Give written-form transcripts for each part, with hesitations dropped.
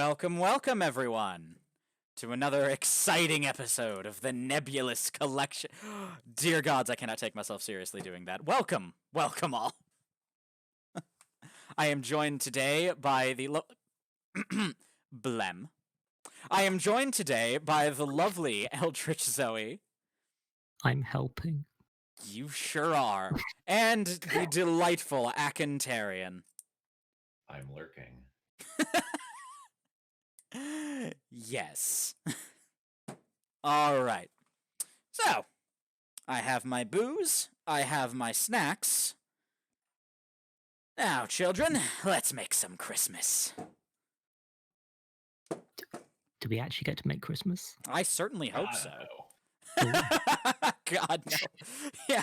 Welcome, welcome, everyone, to another exciting episode of the Nebulous Collection. Dear gods, I cannot take myself seriously doing that. Welcome, welcome all. I am joined today by the Blem. I am joined today by the lovely Eldritch Zoe. I'm helping. You sure are. And the delightful Akantarian. I'm lurking. Yes. All right. So, I have my booze. I have my snacks. Now, children, let's make some Christmas. Do we actually get to make Christmas? I certainly hope so. No. God, no. Yeah.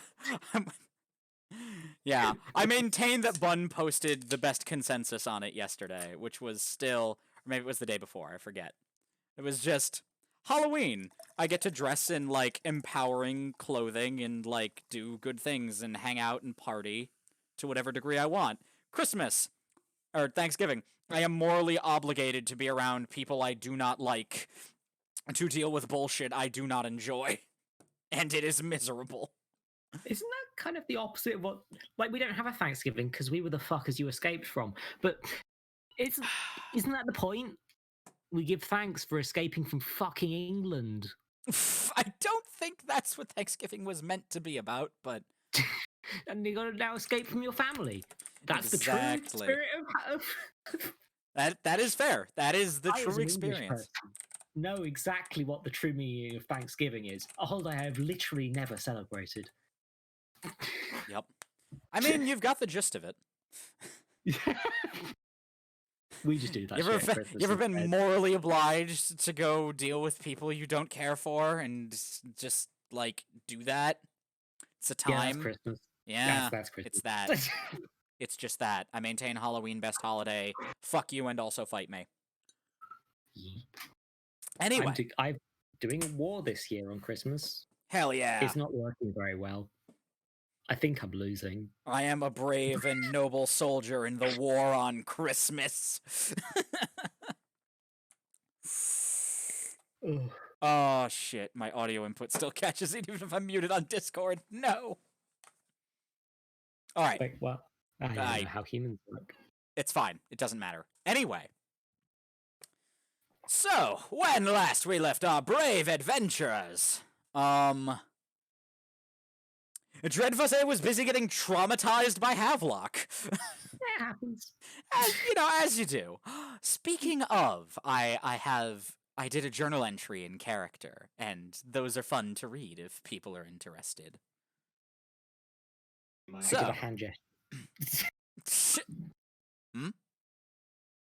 Yeah. I maintain that Bun posted the best consensus on it yesterday, which was still, or maybe it was the day before, I forget. It was just Halloween. I get to dress in, like, empowering clothing and, like, do good things and hang out and party to whatever degree I want. Christmas, or Thanksgiving, I am morally obligated to be around people I do not like, to deal with bullshit I do not enjoy. And it is miserable. Isn't that kind of the opposite of what... Like, we don't have a Thanksgiving because we were the fuckers you escaped from. But isn't that the point? We give thanks for escaping from fucking England. I don't think that's what Thanksgiving was meant to be about, but... And you gotta now escape from your family. That's the true Exactly. spirit of... That is fair. That is the I, as true an English experience. person, know exactly what the true meaning of Thanksgiving is. A holiday I have literally never celebrated. Yep. I mean, you've got the gist of it. We just do that. You ever been morally obliged to go deal with people you don't care for and just, like, do that? It's a time. Yeah, that's Christmas. Yeah, That's Christmas. it's that. It's just that. I maintain Halloween best holiday. Fuck you and also fight me. Anyway. I'm doing a war this year on Christmas. Hell yeah. It's not working very well. I think I'm losing. I am a brave and noble soldier in the war on Christmas. Oh, shit. My audio input still catches it even if I'm muted on Discord. No. All right. Wait, what? I don't know how humans work. It's fine. It doesn't matter. Anyway. So, when last we left our brave adventurers, Dreadfuss was busy getting traumatized by Havelock. That happens. As you do. Speaking of, I did a journal entry in character, and those are fun to read if people are interested. I did a hand gesture.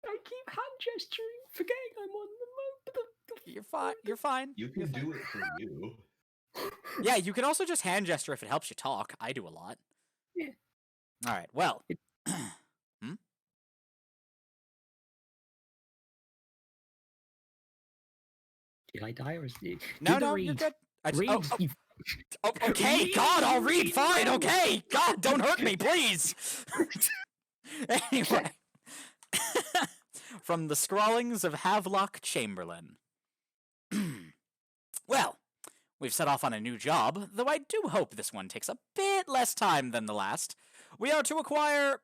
I keep hand gesturing, forgetting I'm on the mode. You're fine. You're fine. You can do it for you. Yeah, you can also just hand gesture if it helps you talk. I do a lot. Yeah. All right. Well. Did I die or is it? No, you're good. Read. Okay, Read. God, I'll read. Fine. Okay, God, don't hurt me, please. Anyway, from the scrawlings of Havelock Chamberlain. Well, we've set off on a new job, though I do hope this one takes a bit less time than the last. We are to acquire...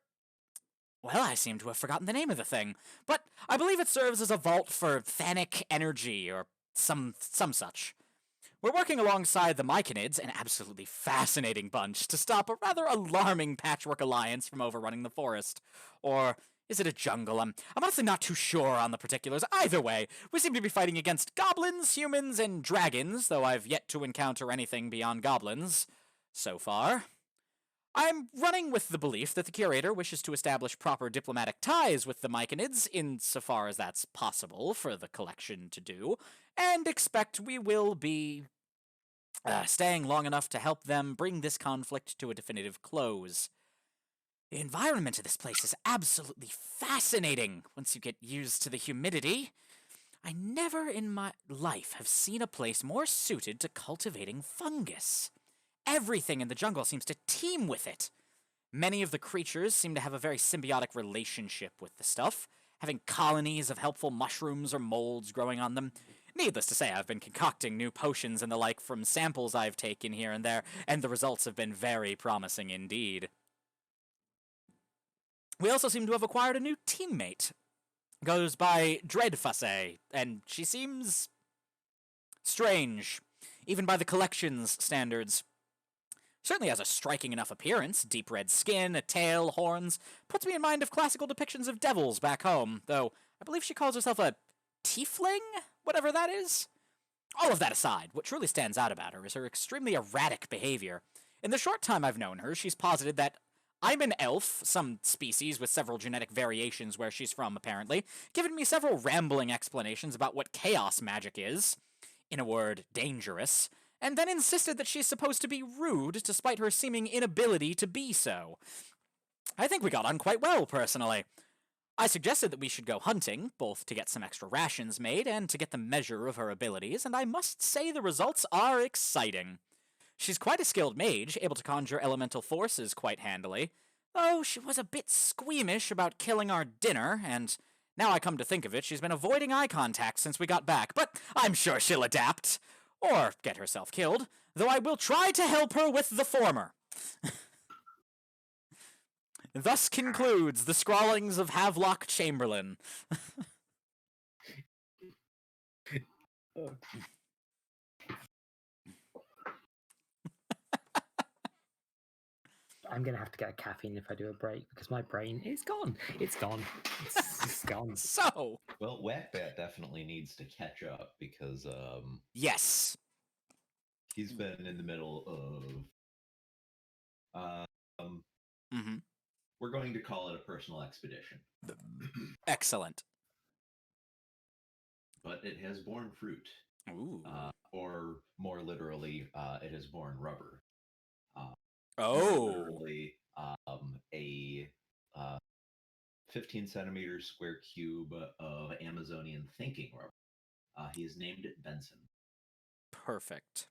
Well, I seem to have forgotten the name of the thing, but I believe it serves as a vault for Thanic energy, or some such. We're working alongside the Myconids, an absolutely fascinating bunch, to stop a rather alarming patchwork alliance from overrunning the forest. Or is it a jungle? I'm honestly not too sure on the particulars. Either way, we seem to be fighting against goblins, humans, and dragons, though I've yet to encounter anything beyond goblins so far. I'm running with the belief that the curator wishes to establish proper diplomatic ties with the Myconids, insofar as that's possible for the collection to do, and expect we will be staying long enough to help them bring this conflict to a definitive close. The environment of this place is absolutely fascinating once you get used to the humidity. I never in my life have seen a place more suited to cultivating fungus. Everything in the jungle seems to teem with it. Many of the creatures seem to have a very symbiotic relationship with the stuff, having colonies of helpful mushrooms or molds growing on them. Needless to say, I've been concocting new potions and the like from samples I've taken here and there, and the results have been very promising indeed. We also seem to have acquired a new teammate. Goes by Dreadfusse, and she seems strange, even by the collection's standards. Certainly has a striking enough appearance, deep red skin, a tail, horns, puts me in mind of classical depictions of devils back home, though I believe she calls herself a tiefling, whatever that is. All of that aside, what truly stands out about her is her extremely erratic behavior. In the short time I've known her, she's posited that I'm an elf, some species with several genetic variations where she's from, apparently, given me several rambling explanations about what chaos magic is, in a word, dangerous, and then insisted that she's supposed to be rude despite her seeming inability to be so. I think we got on quite well, personally. I suggested that we should go hunting, both to get some extra rations made and to get the measure of her abilities, and I must say the results are exciting. She's quite a skilled mage, able to conjure elemental forces quite handily, though she was a bit squeamish about killing our dinner, and now I come to think of it, she's been avoiding eye contact since we got back, but I'm sure she'll adapt. Or get herself killed, though I will try to help her with the former. Thus concludes the scrawlings of Havelock Chamberlain. I'm gonna have to get a caffeine if I do a break because my brain is gone. It's gone. It's gone. So, Well, Whackbat definitely needs to catch up because yes. he's been in the middle of Mm-hmm. we're going to call it a personal expedition. Excellent. But it has borne fruit. Ooh. Or more literally, it has borne rubber. Oh. Literally, a 15 centimeter square cube of Amazonian thinking rubber. He has named it Benson. Perfect.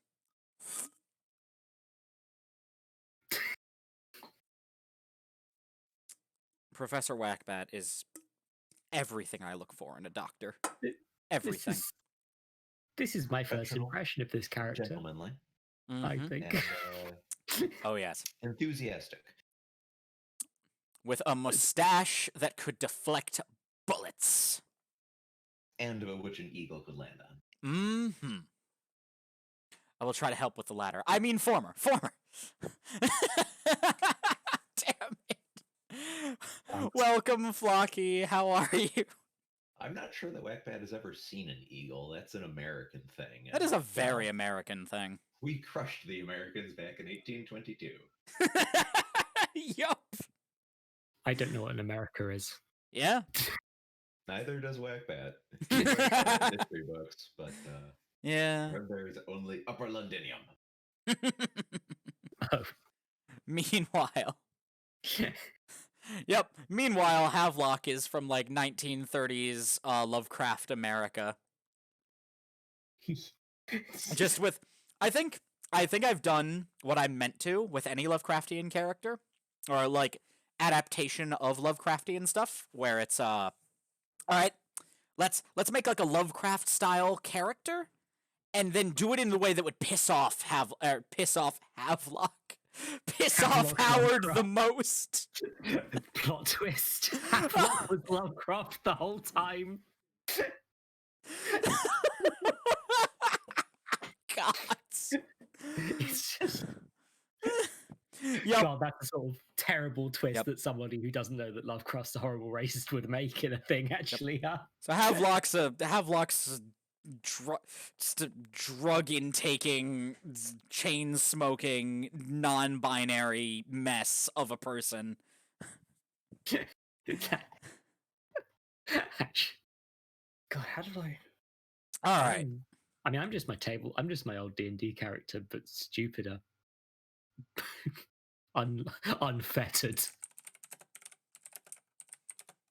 Professor Whackbat is everything I look for in a doctor. Everything. This is my first Professional, impression of this character, Gentlemanly, I Mhm. think. and Oh, yes. enthusiastic. With a mustache that could deflect bullets. And which an eagle could land on. Mm-hmm. I will try to help with the latter. I mean former. Damn it. Welcome, Flocky. How are you? I'm not sure that Whackbat has ever seen an eagle. That's an American thing. That is a and, very American thing. We crushed the Americans back in 1822. Yup. I don't know what an America is. Yeah. Neither does Whackbat. He learned about history books, but Yeah. there's only Upper Londinium. Oh. Meanwhile. Yep. Meanwhile, Havelock is from like 1930s Lovecraft America. Just with, I think I've done what I meant to with any Lovecraftian character, or like adaptation of Lovecraftian stuff, where it's all right, let's make like a Lovecraft style character, and then do it in the way that would piss off Havelock, piss off Havelock Howard the Lovecraft. most. Plot twist. Havelock was Lovecraft the whole time. God. It's just... Yep. God, that's a sort of terrible twist Yep. that somebody who doesn't know that Lovecraft's a horrible racist would make in a thing, actually. So Havelock's just a drug intaking, chain smoking, non-binary mess of a person. God, how did I? All right. I mean, I'm just my old D&D character, but stupider. Unfettered.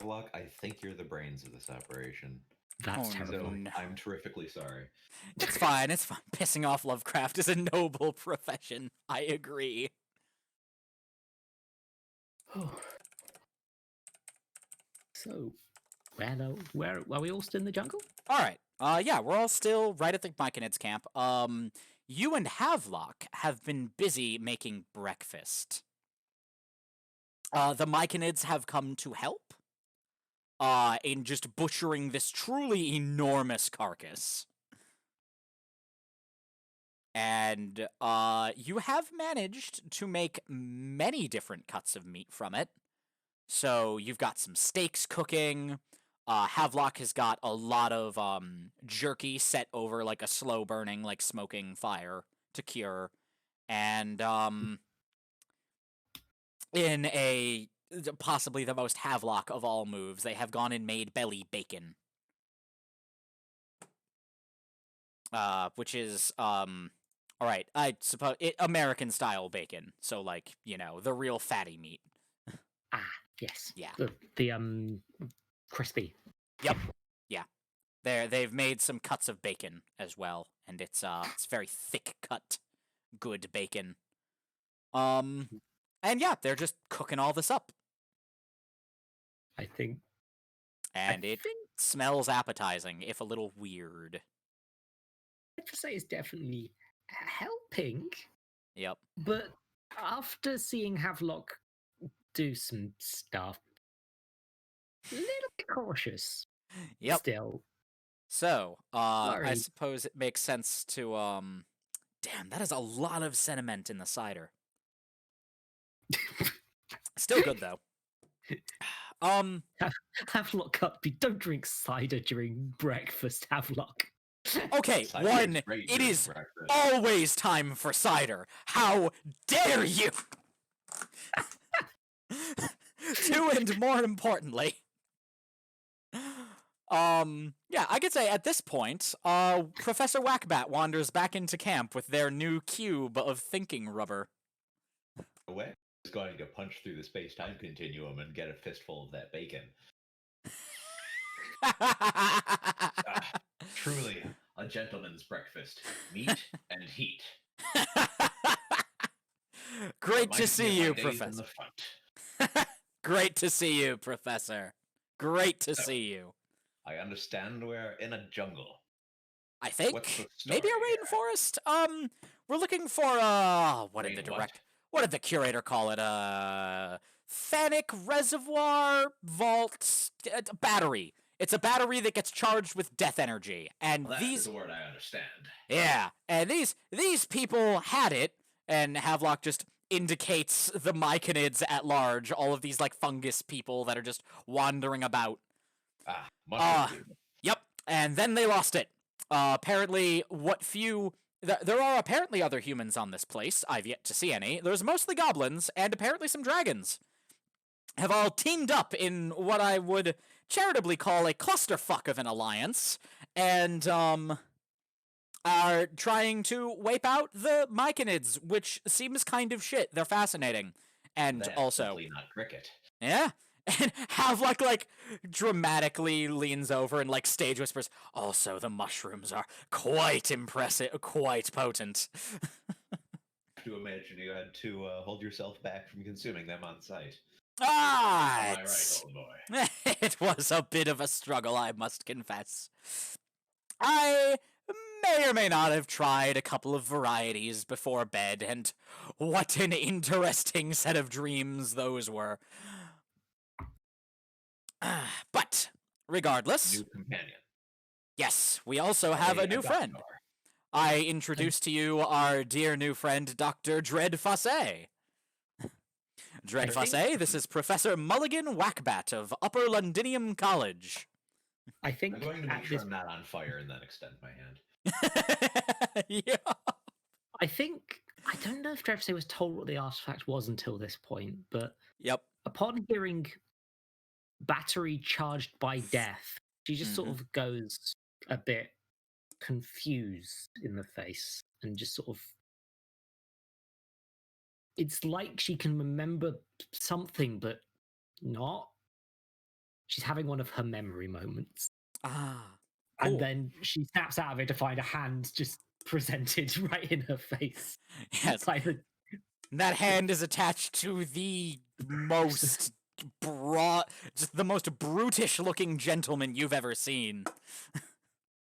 Look, I think you're the brains of this operation. That's Oh, terrible. no. I'm terrifically sorry. It's fine. It's fine. Pissing off Lovecraft is a noble profession. I agree. So, Where are we all still in the jungle? All right. Yeah, we're all still right at the Myconids camp. You and Havelock have been busy making breakfast. The Myconids have come to help. In just butchering this truly enormous carcass. And, you have managed to make many different cuts of meat from it. So you've got some steaks cooking. Havelock has got a lot of jerky set over like a slow burning, like smoking fire to cure. And in a possibly the most Havelock of all moves, they have gone and made belly bacon. Which is alright, I suppose American style bacon. So like, you know, the real fatty meat. Ah, yes. Yeah. The crispy. Yep. Yeah. They've made some cuts of bacon as well, and it's very thick cut, good bacon. And yeah, they're just cooking all this up. I think. And it smells appetizing, if a little weird. I'd say it's definitely helping. Yep. But after seeing Havelock do some stuff, a little bit cautious. Yep. Still. So, I Sorry. suppose it makes sense to damn, that is a lot of sentiment in the cider. Still good though. Havelock Cutby, don't drink cider during breakfast, Havelock. Okay, Cider one, is great it during is breakfast. always time for cider. How dare you? Two, and more importantly, yeah, I could say at this point, Professor Whackbat wanders back into camp with their new cube of thinking rubber. Away is going to punch through the space-time continuum and get a fistful of that bacon. Truly a gentleman's breakfast. Meat and heat. Great to Reminds me see of my you, days in Professor. the front. Great to see you, Professor. Great to So, see you. I understand we're in a jungle. I think What's the maybe a story here? rainforest. We're looking for what did the Rain what did the curator call it? Fanic reservoir vault battery. It's a battery that gets charged with death energy, and Well, that these is a word I understand. yeah, and these people had it, and Havelock just indicates the Myconids at large, all of these like fungus people that are just wandering about. Mushroom people. Yep, and then they lost it. Apparently, there are apparently other humans on this place. I've yet to see any. There's mostly goblins, and apparently some dragons. Have all teamed up in what I would charitably call a clusterfuck of an alliance, and, are trying to wipe out the Myconids, which seems kind of shit. They're fascinating. And That's also... simply not cricket. Yeah. And Havelock, like, dramatically leans over and, like, stage whispers, also, the mushrooms are quite impressive, quite potent. I have to imagine you had to hold yourself back from consuming them on site. Ah! Am I right, old boy? It was a bit of a struggle, I must confess. I may or may not have tried a couple of varieties before bed, and what an interesting set of dreams those were. But, regardless... New companion. Yes, we also have a new friend. doctor. I introduce to you our dear new friend, Dr. Dread Fossé. Dread Fossé, this is Professor Mulligan Whackbat of Upper Londinium College. I think I'm going to at make sure this I'm not on fire and then extend my hand. Yeah. I don't know if Drevsay was told what the artifact was until this point, but Yep. upon hearing battery charged by death, she just sort of goes a bit confused in the face and just sort of... It's like she can remember something, but not. She's having one of her memory moments. Ah. And Cool. then she snaps out of it to find a hand just presented right in her face. Yes. Like That hand is attached to the most just the most brutish-looking gentleman you've ever seen.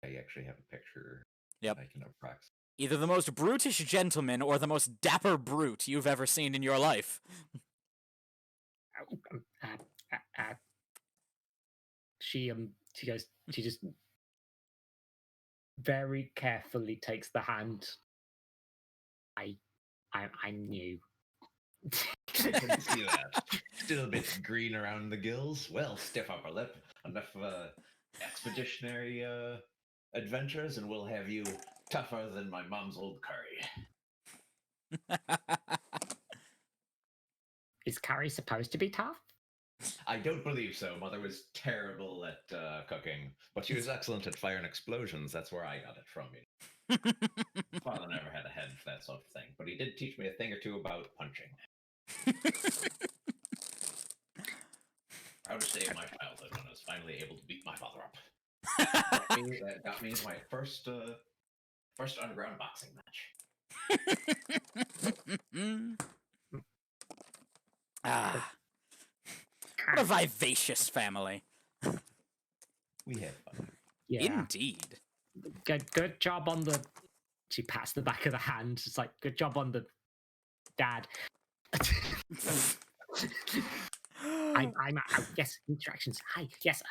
I actually have a picture. Yep. I can approximate. Either the most brutish gentleman or the most dapper brute you've ever seen in your life. She goes. She just very carefully takes the hand. I'm new. I can see that. Still a bit green around the gills. Well, stiff upper lip. Enough expeditionary adventures, and we'll have you tougher than my mom's old curry. Is Carrie supposed to be tough? I don't believe so. Mother was terrible at cooking, but she was excellent at fire and explosions. That's where I got it from. Father never had a head for that sort of thing, but he did teach me a thing or two about punching. Proudest day of my childhood when I was finally able to beat my father up. That got me my first underground boxing match. What a vivacious family. We had fun. Yeah. Indeed. Good job on the. She pats the back of the hand. It's like, good job on the dad. I'm yes, instructions. Hi, yes.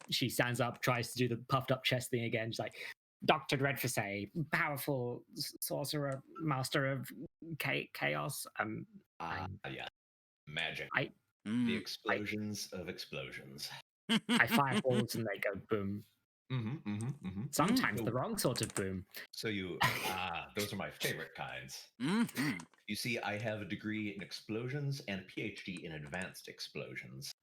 She stands up, tries to do the puffed up chest thing again. She's like, Dr. Dreadfusay, powerful sorcerer, master of chaos. Yeah, magic. Mm. The explosions of explosions. I fire balls and they go boom. Sometimes the wrong sort of boom. So those are my favorite kinds. Mm-hmm. You see, I have a degree in explosions and a PhD in advanced explosions.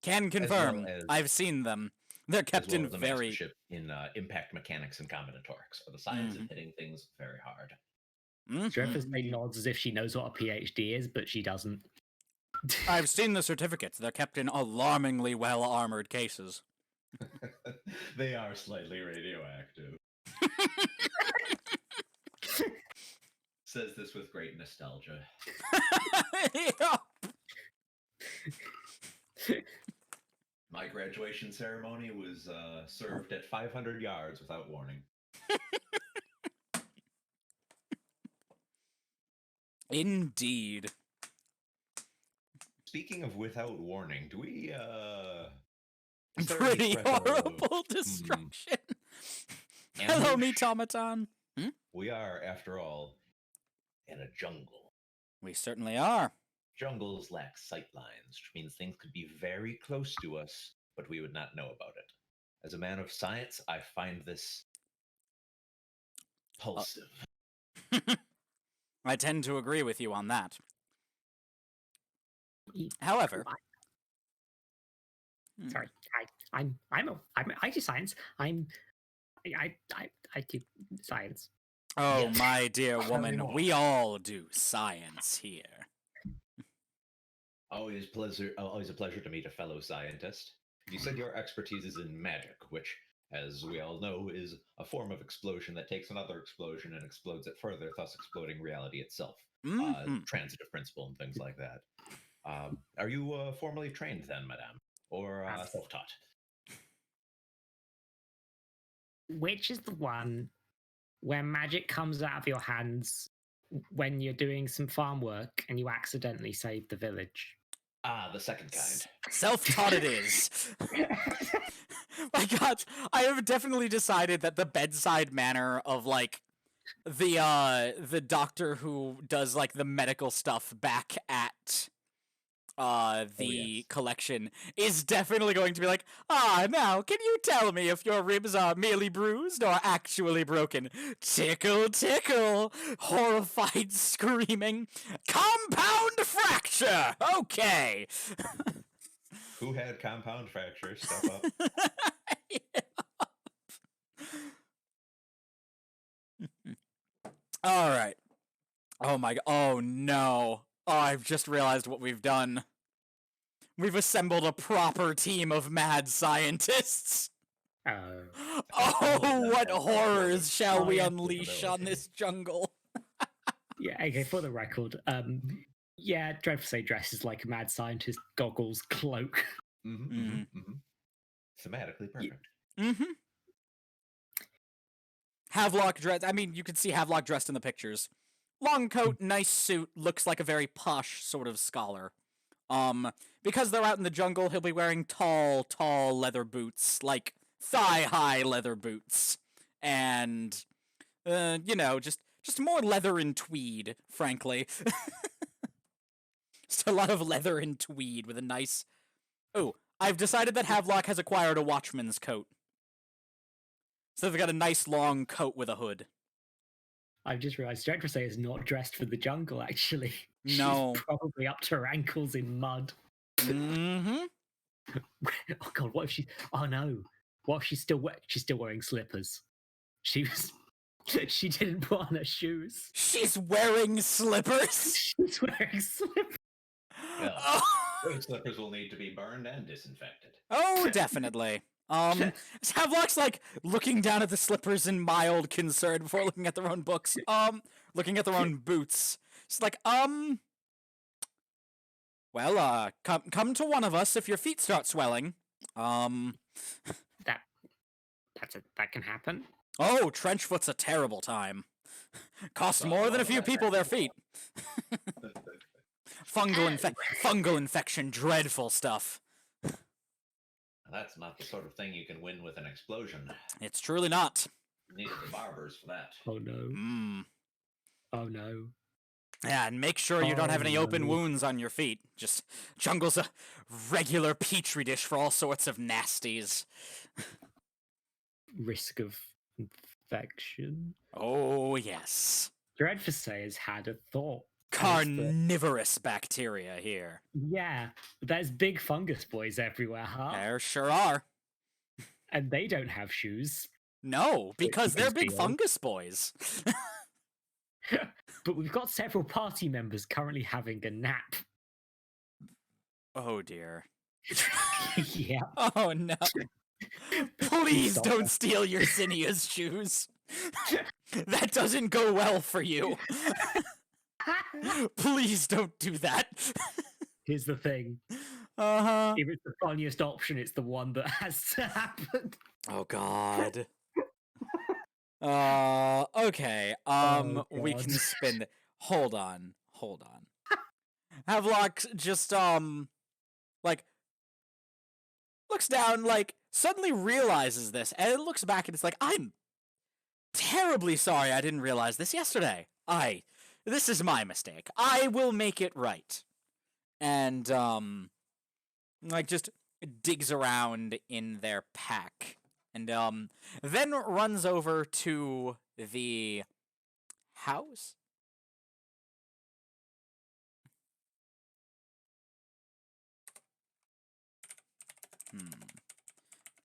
Can confirm. As I've seen them. They're kept in a very mastership in impact mechanics and combinatorics, or the science of hitting things very hard. Dreadfusay nods as if she knows what a PhD is, but she doesn't. I've seen the certificates. They're kept in alarmingly well-armored cases. They are slightly radioactive. Says this with great nostalgia. My graduation ceremony was served at 500 yards without warning. Indeed. Speaking of without warning, do we Pretty horrible destruction. Hello, Metamaton. We are, after all, in a jungle. We certainly are. Jungles lack sightlines, which means things could be very close to us, but we would not know about it. As a man of science, I find this repulsive. I tend to agree with you on that. However, sorry, I do science. I do science. Oh, my dear woman, we all do science here. Always a pleasure to meet a fellow scientist. You said your expertise is in magic, which, as we all know, is a form of explosion that takes another explosion and explodes it further, thus exploding reality itself. Transitive principle and things like that. Are you formally trained then, madame? Or self-taught? Which is the one where magic comes out of your hands when you're doing some farm work and you accidentally save the village? The second kind. Self-taught it is. My God, I have definitely decided that the bedside manner of like the doctor who does like the medical stuff back at the collection is definitely going to be like, now, can you tell me if your ribs are merely bruised or actually broken? Tickle, tickle, horrified screaming, compound fracture! Okay! Who had compound fracture? Step up. Alright. Oh my god. Oh no. Oh, I've just realized what we've done. We've assembled a proper team of mad scientists. Oh, what horrors shall we unleash on this jungle? Yeah, okay, for the record, Yeah, Dreadful Say dresses like a mad scientist, goggles, cloak. Thematically perfect. Mm-hmm. Havelock dressed. I mean, you can see Havelock dressed in the pictures. Long coat, nice suit, looks like a very posh sort of scholar. Because they're out in the jungle, he'll be wearing tall leather boots, like thigh-high leather boots, and just more leather and tweed, frankly. Just a lot of leather and tweed with a nice. Oh, I've decided that Havelock has acquired a watchman's coat. So they've got a nice long coat with a hood. I've just realised Dreadful Say is not dressed for the jungle, actually. No. She's probably up to her ankles in mud. Mm-hmm. Oh god, what if she... Oh no. What if she's still wearing slippers? She didn't put on her shoes. She's wearing slippers? She's wearing slippers. Well, those slippers will need to be burned and disinfected. Oh, definitely. Havelock's like looking down at the slippers in mild concern before looking at their own books. Looking at their own boots. It's like, well, come to one of us if your feet start swelling. That can happen. Oh, Trenchfoot's a terrible time. Costs more than a few people their feet. Fungal infection, dreadful stuff. That's not the sort of thing you can win with an explosion. It's truly not. You need the barbers for that. Oh no. Oh no. Yeah, and make sure you don't have any open wounds on your feet. Just jungle's a regular petri dish for all sorts of nasties. Risk of infection. Oh, yes. Dreadful Say has had a thought. Carnivorous bacteria here. Yeah, there's big fungus boys everywhere, huh? There sure are. And they don't have shoes. No, because they're big fungus boys. But we've got several party members currently having a nap. Oh dear. Yeah. Oh no. Please don't steal your Zinnia's shoes. That doesn't go well for you. Please don't do that. Here's the thing. Uh-huh. If it's the funniest option, it's the one that has to happen. Oh god. Okay. We can spin. Hold on. Havelock just like looks down, like suddenly realizes this, and it looks back and it's like, I'm terribly sorry I didn't realize this yesterday. This is my mistake. I will make it right. And like just digs around in their pack. And then runs over to the house.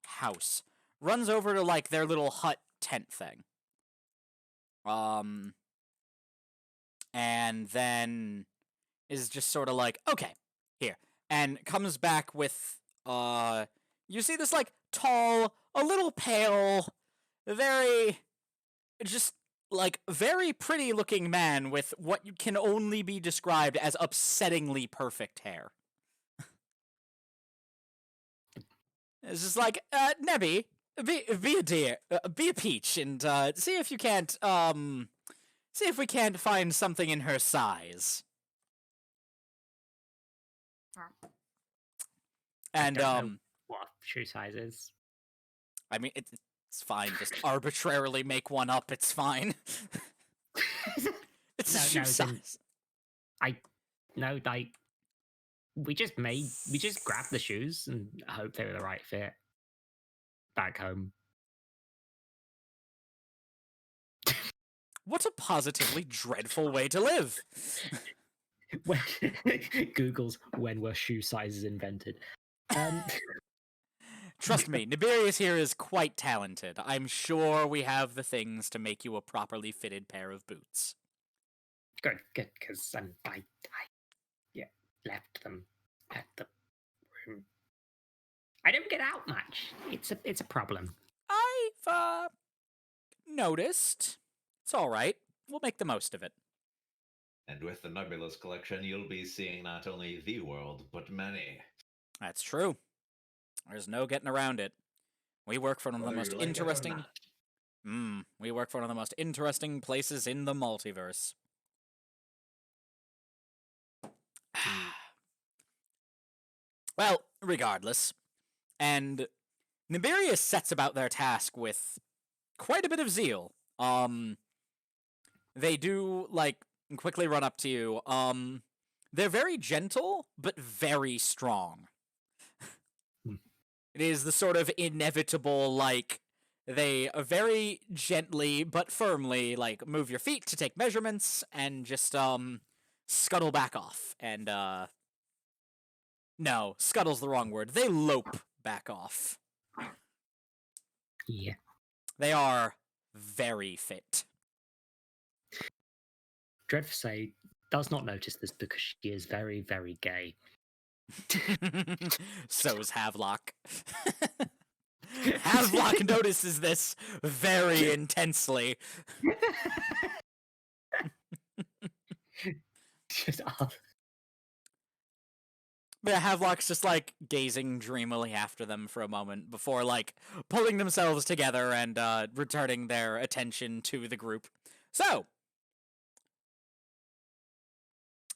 House. Runs over to like their little hut tent thing. And then is just sort of like, okay, here. And comes back with you see this like tall, a little pale, very pretty looking man with what can only be described as upsettingly perfect hair. It's just like, Nebby, be a dear, be a peach, and see if you can't, see if we can't find something in her size. And what shoe size is? I mean, it's fine. Just arbitrarily make one up. It's fine. It's a shoe size. We just grabbed the shoes and hoped they were the right fit. Back home. What a positively dreadful way to live. Google's when were shoe sizes invented. Trust me, Nibirius here is quite talented. I'm sure we have the things to make you a properly fitted pair of boots. Good, because I left them at the room. I don't get out much. It's a problem. I've noticed. It's all right. We'll make the most of it. And with the Nebulous Collection, you'll be seeing not only the world, but many. That's true. There's no getting around it. We work for one of the Whether most you like it or interesting. not. We work for one of the most interesting places in the multiverse. Well, regardless. And Nibirius sets about their task with quite a bit of zeal. They do, like, quickly run up to you. They're very gentle, but very strong. Hmm. It is the sort of inevitable, like, they very gently but firmly, like, move your feet to take measurements and just, scuttle back off. And, no, scuttle's the wrong word. They lope back off. Yeah. They are very fit. Dreadful does not notice this because she is very, very gay. So's Havelock. Havelock notices this very intensely. Just, Yeah, Havelock's just, like, gazing dreamily after them for a moment before, like, pulling themselves together and returning their attention to the group. So,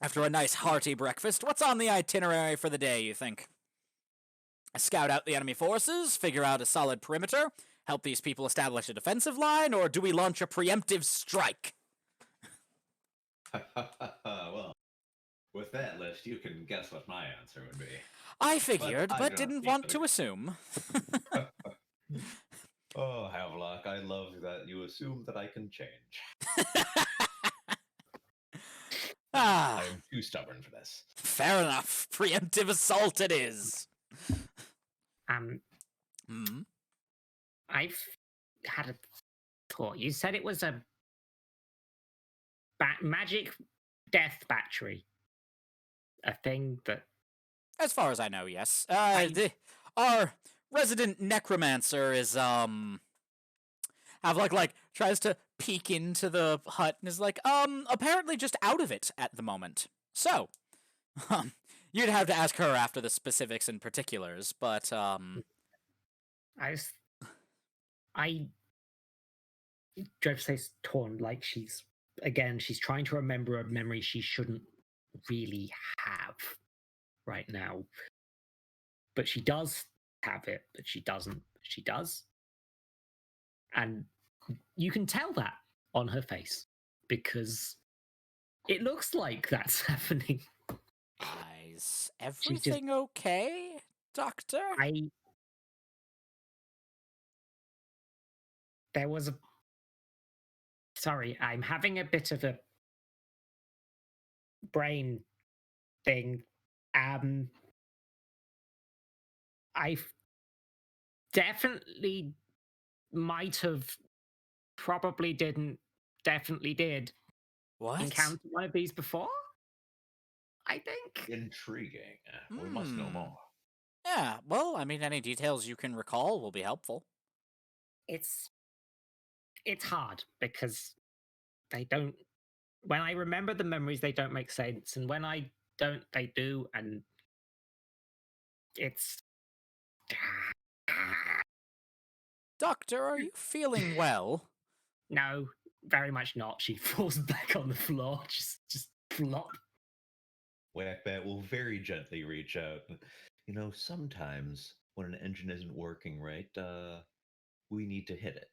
after a nice hearty breakfast, what's on the itinerary for the day, you think? Scout out the enemy forces, figure out a solid perimeter, help these people establish a defensive line, or do we launch a preemptive strike? Well, with that list, you can guess what my answer would be. I figured, I but don't didn't need want to. to assume. Oh, Havelock, I love that you assume that I can change. Ah, I am too stubborn for this. fair enough. Preemptive assault it is. Hmm? I've had a thought. You said it was a magic death battery. A thing that As far as I know, yes. Our resident necromancer is, Havelock, tries to peek into the hut and is like, apparently just out of it at the moment. So, you'd have to ask her after the specifics and particulars, but, I Drev says torn, like she's trying to remember a memory she shouldn't really have right now. But she does have it, but she doesn't, but she does. And you can tell that on her face because it looks like that's happening. is everything okay, Doctor? There was a. Sorry, I'm having a bit of a brain thing. I definitely might have, probably didn't, definitely did What? encounter one of these before. I think. Intriguing. We must know more. Yeah, well, I mean, any details you can recall will be helpful. It's hard because they don't. When I remember the memories, they don't make sense, and when I don't, they do, and it's. Doctor, are you feeling well? No, very much not. She falls back on the floor, just flop. Whackbat will very gently reach out. You know, sometimes when an engine isn't working right, we need to hit it.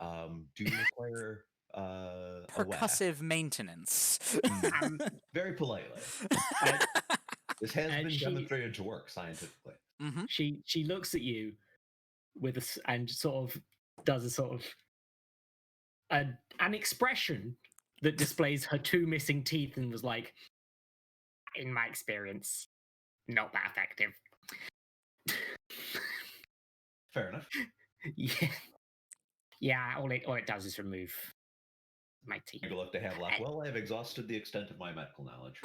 Do you require a whack? Percussive maintenance. Very politely. This has been demonstrated to work scientifically. Mm-hmm. She looks at you with and sort of does a sort of an expression that displays her two missing teeth and was like, in my experience, not that effective. Fair enough. Yeah. All it does is remove my teeth. Good luck to Havelock. Well, I have exhausted the extent of my medical knowledge.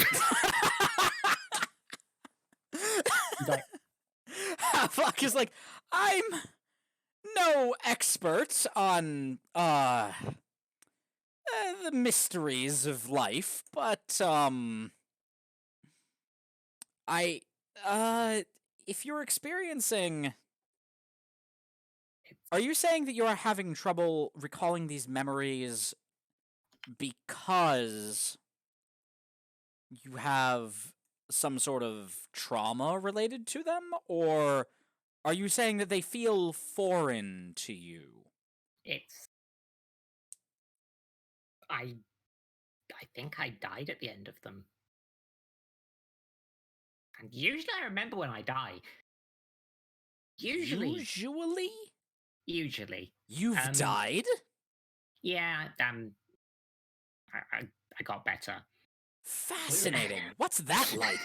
Havelock is like, I'm no expert on the mysteries of life, but, I, uh, if you're experiencing... Are you saying that you are having trouble recalling these memories because you have some sort of trauma related to them? Or are you saying that they feel foreign to you? It's I think I died at the end of them. And usually I remember when I die. Usually. Usually? Usually. You've Um, died? Yeah, I got better. Fascinating. What's that like?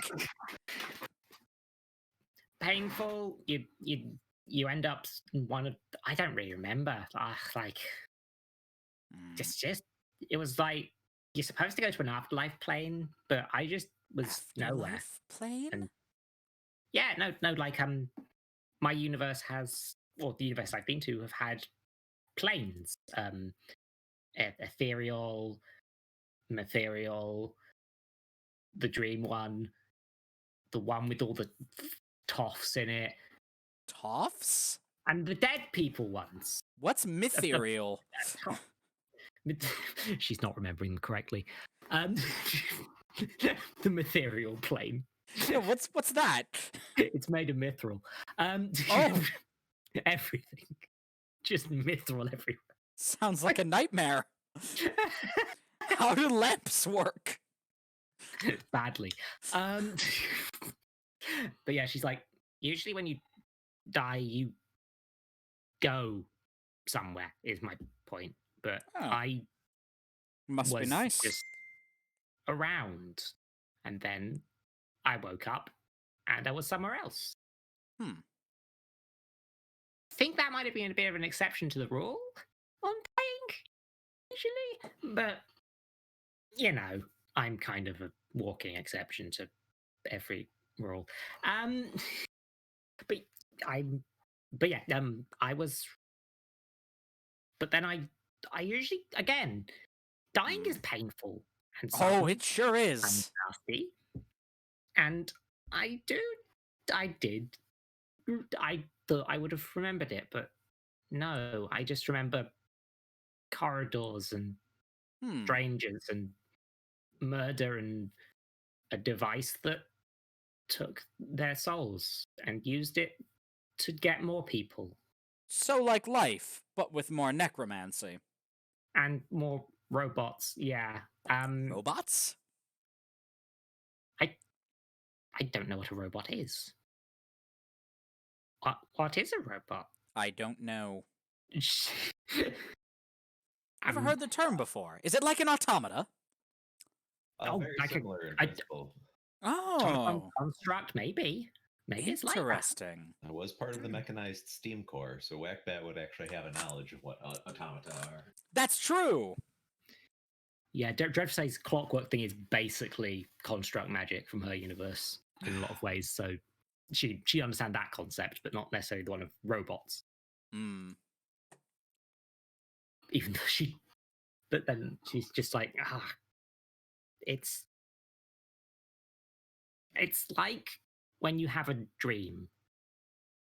Painful. You end up in one of, I don't really remember. Like Hmm, just it was like you're supposed to go to an afterlife plane, but I just was nowhere. afterlife plane? And yeah, no, like my universe has, or the universe I've been to have had planes. Ethereal, material, the dream one, the one with all the toffs in it, Toffs? and the dead people ones. What's mytherial? She's not remembering correctly. Um, the material plane. Yeah, what's that? It's made of mithril. Oh. Everything. Just mithril everywhere. Sounds like a nightmare. How do lamps work? Badly. But yeah, she's like, usually when you die, you go somewhere, is my point. But Oh, I must be was nice. just around. And then I woke up and I was somewhere else. Hmm. I think that might have been a bit of an exception to the rule on dying, usually. But, you know, I'm kind of a walking exception to every rule. But I'm, but yeah, I was, but then I usually, again, dying is painful and Oh, sudden it sure and is. nasty. And I did, I thought I would have remembered it, but no, I just remember corridors and Hmm. strangers and murder and a device that took their souls and used it to get more people So like life, but with more necromancy. and more robots. Yeah. Robots? I I don't know what a robot is. What is a robot? I don't know. Never um, heard the term before. Is it like an automata? Very like similar in a principle. Oh, construct, maybe. Maybe it's like that. interesting. I was part of the mechanized Steam Corps, so Whackbat would actually have a knowledge of what automata are. That's true. Yeah, Dread says clockwork thing is basically construct magic from her universe in a lot of ways. So she understands that concept, but not necessarily the one of robots. Hmm. Even though but then she's just like, it's like when you have a dream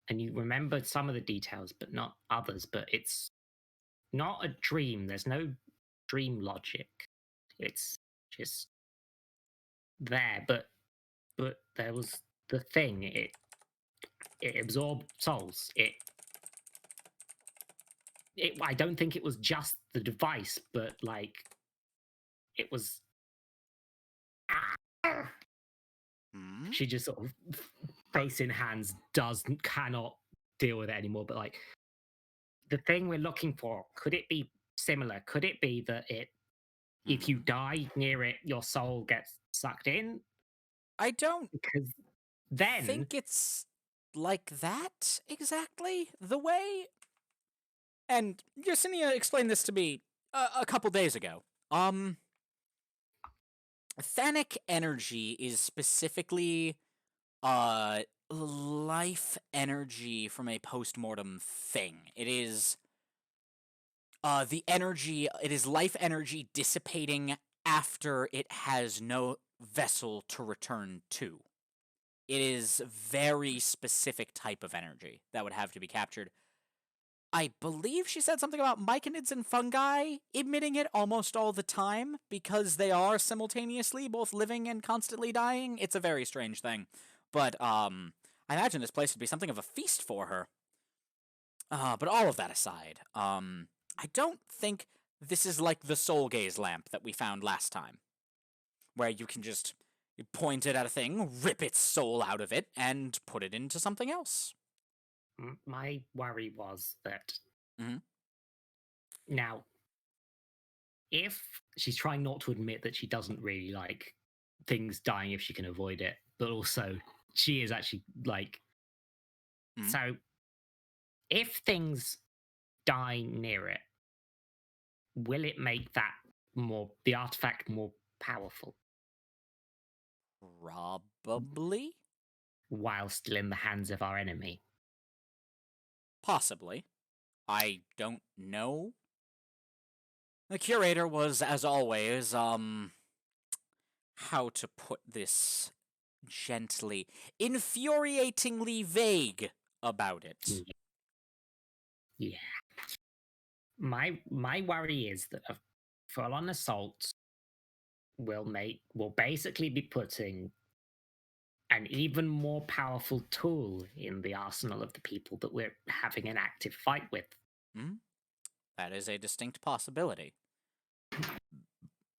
and you remember some of the details but not others, but it's not a dream. There's no dream logic. It's just there, but there was the thing. It absorbed souls. I don't think it was just the device, but like it was. Hmm? She just sort of face in hands cannot deal with it anymore. But like the thing we're looking for, could it be similar? Could it be that if you Hmm. die near it, your soul gets sucked in? I don't Because then think it's like that exactly the way. And Yersinia explained this to me a couple days ago. Thanic energy is specifically life energy from a postmortem thing. It is The energy, it is life energy dissipating after it has no vessel to return to. It is very specific type of energy that would have to be captured. I believe she said something about myconids and fungi emitting it almost all the time because they are simultaneously both living and constantly dying. It's a very strange thing. But I imagine this place would be something of a feast for her. But all of that aside, I don't think this is like the soul gaze lamp that we found last time, where you can just point it at a thing, rip its soul out of it, and put it into something else. My worry was that Mhm. now, if she's trying not to admit that she doesn't really like things dying if she can avoid it, but also she is actually like, Mhm. so if things die near it, will it make the artifact more powerful Probably? while still in the hands of our enemy? Possibly. I don't know. The curator was, as always, how to put this gently, infuriatingly vague about it. Yeah. My worry is that a full-on assault will basically be putting an even more powerful tool in the arsenal of the people that we're having an active fight with. That is a distinct possibility.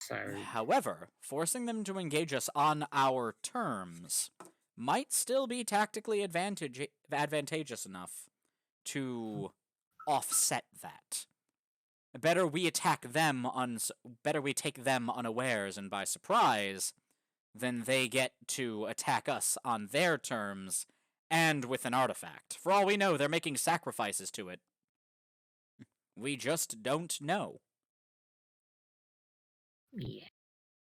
So However, forcing them to engage us on our terms might still be tactically advantageous enough to offset that. Better we attack them better we take them unawares and by surprise than they get to attack us on their terms and with an artifact. For all we know, they're making sacrifices to it. We just don't know. yeah,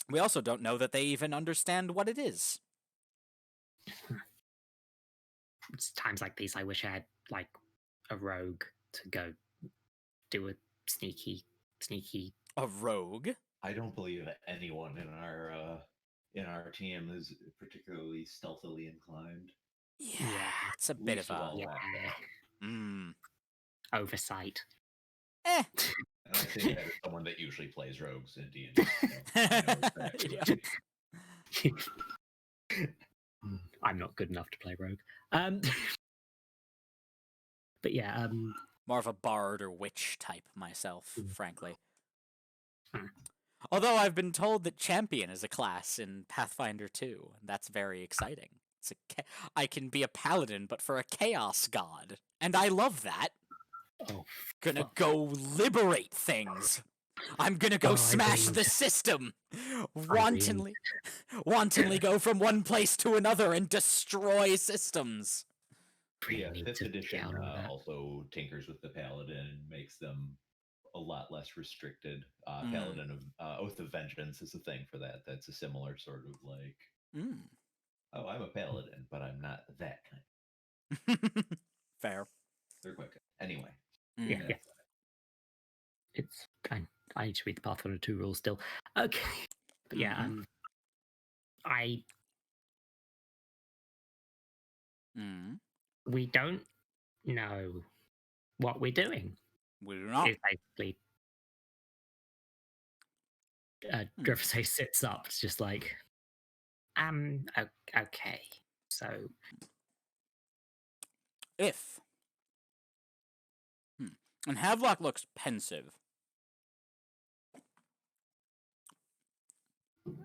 We also don't know that they even understand what it is. it's times like these I wish I had like a rogue to go do a sneaky A rogue? I don't believe anyone in our team is particularly stealthily inclined. Yeah, it's a bit Least of of a... all that. oversight. Eh. And I say that as someone that usually plays rogues in D&D. I'm not good enough to play rogue. But yeah, More of a bard or witch type myself, Mm. frankly. Hmm. Although I've been told that champion is a class in Pathfinder 2, and that's very exciting. I can be a paladin, but for a chaos god, and I love that. oh, Gonna fuck. go liberate things. I'm gonna go Oh, I smash dreamed. the system. dreamed. Wantonly go from one place to another and destroy systems. Really Yeah, need fifth to edition get on all that. also tinkers with the paladin and makes them a lot less restricted. Paladin of Oath of Vengeance is a thing for that. That's a similar sort of like, oh, I'm a paladin, but I'm not that kind. Fair. They're quite good. Anyway, Yeah, that's yeah. It's I need to read the Pathfinder 2 rules still. Okay. But yeah, Mhm. We don't know what we're doing. We do not. It's basically Dreyfus sits up. It's just like, okay. So If. And Havelock looks pensive.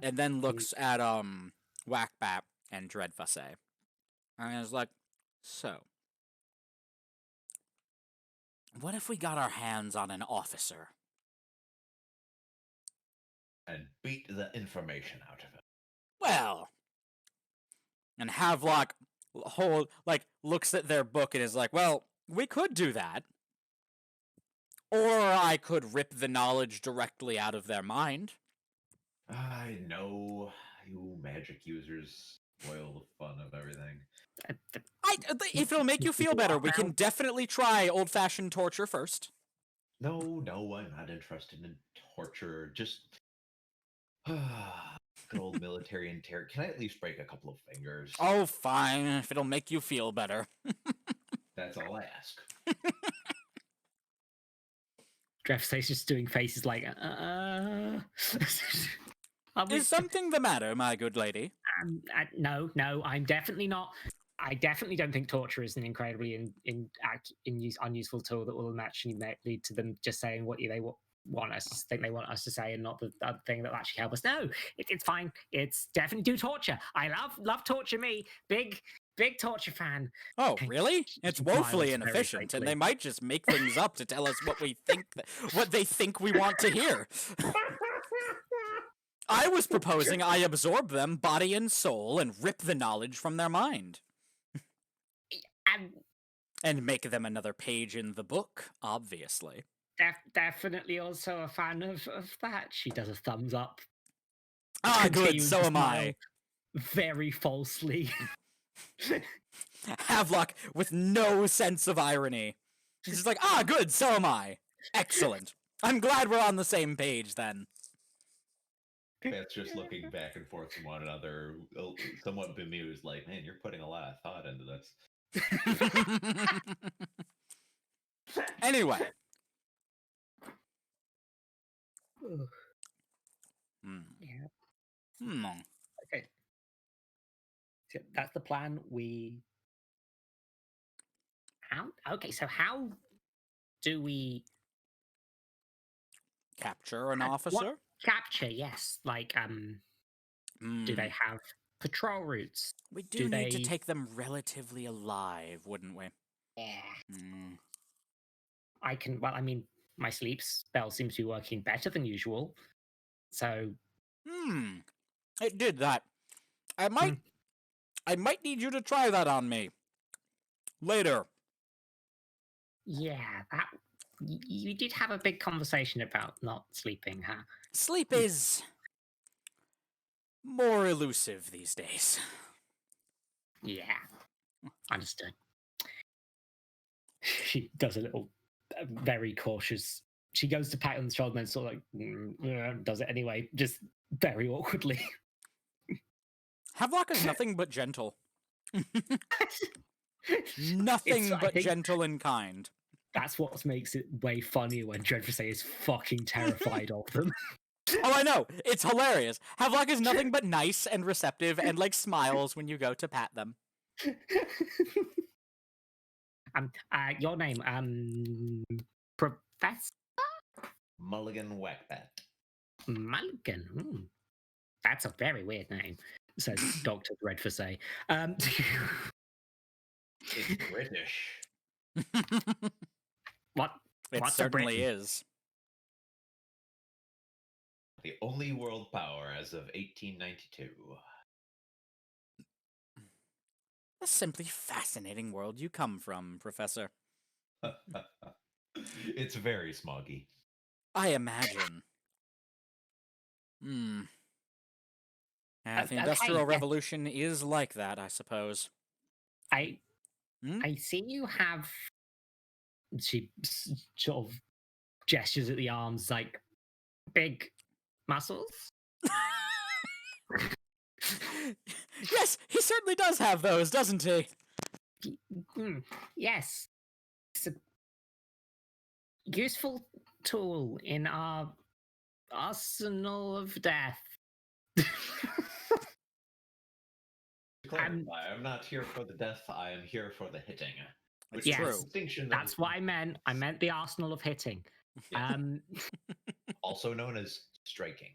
And then looks at Whackbat and Dreadfussé. And is like, so. What if we got our hands on an officer? and beat the information out of it. Well. And Havelock looks at their book and is like, well, we could do that. Or I could rip the knowledge directly out of their mind. I know you magic users spoil the fun of everything. If it'll make you feel better, we can definitely try old-fashioned torture first. No, I'm not interested in torture. Just good old military and terror. Can I at least break a couple of fingers? Oh, fine, if it'll make you feel better. That's all I ask. Dreyfus just doing faces like, Is something the matter, my good lady? No, I'm definitely not. I definitely don't think torture is an incredibly unuseful tool that will actually lead to them just saying what they want us to think they want us to say, and not the other thing that will actually help us. No, it's fine. It's definitely do torture. I love torture. Me, big torture fan. Oh, Okay. really? It's Smiles woefully very inefficient, and faintly. they might just make things up to tell us what we think, what they think we want to hear. I was proposing I absorb them body and soul and rip the knowledge from their mind. And make them another page in the book, obviously. Definitely also a fan of that. She does a thumbs up. Ah, good, Continuing so to am smile I. very falsely. Havelock with no sense of irony. He's just like, ah, good, so am I. Excellent. I'm glad we're on the same page then. That's just looking back and forth from one another, somewhat bemused, like, man, you're putting a lot of thought into this. Anyway. Yeah. Okay. So that's the plan. So how do we Capture an what- officer? capture? Yes, like do they have patrol routes? We do need to they- take them relatively alive, wouldn't we? Yeah. I can. Well, I mean, my sleep spell seems to be working better than usual. So. It did that. I might need you to try that on me. Later. Yeah, that you did have a big conversation about not sleeping, huh? Sleep is more elusive these days. Yeah, understood. She does a little, very cautious. She goes to pat on the shoulder and sort of like does it anyway, just very awkwardly. Havelock is nothing but gentle. Nothing I but think gentle and kind. That's what makes it way funnier when Dreadful is fucking terrified of them. Oh, I know. It's hilarious. Havelock is nothing but nice and receptive and like smiles when you go to pat them. Your name, Professor Mulligan Whackbat. Mulligan. That's a very weird name, says Dr. Dreadful. It's British. What? It What's certainly Britain? is. The only world power as of 1892. A simply fascinating world you come from, Professor. It's very smoggy. I imagine. And the Industrial Revolution is like that, I suppose. I see you have. She sort of gestures at the arms like big muscles. Yes, he certainly does have those, doesn't he? Yes. It's a useful tool in our arsenal of death. To clarify, I'm not here for the death, I am here for the hitting. Which Yes. is a True. distinction That's what I meant. I meant the arsenal of hitting. Yeah. Also known as striking.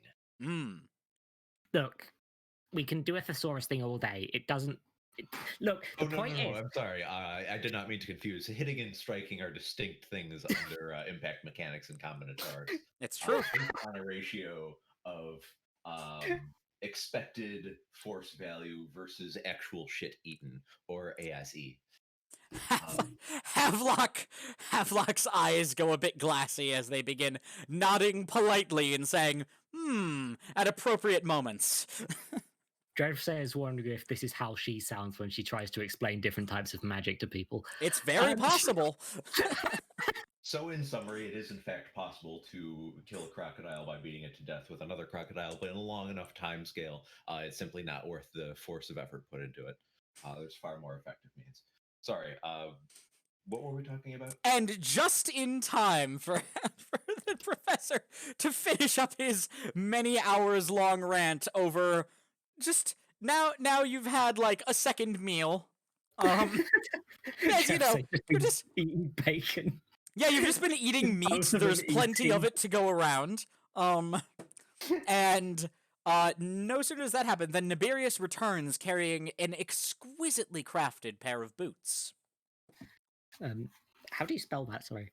Look, we can do a thesaurus thing all day. It doesn't. Look, the point is. I'm sorry. I did not mean to confuse. Hitting and striking are distinct things under impact mechanics and combinatorics. It's true. Based on a ratio of expected force value versus actual shit eaten, or ASE. Havelock's eyes go a bit glassy as they begin nodding politely and saying, at appropriate moments. Dreadful is wondering if this is how she sounds when she tries to explain different types of magic to people. It's very possible. So, in summary, it is in fact possible to kill a crocodile by beating it to death with another crocodile, but in a long enough time scale, it's simply not worth the force of effort put into it. There's far more effective means. Sorry, what were we talking about? And just in time for for the professor to finish up his many hours long rant over just now you've had like a second meal. As you know, you're just eating bacon. yeah, you've just been eating meat. Both of There's them plenty of eating. it to go around. And no sooner does that happen than Nibirius returns carrying an exquisitely crafted pair of boots. How do you spell that? Sorry.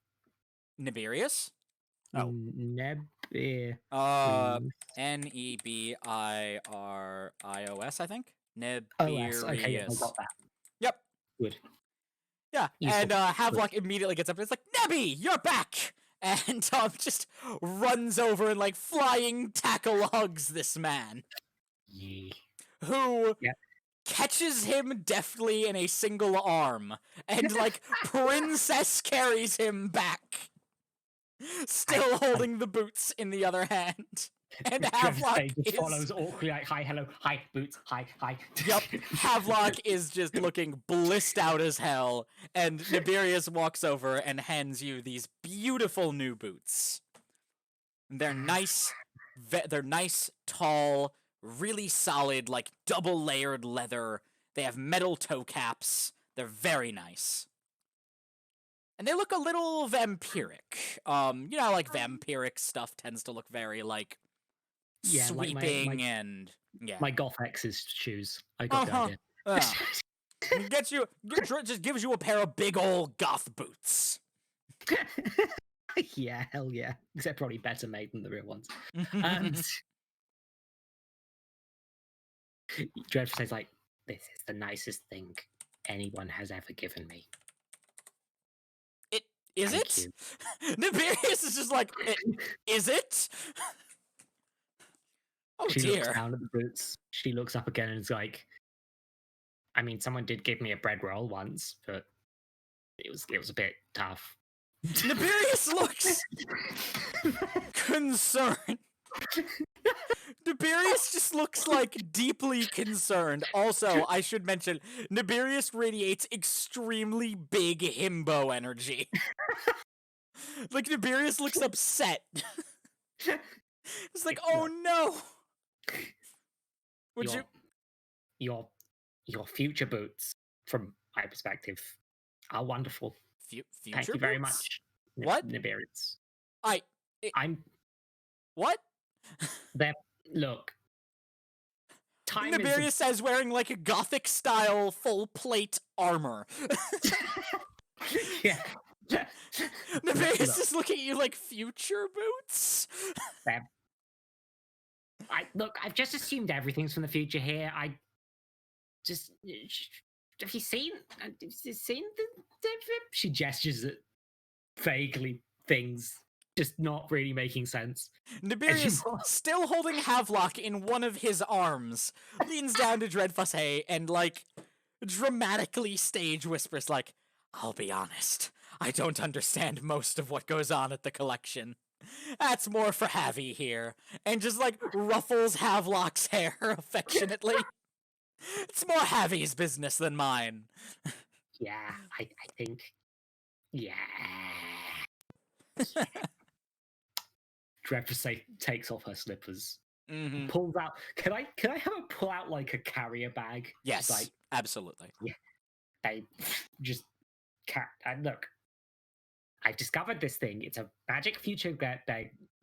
Nibirius? Oh. Nebulous. Nebirios, I think. OS. Okay, yeah, I Nibirius. got that. Yep. Good. Yeah. Useful. And Havelock immediately gets up and it's like, Nebby, you're back! And just runs over and like flying tackle hugs this man. Yeah. Who Yeah. catches him deftly in a single arm and like princess carries him back. Still holding the boots in the other hand. And Havelock just follows awkwardly like, hi, hello, hi, boots, hi. Yep, Havelock is just looking blissed out as hell, and Nibirius walks over and hands you these beautiful new boots. They're nice, tall, really solid, like double-layered leather. They have metal toe caps. They're very nice. And they look a little vampiric. You know, like vampiric stuff tends to look very like sweeping like and yeah. my goth ex's shoes. I got the idea. Just gives you a pair of big old goth boots. Yeah, hell yeah. Except probably better made than the real ones. Dreadful says like, this is the nicest thing anyone has ever given me. Is Thank it? you. Nibirius is just like, is it? Oh She dear. looks down at the boots. She looks up again and is like, I mean, someone did give me a bread roll once, but it was a bit tough. Nibirius looks concerned. Nibirius just looks like deeply concerned. Also, I should mention, Nibirius radiates extremely big himbo energy. Like, Nibirius looks upset. It's like, oh no! Would your future boots, from my perspective, are wonderful. Future Thank you very boots? much. What? Nibirius. I'm... What? Look. Nibirius says wearing like a gothic style full plate armor. Yeah. Nibirius is looking at you like future boots. I've just assumed everything's from the future here. Have you seen the she gestures at vaguely things just not really making sense. Nibirius, still holding Havelock in one of his arms, leans down to Dreadfuss and like dramatically stage whispers like, I'll be honest, I don't understand most of what goes on at the collection. That's more for Havy here. And just like ruffles Havelock's hair affectionately. It's more Havy's business than mine. Yeah, I think. Yeah. Dreadful takes off her slippers, pulls out. Can I have her pull out like a carrier bag? Yes, like, absolutely. Yeah, they just look. I've discovered this thing. It's a magic future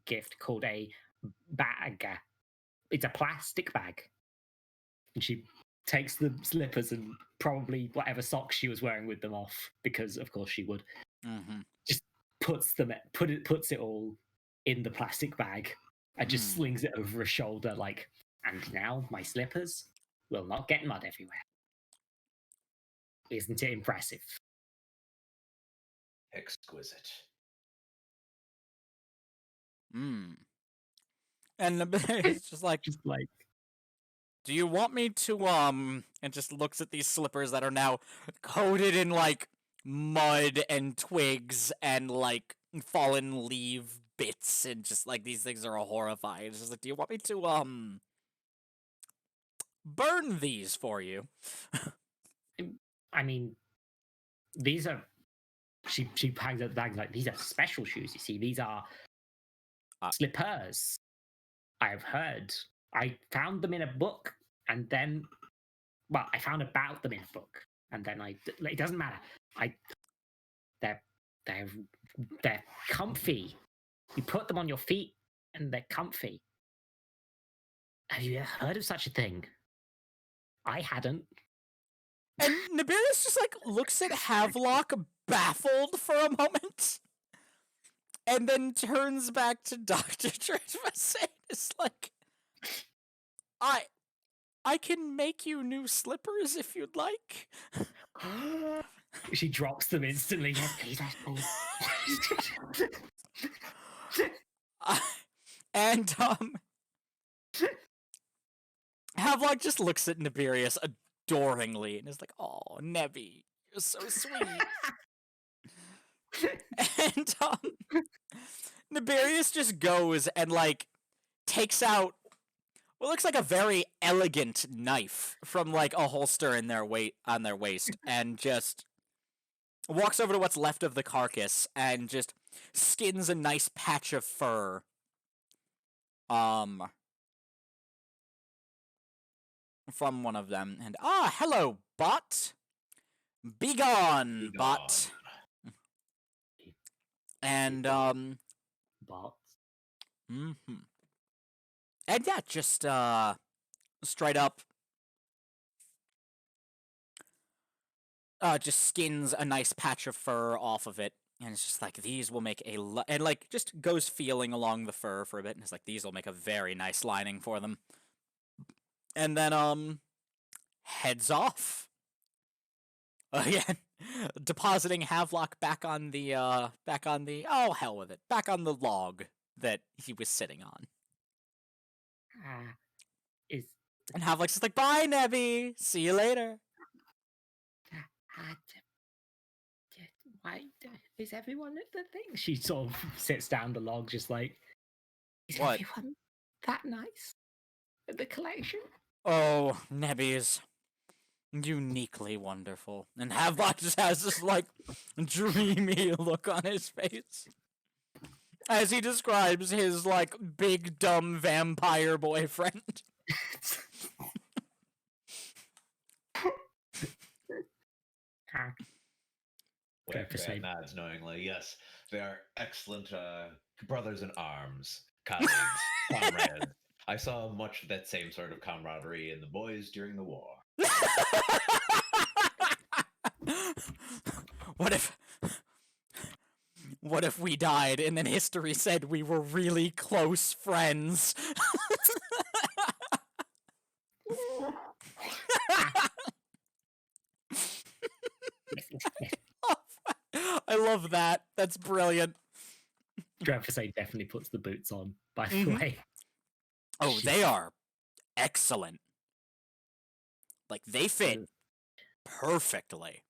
gift called a bag. It's a plastic bag, and she takes the slippers and probably whatever socks she was wearing with them off, because of course she would. Just puts it all in the plastic bag and just slings it over her shoulder like, and now my slippers will not get mud everywhere. Isn't it impressive? Exquisite. And it's just like, do you want me to, and just looks at these slippers that are now coated in, like, mud and twigs and, like, fallen leaf bits, and just like these things are horrifying. It's just like, do you want me to burn these for you? I mean, these are. She hangs out the bag like, these are special shoes. You see, these are slippers. I've heard. I found them in a book, and then, well, I found about them in a book, and then it doesn't matter. They're they're comfy. You put them on your feet, and they're comfy. Have you ever heard of such a thing? I hadn't. And Nibirius just like looks at Havelock baffled for a moment, and then turns back to Dr. Trespass and is like, I can make you new slippers if you'd like. She drops them instantly. Yes, please. And Havelock just looks at Nibirius adoringly and is like, "Oh, Nebby, you're so sweet." And Nibirius just goes and like takes out what looks like a very elegant knife from like a holster in their on their waist, and just walks over to what's left of the carcass and just skins a nice patch of fur. From one of them, and hello, bot. Begone, bot. And Bots. mm-hmm. And yeah, just straight up just skins a nice patch of fur off of it, and it's just like, these will make and like just goes feeling along the fur for a bit, and it's like, these will make a very nice lining for them. And then heads off again, depositing Havelock back on the oh, hell with it, back on the log that he was sitting on. And Havelock's just like, bye, Nebby, see you later. Why is everyone at the thing? She sort of sits down the log, just like, is What? everyone that nice at the collection? Oh, Nebby is uniquely wonderful. And Havelock just has this like dreamy look on his face as he describes his like big dumb vampire boyfriend. Wet nods knowingly. Yes, they are excellent brothers in arms, colleagues, comrades. I saw much of that same sort of camaraderie in the boys during the war. What if we died and then history said we were really close friends? I love that. That's brilliant. Dreyfusade definitely puts the boots on, by the way. Oh, they are excellent. Like, they fit perfectly.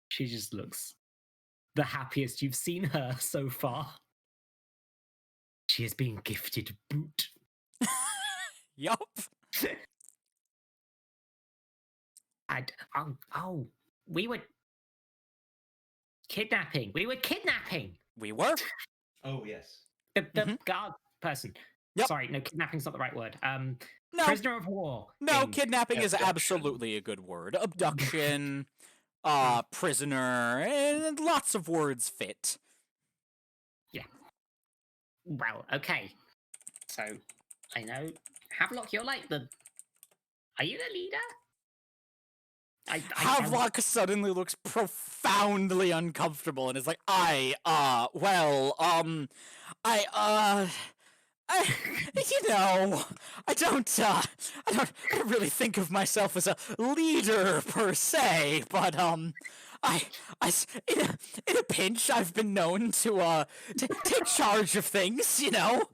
She just looks the happiest you've seen her so far. She has been gifted boot. Yup. We were kidnapping. We were. Oh, yes. The guard person. Yep. Sorry, no, kidnapping's not the right word. No. Prisoner of war. No, kidnapping is absolutely a good word. Abduction, prisoner, and lots of words fit. Yeah. Well, okay. So, I know. Havelock, you're like the... Are you the leader? Havelock suddenly looks profoundly uncomfortable and is like, I don't really think of myself as a leader per se, but in a pinch, I've been known to take charge of things, you know.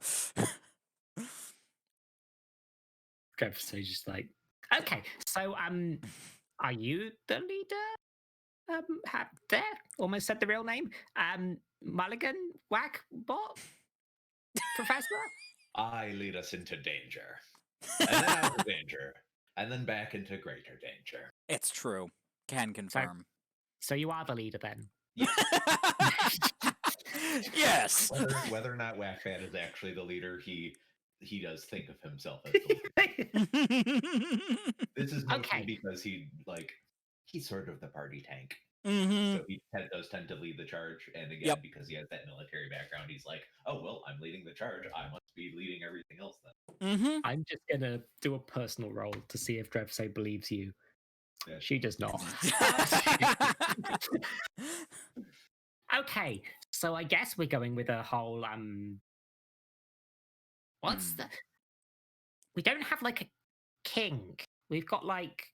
So just like, okay, so are you the leader? There, almost said the real name. Mulligan Whack Bot Professor. I lead us into danger, and then out of danger, and then back into greater danger. It's true. Can confirm. So you are the leader then. Yes. Whether or not Whackbat is actually the leader, he does think of himself as the leader. This is mostly Okay. because he's sort of the party tank. Hmm. So he does tend to lead the charge, and again, Yep. because he has that military background, he's like, "Oh well, I'm leading the charge. I must be leading everything else then." Hmm. I'm just gonna do a personal roll to see if Drevse believes you. Yeah. She does not. Okay, so I guess we're going with a whole what's Hmm. the we don't have like a king. We've got like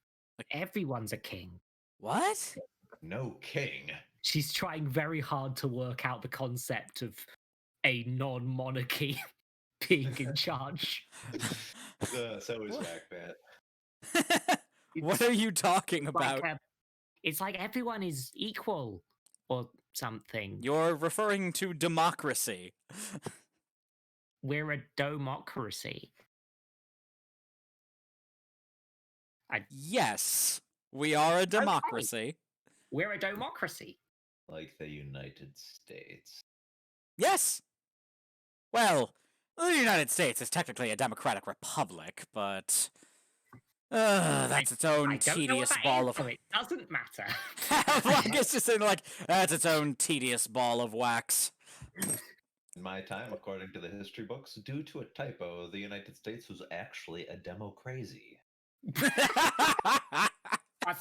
everyone's a king. What? No king. She's trying very hard to work out the concept of a non-monarchy being in charge. So is What? Whackbat. What are you talking Like about? it's like everyone is equal or something. You're referring to democracy. We're a democracy. Yes, we are a democracy. We're a democracy. Like the United States. Yes. Well, the United States is technically a democratic republic, but that's its own I don't know what tedious that ball is, of. so it doesn't matter. Like it's just like that's its own tedious ball of wax. In my time, according to the history books, due to a typo, the United States was actually a democracy.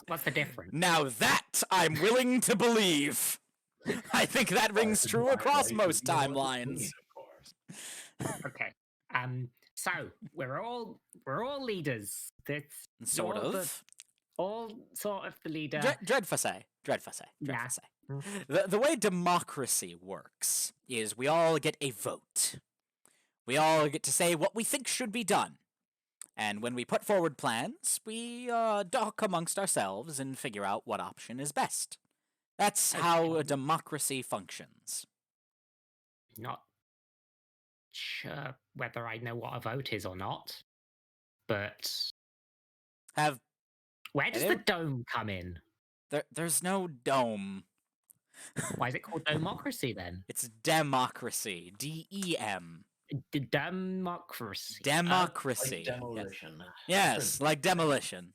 What's the difference? Now that I'm willing to believe. I think that rings true across most timelines. Of course. Okay. So we're all leaders. That's Sort you're of. all sort of the leader. Dreadfussy. Yeah. The way democracy works is we all get a vote. We all get to say what we think should be done. And when we put forward plans, we talk amongst ourselves and figure out what option is best. That's how a democracy functions. Not sure whether I know what a vote is or not, but Have where does the dome come in? there's no dome. Why is it called democracy then? It's democracy. DEM. Democracy. Democracy. Like demolition. Yes, like demolition.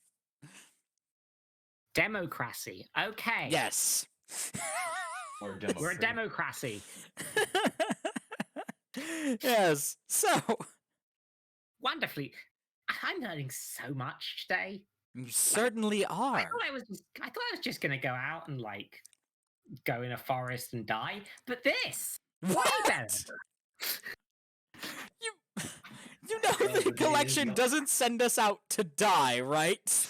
Democracy. Okay. Yes. Or We're a democracy. democracy. Yes. So Wonderfully. I'm learning so much today. you certainly I are. thought I was just gonna go out and like go in a forest and die, but this way better. You know Well, the the day is collection young. doesn't send us out to die, right?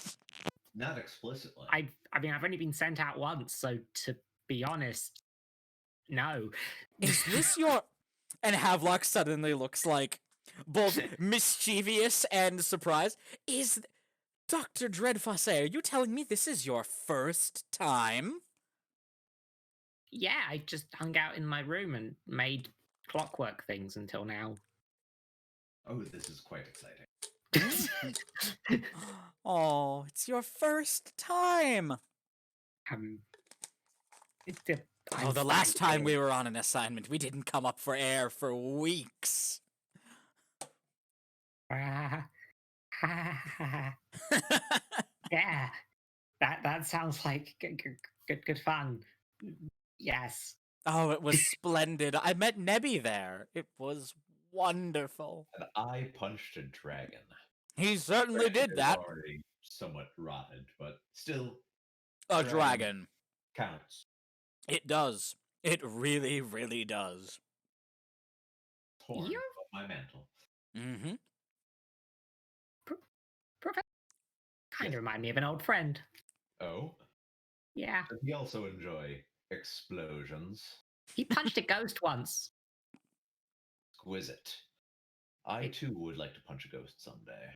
Not explicitly. I mean, I've only been sent out once, so to be honest, no. Is this your... And Havelock suddenly looks like both mischievous and surprised. Is... Dr. Dreadfussy, are you telling me this is your first time? Yeah, I just hung out in my room and made clockwork things until now. Oh, this is quite exciting. Oh, it's your first time. Oh, the last time we were on an assignment, we didn't come up for air for weeks. Yeah, that sounds like good fun. Yes. Oh, it was splendid. I met Nebby there. It was wonderful. And I punched a dragon. He certainly Dragon did is that. Already somewhat rotted, but still A dragon. dragon. Counts. It does. It really, really does. Torn You're- of my mantle. Mm-hmm. Kind of remind me of an old friend. Oh, Yeah. does he also enjoy explosions? He punched a ghost once. Exquisite. I too would like to punch a ghost someday.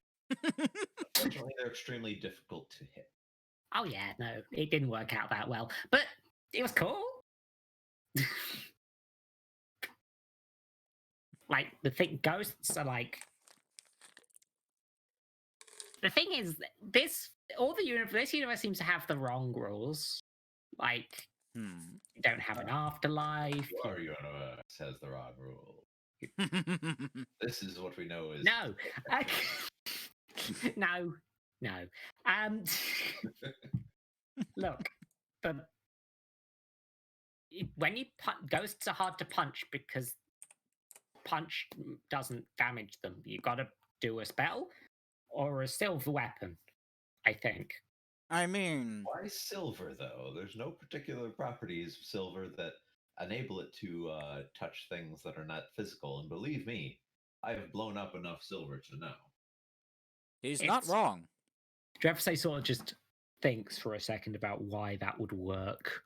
Unfortunately, they're extremely difficult to hit. Oh yeah, no, it didn't work out that well, but it was cool. Like the thing, ghosts are like. The thing is, this this universe seems to have the wrong rules. Like, Hmm. you don't have an afterlife. Your universe has the wrong rule. This is what we know is No, no, no. Look, the when you ghosts are hard to punch because punch doesn't damage them. You got to do a spell or a silver weapon, I think. I mean, why silver though? There's no particular properties of silver that enable it to touch things that are not physical. And believe me, I've blown up enough silver to know. he's not It's- wrong. Drevsay sort of just thinks for a second about why that would work.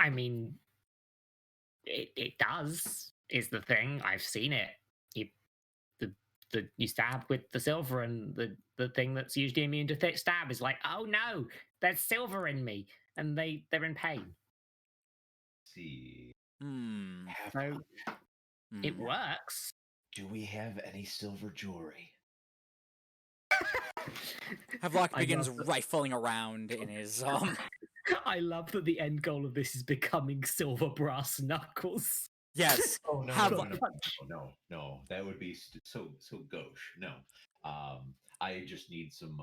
I mean, it does, is the thing. I've seen it. You stab with the silver, and the thing that's usually immune to stab is like, oh no, there's silver in me, and they're in pain. See, Hmm. So it Hmm. works. do we have any silver jewelry? Havelock I begins love that- rifling around in his I love that the end goal of this is becoming silver brass knuckles. Yes. Oh no, Have- no, no, no, no, that would be so gauche. No, I just need some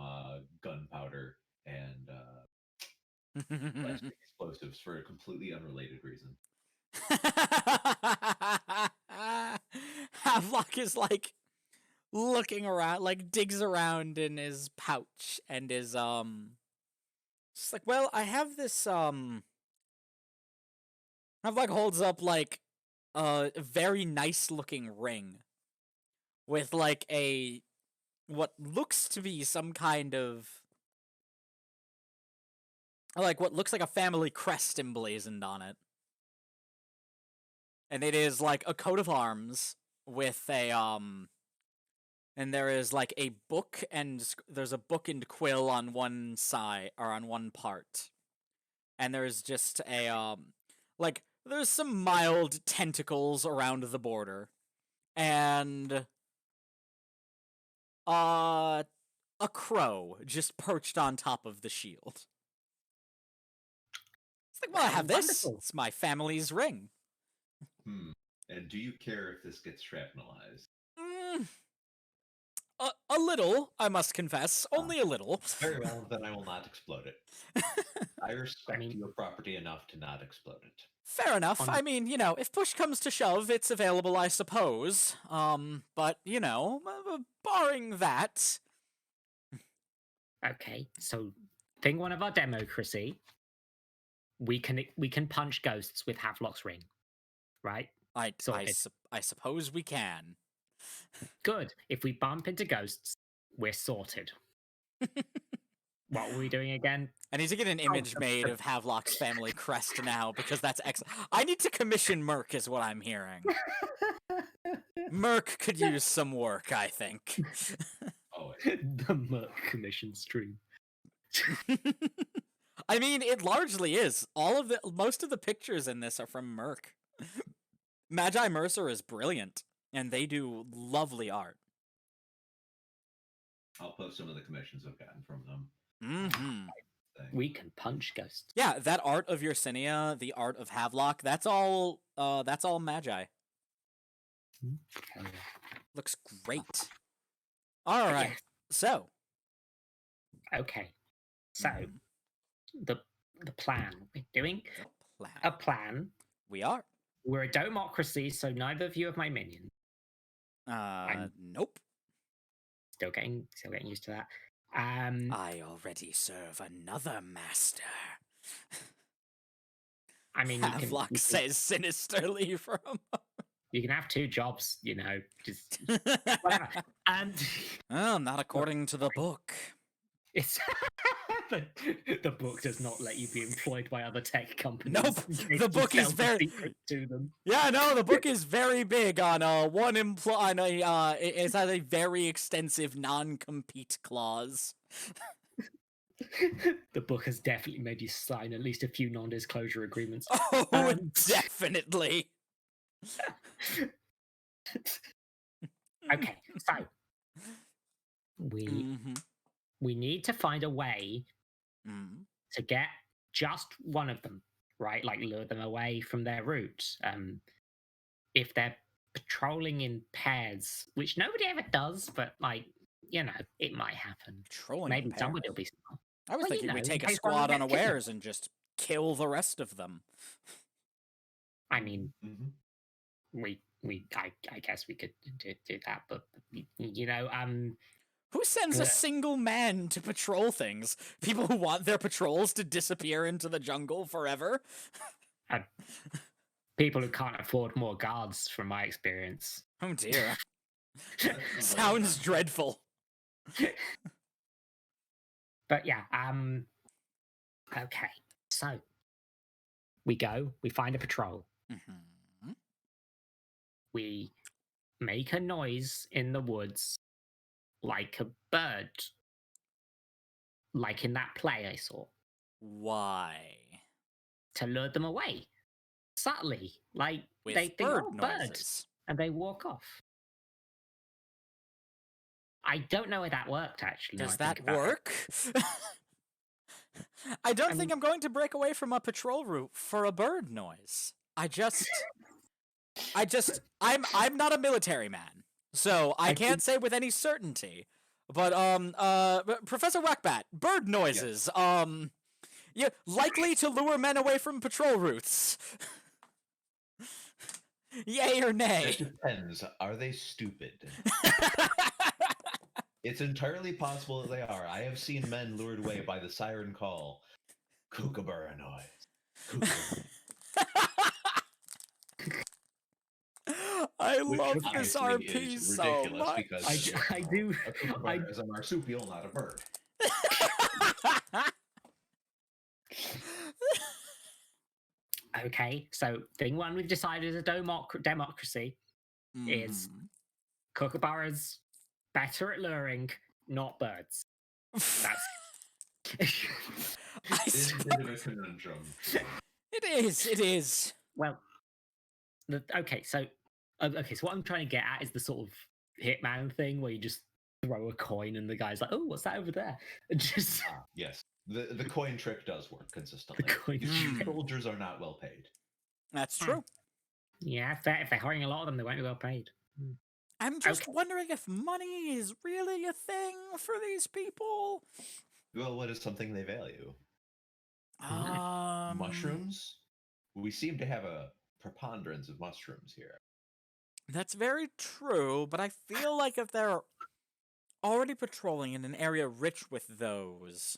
gunpowder and plastic explosives for a completely unrelated reason. Havelock is like looking around, like digs around in his pouch and is just like, well, I have this Havelock holds up like a very nice looking ring with like a what looks to be some kind of like what looks like a family crest emblazoned on it. And it is like a coat of arms with a and there is like a book and there's a book and quill on one side or on one part. And there's just a like there's some mild tentacles around the border. And a crow just perched on top of the shield. It's like, well, I have this. Wonderful. It's my family's ring. And do you care if this gets shrapnelized? Mm, a little, I must confess. Only a little. Very well, then I will not explode it. I respect mean- your property enough to not explode it. Fair enough. On- I mean, you know, if push comes to shove, it's available, I suppose. But, you know, barring that. Okay, so thing one of our democracy, we can punch ghosts with Havelock's ring, right? Sorted. I suppose we can. Good. If we bump into ghosts, we're sorted. What were we doing again? I need to get an image made of Havelock's family crest now because that's I need to commission Merc, is what I'm hearing. Merc could use some work, I think. Oh, The Merc Commission stream. I mean, it largely is. Most of the pictures in this are from Merc. Magi Mercer is brilliant, and they do lovely art. I'll post some of the commissions I've gotten from them. Mm-hmm. We can punch ghosts. Yeah, that art of Yersinia, the art of Havelock, that's all Magi. Okay. Looks great. All right. Yes. So, Okay. So mhm, the plan we're doing the a plan. plan. We are. We're a democracy, so neither of you have my minions. Nope. Still getting used to that. I already serve another master. I mean, you Havelock says sinisterly from. you can have two jobs, you know. Just whatever. Well, not according to the book. It's The book does not let you be employed by other tech companies. Nope, in case the you book is sell the very- secret to them. Yeah, no, the book is very big on one on a it has a very extensive non-compete clause. The book has definitely made you sign at least a few non-disclosure agreements. Oh, Um, definitely. Okay, so we Mhm. we need to find a way Mhm. to get just one of them, right? Like lure them away from their route. If they're patrolling in pairs, which nobody ever does, but like it might happen. Patrolling in Maybe somebody will pairs. be smart. I was Well, thinking we in take a case one of squad them gets unawares kidnapped. and just kill the rest of them. I mean, Mhm. I guess we could do that, but Who sends a Uh, single man to patrol things? People who want their patrols to disappear into the jungle forever? people who can't afford more guards, from my experience. Oh dear. That seems like Sounds a- dreadful. But yeah, okay. So we go, we find a patrol, Mm-hmm. we make a noise in the woods like a bird, like in that play I saw, Why? to lure them away subtly. Like With they think, bird oh, bird, noises. and they walk off. I don't know if that worked actually. now Does I think that about it. work? I don't I think mean- I'm going to break away from a patrol route for a bird noise. I'm not a military man, so I I can't say with any certainty. But Professor Wackbat, bird noises, yeah, likely to lure men away from patrol routes. Yay or nay? It depends. Are they stupid? It's entirely possible that they are. I have seen men lured away by the siren call. Kookaburra noise. Kookaburra. I Which love this obviously RP is so ridiculous much. because I do. a kookaburra is a marsupial, not a bird. Okay, so thing one we've decided is a democracy is Mhm. kookaburras better at luring, not birds. That's I It is a sp- bit of a conundrum. it is. It is. well. Okay, so what I'm trying to get at is the sort of hitman thing where you just throw a coin and the guy's like, "Oh, what's that over there?" And just Yes, the coin trick does work the consistently. coin. Hmm. Soldiers are not well paid. That's true. Yeah, if they're hiring a lot of them, they won't be well paid. I'm just Okay. wondering if money is really a thing for these people. Well, what is something they value? Um, Mushrooms? We seem to have a preponderance of mushrooms here. That's very true, but I feel like if they're already patrolling in an area rich with those,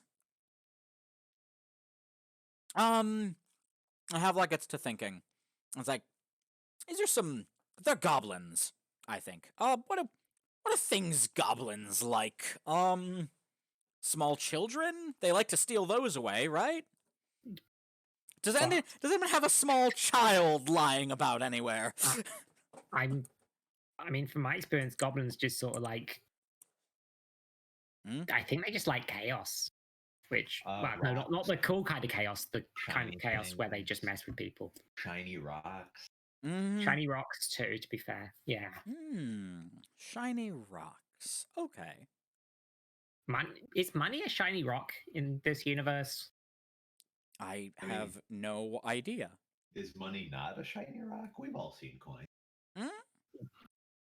I have like it's to thinking. It's like, is there some? They're goblins, I think. What are things goblins like? Small children? They like to steal those away, right? Does anyone have a small child lying about anywhere? I mean, from my experience, goblins just sort of like. Hmm? I think they just like chaos, which no, not Rocks, the cool kind of chaos, the kind of shiny chaos where they just things. mess with people. shiny rocks. Mhm. Shiny rocks too, to be fair. Yeah, Shiny rocks. Okay. is money a shiny rock in this universe? I I mean- have no idea. Is money not a shiny rock? We've all seen coins.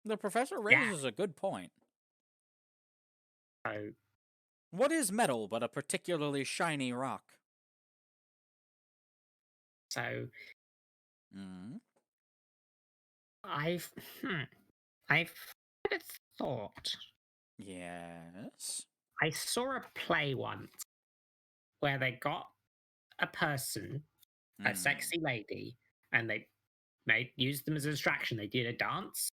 The professor Yeah. raises a good point. So What is metal but a particularly shiny rock? so Mm. I've I've had a thought. Yes. I saw a play once where they got a person, a Mm. sexy lady, and they used them as a distraction. They did a dance.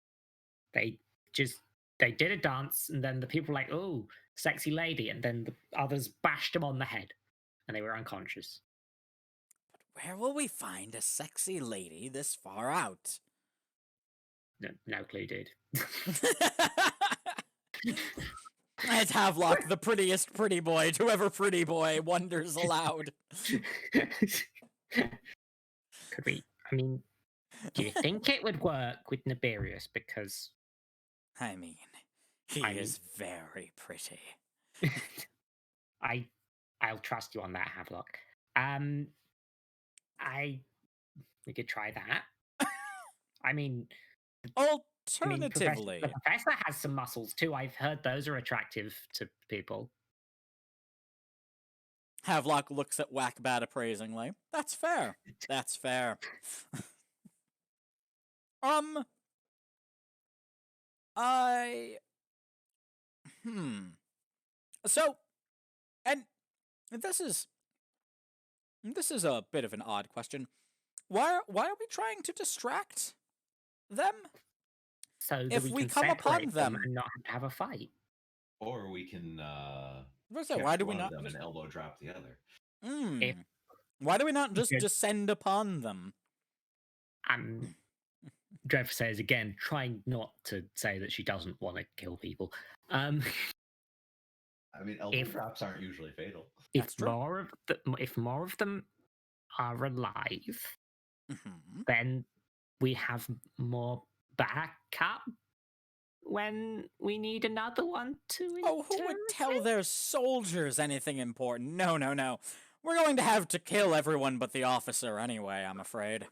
They just they did a dance, and then the people were like, "Oh, sexy lady," and then the others bashed them on the head, and they were unconscious. Where will we find a sexy lady this far out? No clue, dude. It's Havelock, the prettiest pretty boy to ever pretty boy, wonders aloud. Could we? I mean, do you think it would work with Nebulous? Because I mean, he I- is very pretty. I'll trust you on that, Havelock. We could try that. I mean, Alternatively, the professor has some muscles too. I've heard those are attractive to people. Havelock looks at Whackbat appraisingly. That's fair. That's fair. I. So, and this is a bit of an odd question. Why are we trying to distract them? So that If we we can come upon separate them them- and not have a fight. Or we can Why do we one not? of them and elbow drop the other. If- Why do we not just Because- descend upon them? Dreadful says again, trying not to say that she doesn't want to kill people. I mean, elbow If- drops aren't usually fatal. That's If true. if more of them are alive, Mhm. then we have more backup when we need another one to. Oh, who would tell their soldiers anything important? No, no, no. We're going to have to kill everyone but the officer anyway, I'm afraid.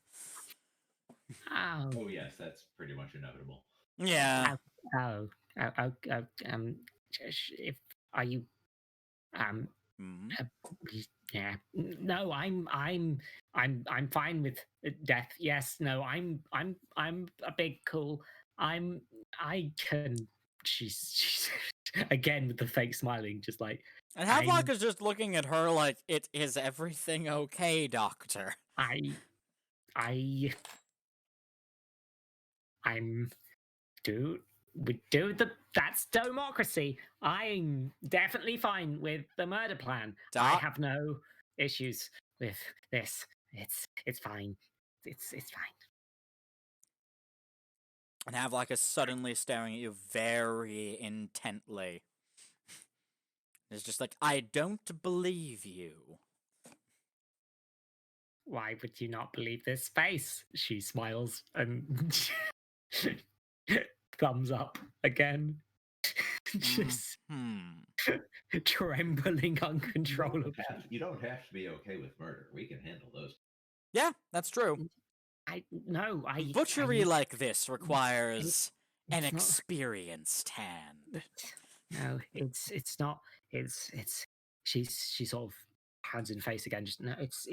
Oh, Oh yes, that's pretty much inevitable. Yeah. if are you Mhm. yeah, no, I'm fine with death. Yes, no, I'm a big cool. I can. She's again with the fake smiling, just like And Havelock is just looking at her like, is everything okay, Doctor? I'm that's democracy. I'm definitely fine with the murder plan. I Doc- have no issues with this. It's fine. It's fine. And Havelock is suddenly staring at you very intently. It's just like, I don't believe you. Why would you not believe this face? She smiles and thumbs up again. Just trembling uncontrollably. You don't have to be okay with murder. We can handle those. Yeah, that's true. Butchery like this requires an it's not- experienced hand. No, it's not. It's she sort of hands in face again. Just no, it's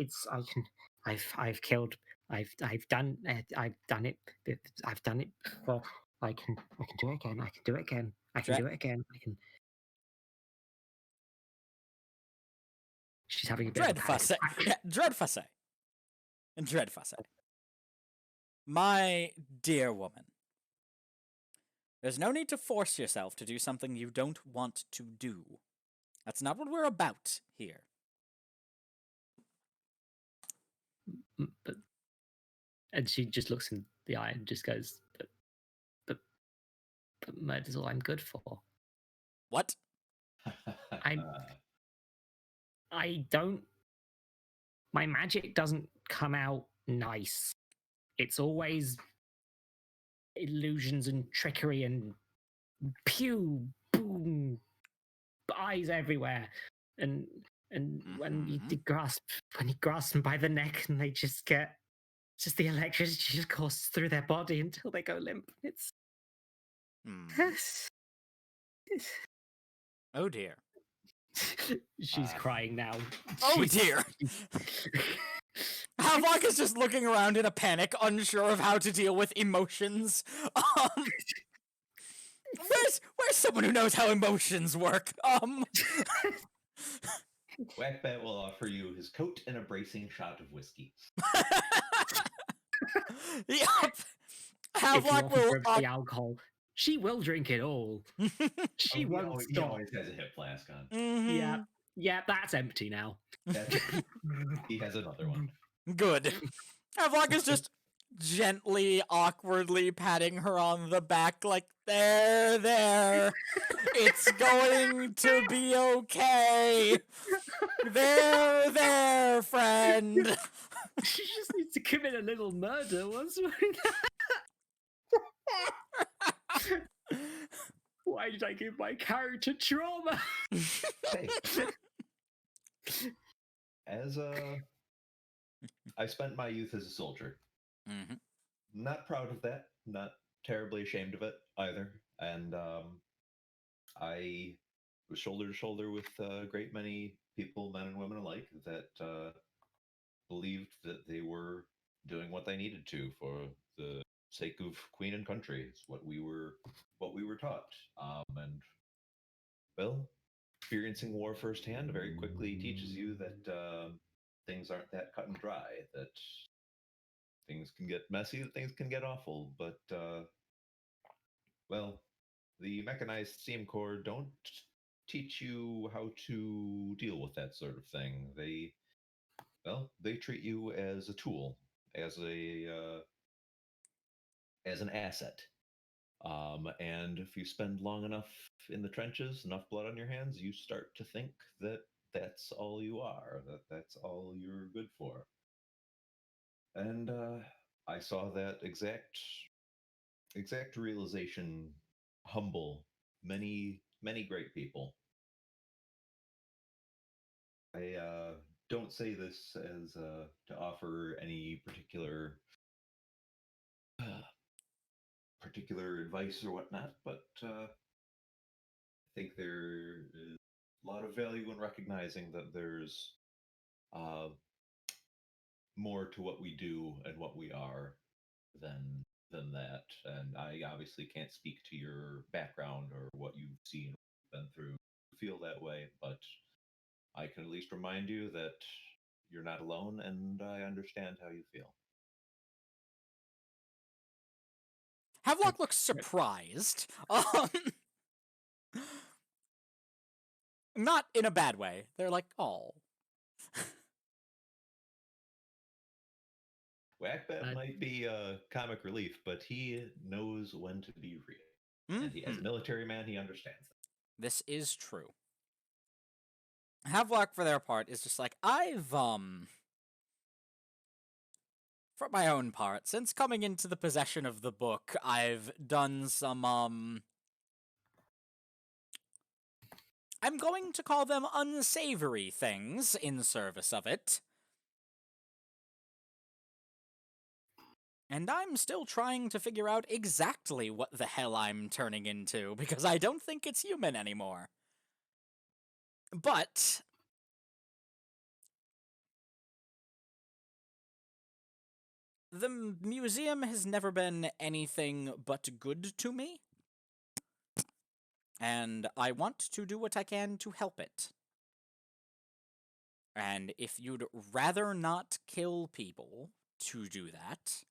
I've killed. I've done it. I've done it before. I can do it again. I can do it again. I can do it again. I can. She's having a bit of a panic Dreadfusse. attack. Yeah, Dreadfusse. And Dreadfusse. My dear woman, there's no need to force yourself to do something you don't want to do. That's not what we're about here. But, and she just looks in the eye and just goes, but murder's all I'm good for. What? I don't. My magic doesn't come out nice. It's always illusions and trickery and pew, boom, eyes everywhere, and when you grasp them by the neck and they just get just the electricity just courses through their body until they go limp. It's Oh dear. She's crying now. Oh dear. Havelock is just looking around in a panic, unsure of how to deal with emotions. Where's someone who knows how emotions work? Whackbat will offer you his coat and a bracing shot of whiskey. Yup. If you Havelock offer will. her the alcohol, She will drink it all. She He won't always, he stop. always has a hip flask on. Yeah, yeah, that's empty now. He has another one. Good. Avlok is just gently, awkwardly patting her on the back, like, there. It's going to be okay. There, friend. She just needs to commit a little murder once. Why did I give my character trauma? Hey, as I spent my youth as a soldier. Mm-hmm. Not proud of that. Not terribly ashamed of it either. And I was shoulder to shoulder with a great many people, men and women alike, that believed that they were doing what they needed to for the sake of Queen and country. It's what we were taught. And well, experiencing war firsthand very quickly teaches you that things aren't that cut and dry. That things can get messy. That things can get awful. But well, the mechanized steam corps don't teach you how to deal with that sort of thing. They treat you as a tool, as an asset. And if you spend long enough in the trenches, enough blood on your hands, you start to think that that's all you are, that that's all you're good for. And I saw that exact realization humble many great people. I don't say this as to offer any particular advice or whatnot, but I think there is a lot of value in recognizing that there's uh, more to what we do and what we are than that. And I obviously can't speak to your background or what you've seen, been through, feel that way, but I can at least remind you that you're not alone, and I understand how you feel. Havelock looks surprised. Not in a bad way. They're like, oh. Whackbat might be comic relief, but he knows when to be real. And he, as a military man, he understands that. This is true. Havelock, for their part, is just like, for my own part, since coming into the possession of the book, I've done some, I'm going to call them unsavory things in service of it. And I'm still trying to figure out exactly what the hell I'm turning into, because I don't think it's human anymore. But the museum has never been anything but good to me. And I want to do what I can to help it. And if you'd rather not kill people to do that,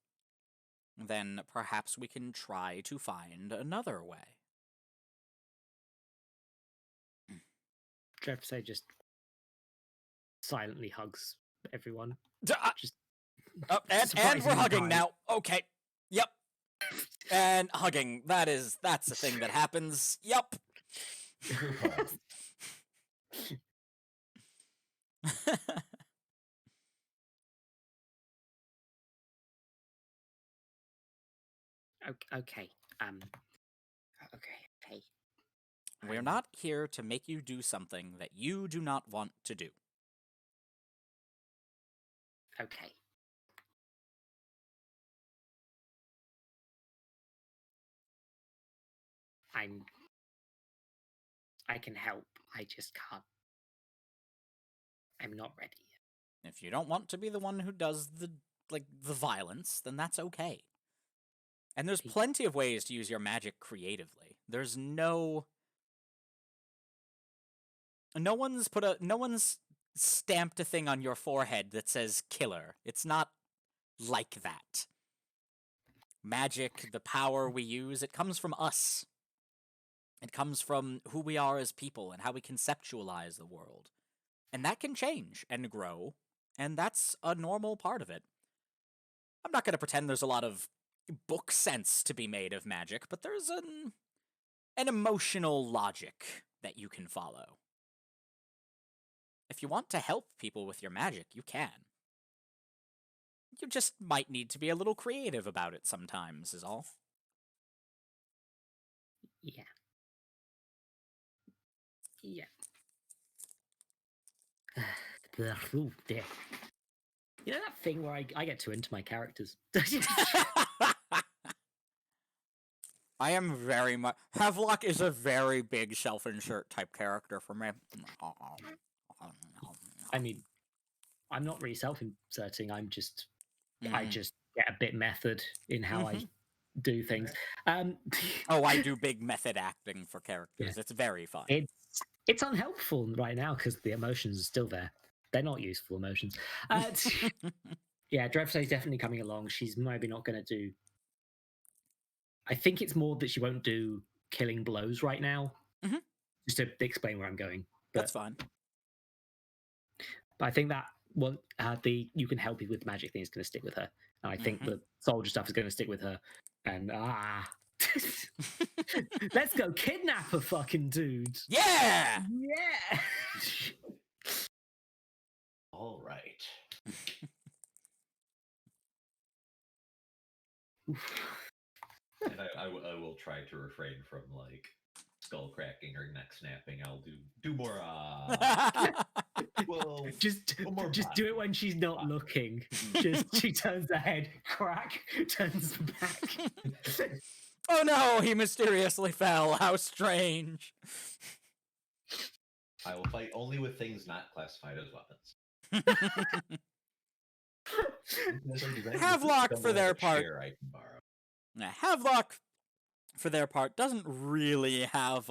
then perhaps we can try to find another way. Jeffrey just silently hugs everyone. Just and we're hugging kind. now. Okay. Yep. And hugging. That's a thing that happens. Yep. Okay. Okay. We're not here to make you do something that you do not want to do. Okay. I can help. I just can't. I'm not ready yet. If you don't want to be the one who does the violence, then that's okay. And there's plenty of ways to use your magic creatively. There's no one's stamped a thing on your forehead that says killer. It's not like that. magic, the power we use, it comes from us. It comes from who we are as people and how we conceptualize the world. And that can change and grow, and that's a normal part of it. I'm not going to pretend there's a lot of book sense to be made of magic, but there's an emotional logic that you can follow. If you want to help people with your magic, you can. You just might need to be a little creative about it sometimes, is all. Yeah. Yeah. Ooh, dear. You know that thing where I get too into my characters? I am very much. Havelock is a very big self-insert type character for me. I mean, I'm not really self-inserting. I just Mhm. get a bit method in how I Mhm. do things. Um, Oh, I do big method acting for characters. It's very fun. it's unhelpful right now because the emotions are still there. They're not useful emotions. Yeah, Dreadflay's definitely coming along. She's maybe not going to do. I think it's more that she won't do killing blows right now. Mhm. Just to explain where I'm going. That's But, fine. but I think that one, the you can help you with magic thing is going to stick with her, and I think Mhm. the soldier stuff is going to stick with her. And let's go kidnap a fucking dude. Yeah. Yeah. All right. And I will try to refrain from like skull cracking or neck snapping. I'll do more. Well, just more do it when she's not body. looking. Just she turns her head, crack, turns back. Oh no, he mysteriously fell. How strange. I will fight only with things not classified as weapons. Havelock, for their part, I can borrow. Havelock, for their part, doesn't really have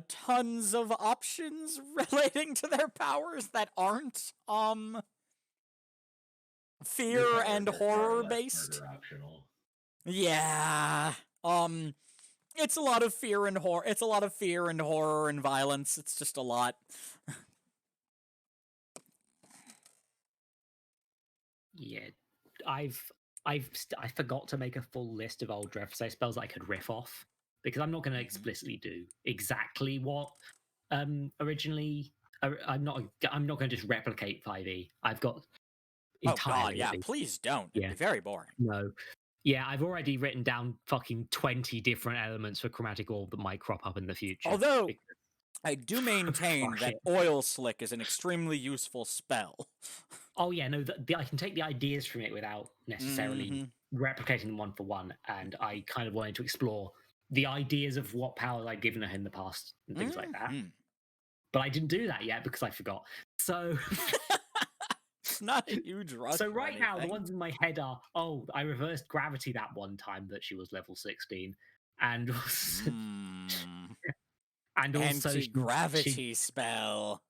tons of options relating to their powers that aren't fear and horror based. Optional. Yeah. It's a lot of fear and horror. It's a lot of fear and horror and violence. It's just a lot. Yeah, I forgot to make a full list of old Drevsay spells that I could riff off because I'm not going to explicitly do exactly what originally. I'm not going to just replicate 5e. I've got entirely. Oh god, yeah. Please don't. It'd Yeah. be very boring. No. Yeah, I've already written down fucking 20 different elements for chromatic orb that might crop up in the future. Although I do maintain Fuck that it. oil slick is an extremely useful spell. Oh yeah, no, I can take the ideas from it without necessarily replicating them one for one, and I kind of wanted to explore the ideas of what powers I'd given her in the past and things like that. But I didn't do that yet because I forgot. So It's not a huge rush. so or right now the anything. ones in my head are, oh, I reversed gravity that one time that she was level 16, and and also anti-gravity spell.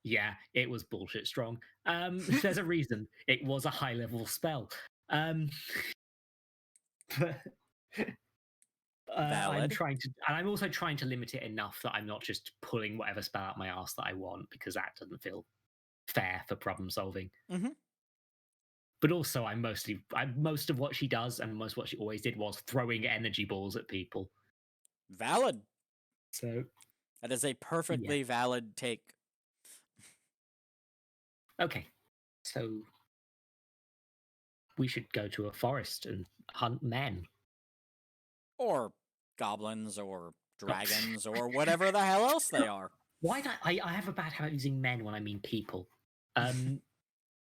Yeah, it was bullshit strong. There's a reason. It was a high level spell. I'm trying to, and I'm also trying to limit it enough that I'm not just pulling whatever spell out my ass that I want because that doesn't feel fair for problem solving. But also, most of what she does and most of what she always did was throwing energy balls at people. Valid. So that is a perfectly valid take. Okay, so we should go to a forest and hunt men. Or goblins, or dragons, or whatever the hell else they are. Why do I have a bad habit of using men when I mean people.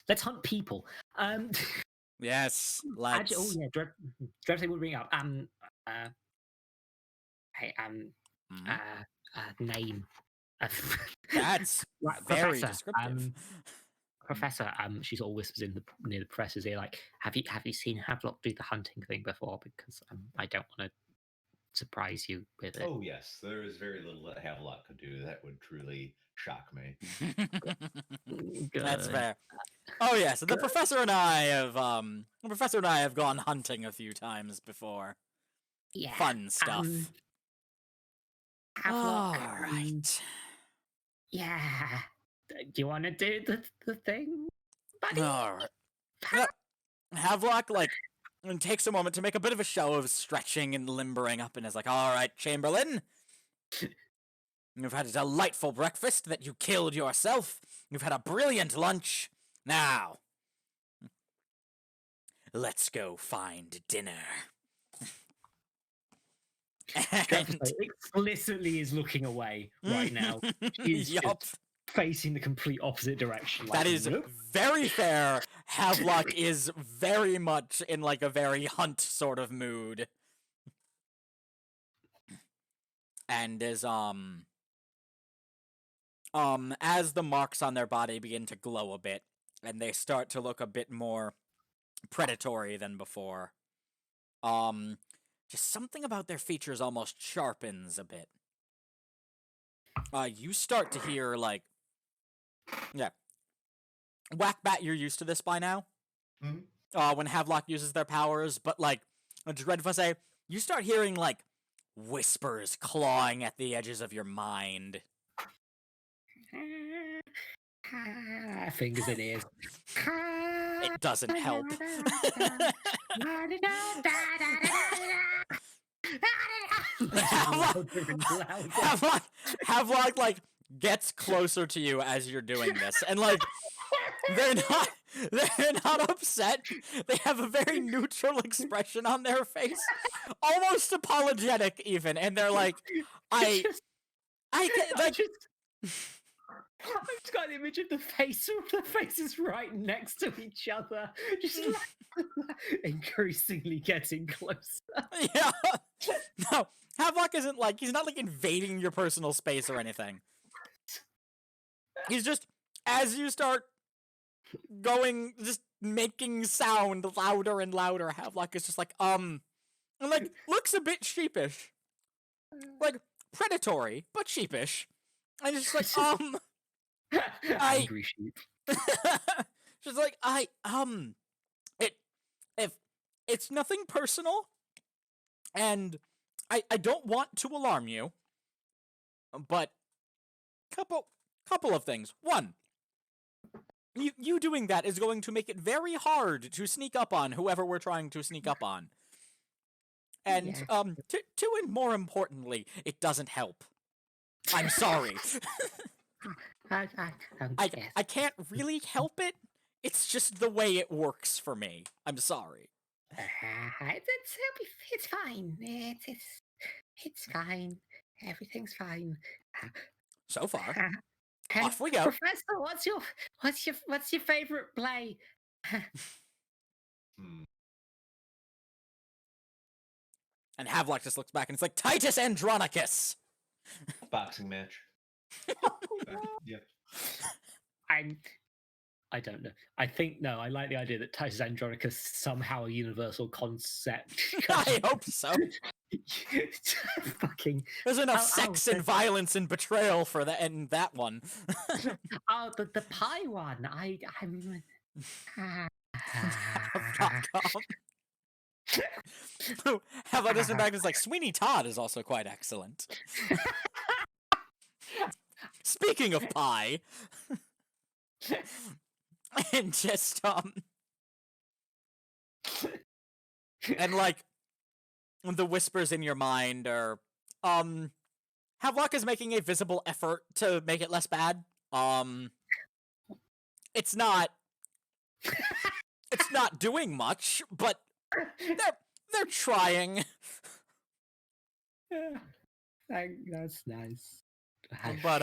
Let's hunt people. Yes, let's. Actually, oh yeah, Drevsay would bring up name. That's very descriptive. Professor, she's all whispers near the professor's ear, like, have you seen Havelock do the hunting thing before? Because I don't want to surprise you with it. Oh yes, there is very little that Havelock could do that would truly shock me. That's Good. fair. Oh yes, the professor and I have gone hunting a few times before. Yeah. Fun stuff. Havelock. All right. Yeah. Do you want to do the thing, buddy? All right. Yep. Havelock takes a moment to make a bit of a show of stretching and limbering up, and is like, "All right, Chamberlain, you've had a delightful breakfast that you killed yourself. You've had a brilliant lunch. Now, let's go find dinner." And Explicitly is looking away right now. He's yup. just facing the complete opposite direction. That is "Nope." very fair. Havelock is very much in like a very hunt sort of mood. And is as the marks on their body begin to glow a bit and they start to look a bit more predatory than before. Just something about their features almost sharpens a bit. You start to hear like, yeah, Whackbat, you're used to this by now. Mhm. When Havelock uses their powers, but like Dreadfuss, you start hearing like whispers clawing at the edges of your mind. Fingers in ears. It doesn't help. Havelock like gets closer to you as you're doing this, and like they're not upset. They have a very neutral expression on their face, almost apologetic even, and they're like, I get like. I've just got an image of the faces right next to each other, just increasingly getting closer. Yeah. No, Havelock isn't like, he's not like invading your personal space or anything. He's just, as you start going, just making sound louder and louder, Havelock is just like, and like, looks a bit sheepish. Like, predatory, but sheepish. And it's just like, Angry sheep. She's like, it's nothing personal, and I don't want to alarm you, but couple of things. One, you doing that is going to make it very hard to sneak up on whoever we're trying to sneak up on. And Yeah. two, and more importantly, it doesn't help. I'm sorry. I can't really help it. It's just the way it works for me. I'm sorry. It's fine. It's fine. Everything's fine. So far, Hey, off we go. Professor, what's your favorite play? And Havelock just looks back and it's like, Titus Andronicus! Boxing match. Yeah. I don't know. I think no. I like the idea that Titus Andronicus is somehow a universal concept. I hope so. Fucking. There's enough sex and violence and betrayal for that in that one. Oh, the pie one. I'm. Havelock doesn't back is like, Sweeney Todd is also quite excellent. Speaking of pie, and just and like the whispers in your mind are Havelock is making a visible effort to make it less bad. It's not doing much, but they're trying. That's nice. But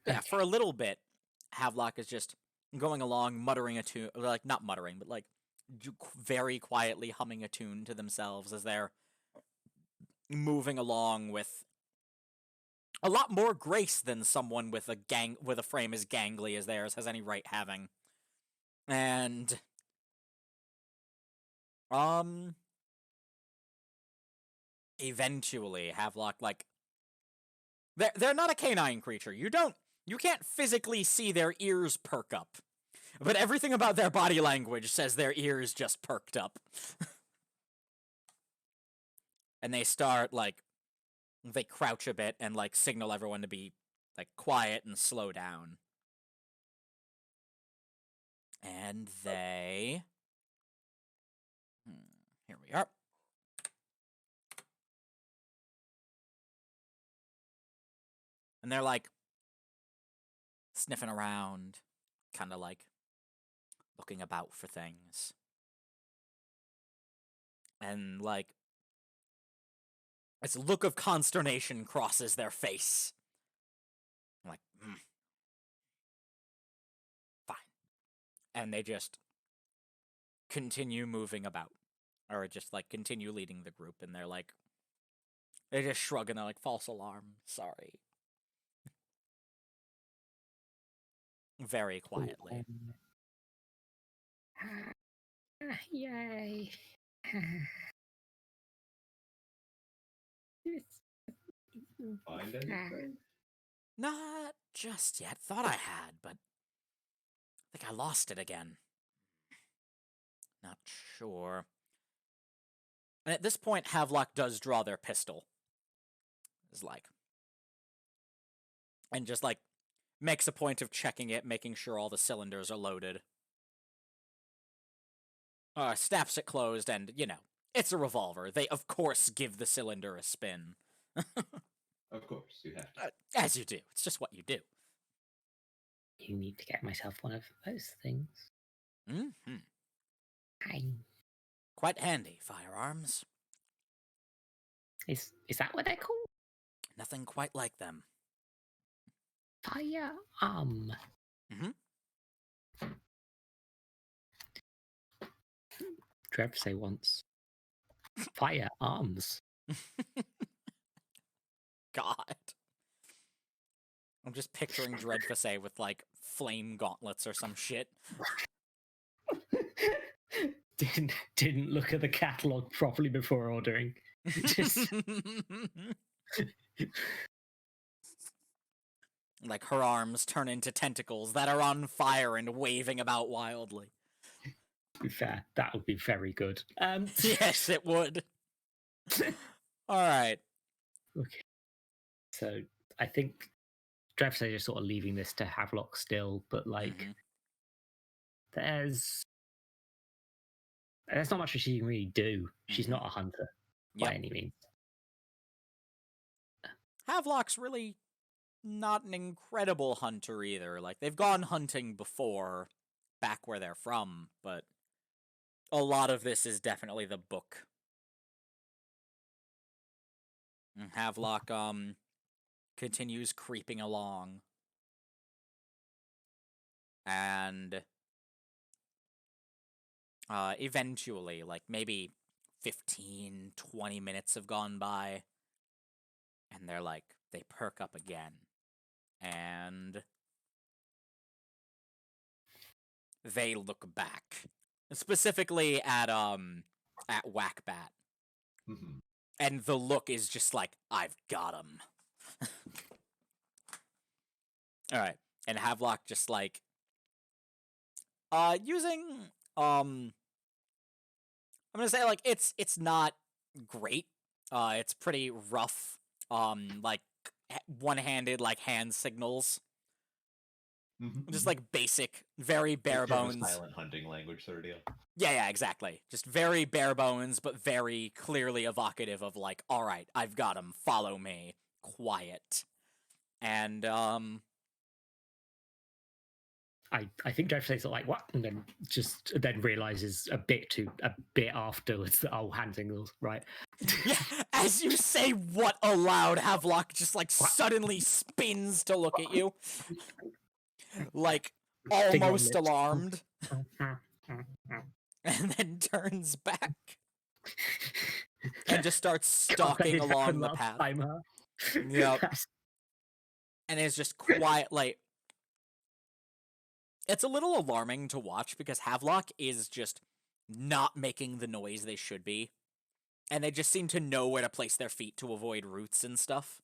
yeah, for a little bit, Havelock is just going along, muttering a tune, like not muttering, but like very quietly humming a tune to themselves as they're moving along with a lot more grace than someone with a frame as gangly as theirs has any right having. And eventually Havelock like They're not a canine creature. You can't physically see their ears perk up. But everything about their body language says their ears just perked up. And they start, like, they crouch a bit and, like, signal everyone to be, like, quiet and slow down. And they... Here we are. And they're, like, sniffing around, kind of, like, looking about for things. And, like, this look of consternation crosses their face. I'm like, fine. And they just continue moving about. Or just, like, continue leading the group. And they're like, they just shrug and they're like, false alarm, sorry. Very quietly. Yay. Find anything? Not just yet. Thought I had, but I think I lost it again. Not sure. And at this point, Havelock does draw their pistol. Is like... And just, like, makes a point of checking it, making sure all the cylinders are loaded. Snaps it closed, and, you know, it's a revolver. They, of course, give the cylinder a spin. Of course, you have to. As you do. It's just what you do. You need to get myself one of those things. Mm-hmm. Hi. Quite handy, firearms. Is that what they're called? Nothing quite like them. Firearm. Mm-hmm. Trev say once. Firearms. God. I'm just picturing Dreadfase with, like, flame gauntlets or some shit. Didn't look at the catalog properly before ordering. Just... Like, her arms turn into tentacles that are on fire and waving about wildly. To be fair, that would be very good. Yes, it would. Alright. Okay. So, I think Drevse is sort of leaving this to Havelock still, but, like, there's not much that she can really do. She's not a hunter by any means. Havelock's really not an incredible hunter either. Like, they've gone hunting before, back where they're from, but a lot of this is definitely the book. And Havelock, continues creeping along. And eventually, like, maybe 15, 20 minutes have gone by, and they're like, they perk up again. And they look back. Specifically at Whackbat. Mm-hmm. And the look is just like, I've got him. Alright. And Havelock just, like, using, I'm gonna say, like, it's not great. It's pretty rough, like, one-handed, like, hand signals. Mm-hmm. Just, like, basic, very bare bones. Silent hunting language sort of deal. Yeah, exactly. Just very bare bones, but very clearly evocative of, like, alright, I've got him, follow me, quiet. And, I think Jeff says like what, and then realizes a bit afterwards that hand signals, right? Yeah, as you say what aloud, Havelock just like suddenly spins to look at you, like almost alarmed, and then turns back and just starts stalking along the path. Yep, and is just quiet, like. It's a little alarming to watch because Havelock is just not making the noise they should be. And they just seem to know where to place their feet to avoid roots and stuff.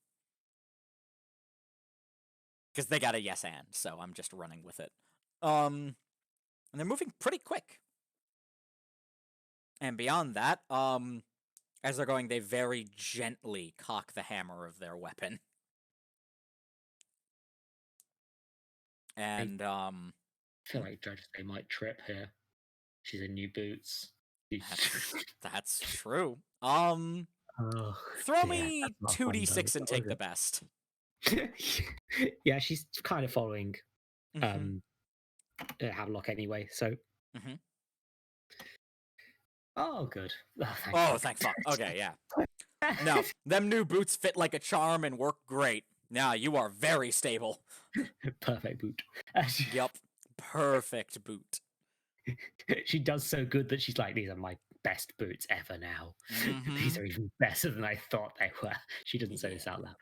because they got a yes and, so I'm just running with it. And they're moving pretty quick. And beyond that, as they're going, they very gently cock the hammer of their weapon. And I feel like Judge they might trip here. She's in new boots. that's true. Oh, Throw dear, me that's not fun, 2d6 though, and take is the it? best. Yeah, she's kind of following Mhm. Havelock anyway. So, Mhm. oh, good. Oh, thank Oh, fuck. thank fuck. Okay, yeah. No, them new boots fit like a charm and work great. Now you are very stable. Perfect boot. Yup. Perfect boot. She does so good that she's like, these are my best boots ever now. These Mhm. are even better than I thought they were. She doesn't say this Yeah. out loud.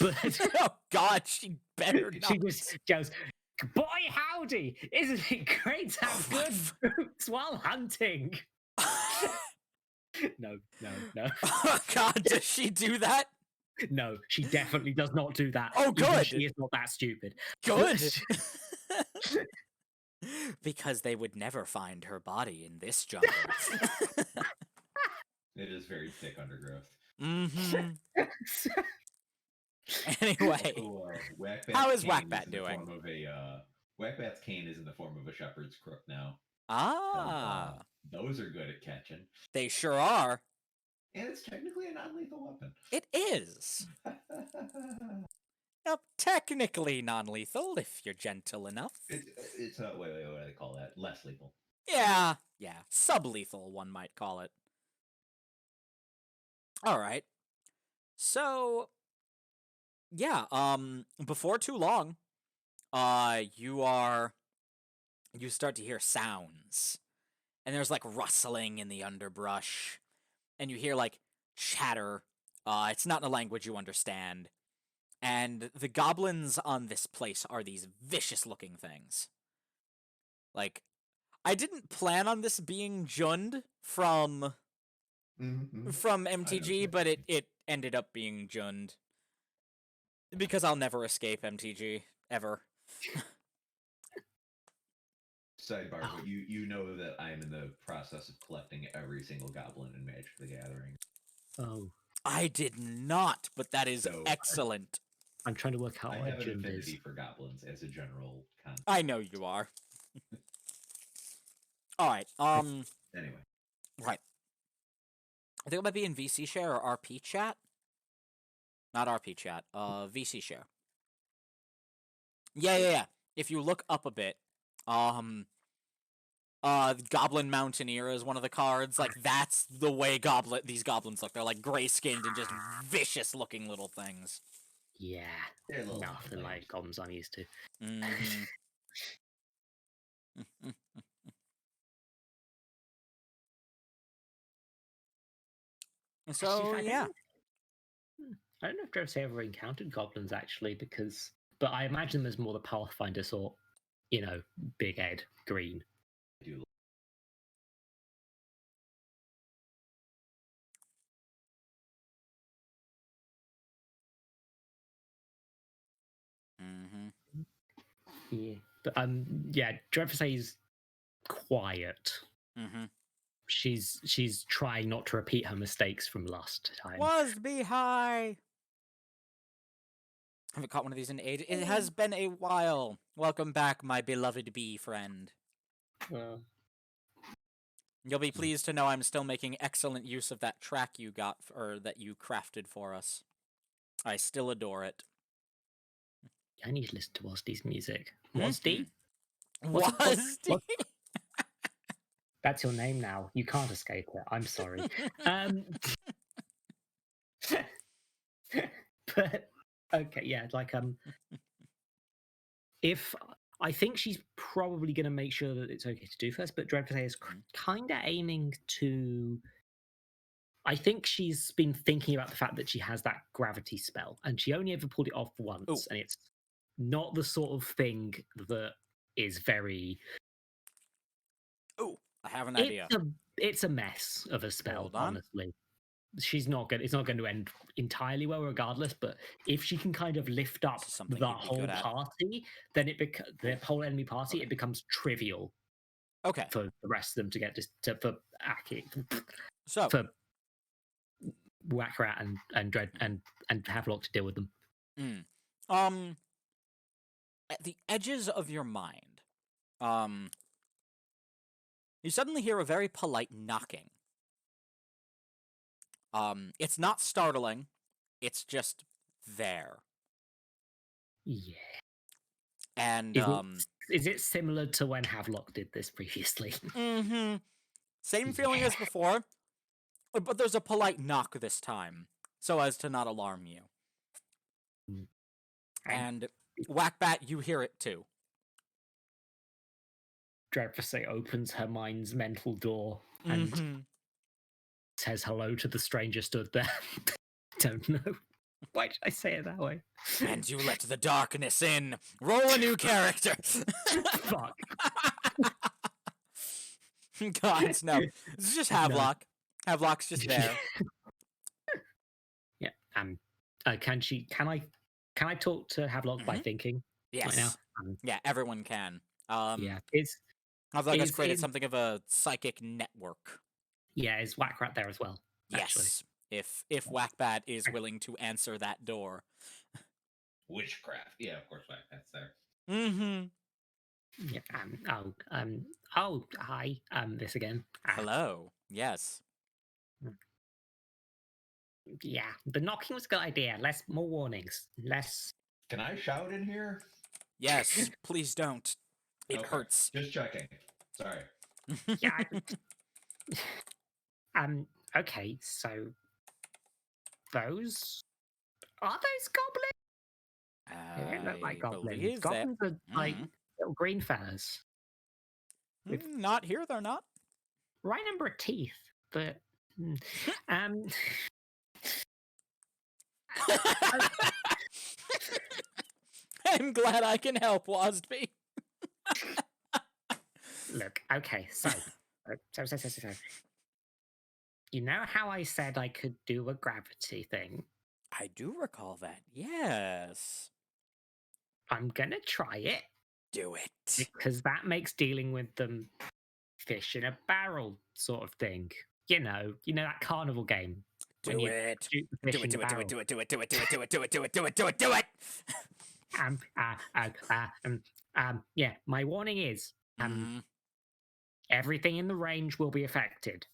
But Oh god, she better not. she just goes, boy howdy, isn't it great to have Oh my good boots while hunting? No. Oh god, does she do that? No, she definitely does not do that. Oh, Even good. she is not that stupid. Good. Because they would never find her body in this jungle. It is very thick undergrowth. Mhm. Anyway, So, Whackbat's how is cane Whackbat in the doing? form of Whackbat's cane is in the form of a shepherd's crook now. 'Cause, Ah, those are good at catching, they sure are. and it's technically a non-lethal weapon. It is. Now, technically non-lethal if you're gentle enough. It's wait, what do they call that? Less lethal. Yeah, sub-lethal one might call it. All right. So, yeah, before too long, you start to hear sounds. And there's like rustling in the underbrush, and you hear like chatter. It's not in a language you understand. And the goblins on this place are these vicious looking things. Like, I didn't plan on this being Jund from MTG, but it ended up being Jund. Because I'll never escape MTG ever. Sidebar, Oh. but you know that I am in the process of collecting every single goblin in Magic the Gathering. Oh, I did not, but that is So, excellent. I'm trying to work out I what have an Jund is. affinity for goblins as a general concept. I know you are. All right. Anyway, Right. I think it might be in VC share or RP chat. Not RP chat. VC share. Yeah. If you look up a bit, Goblin Mountaineer is one of the cards. Like, that's the way these goblins look. They're like gray skinned and just vicious looking little things. Yeah, they're a little nothing lame. like goblins I'm used to. Mhm. So Actually, yeah. I don't know if Drev's ever encountered goblins actually, but I imagine them as more the Pathfinder sort, Big Ed, green. I do. Mhm. Yeah, but Drev says quiet. Mhm. She's trying not to repeat her mistakes from last time. Was be high. Haven't caught one of these in ages. It has been a while. Welcome back, my beloved bee friend. You'll be pleased to know I'm still making excellent use of that track you got, or that you crafted for us. I still adore it. I need to listen to Wazdy's music. Mhm. Wazdy? Wazdy? That's your name now. You can't escape it. I'm sorry. But okay, yeah, if I think she's probably going to make sure that it's okay to do first, but Dreadful is kind of aiming to. I think she's been thinking about the fact that she has that gravity spell, and she only ever pulled it off once, and it's not the sort of thing that is very. Oh, I have an idea. It's a mess of a spell, Hold on. honestly. she's not going. It's not going to end entirely well, regardless. But if she can kind of lift up This is something the you'd be whole good at. party, then the whole enemy party Okay. it becomes trivial Okay, for the rest of them to get for Aki so for Whackrat and Dread and Havelock to deal with them. At the edges of your mind, you suddenly hear a very polite knocking. It's not startling. It's just there. Yeah. And, Is it similar to when Havelock did this previously? same feeling as before, but there's a polite knock this time, so as to not alarm you. And Whackbat, you hear it too. Dreadful opens her mind's mental door and says hello to the stranger stood there. Don't know. Why did I say it that way? And you let the darkness in. Roll a new character. Fuck. God, no. It's just Havelock. Havelock's just there. Yeah. Can I talk to Havelock by thinking? Yes. Right now? Yeah, everyone can. Yeah. Havelock has is- created is- something of a psychic network. Yeah, is Whackrat there as well? Actually. Yes. If Whackbat is willing to answer that door. Witchcraft. Yeah, of course, that's there. Yeah. Hi. This again. Hello. Yes. Yeah. The knocking was a good idea. More warnings. Less. Can I shout in here? Yes. Please don't. It Okay, hurts. Just checking. Sorry. Yeah. Okay. So those are those goblins? They don't look like goblins. Believe that. Goblins are like little green fellas. Not here, they're not. Right number of teeth, but I'm glad I can help, Wasby. look, okay, so. You know how I said I could do a gravity thing? I do recall that. Yes. I'm gonna try it Do it. because that makes dealing with them fish in a barrel sort of thing. You know that carnival game. when Do you it. shoot the fish Do in it, the do it, do barrel. it, do it, do it, do it, do it, do it, do it, do it, do it, do it, do it. Yeah, my warning is everything in the range will be affected.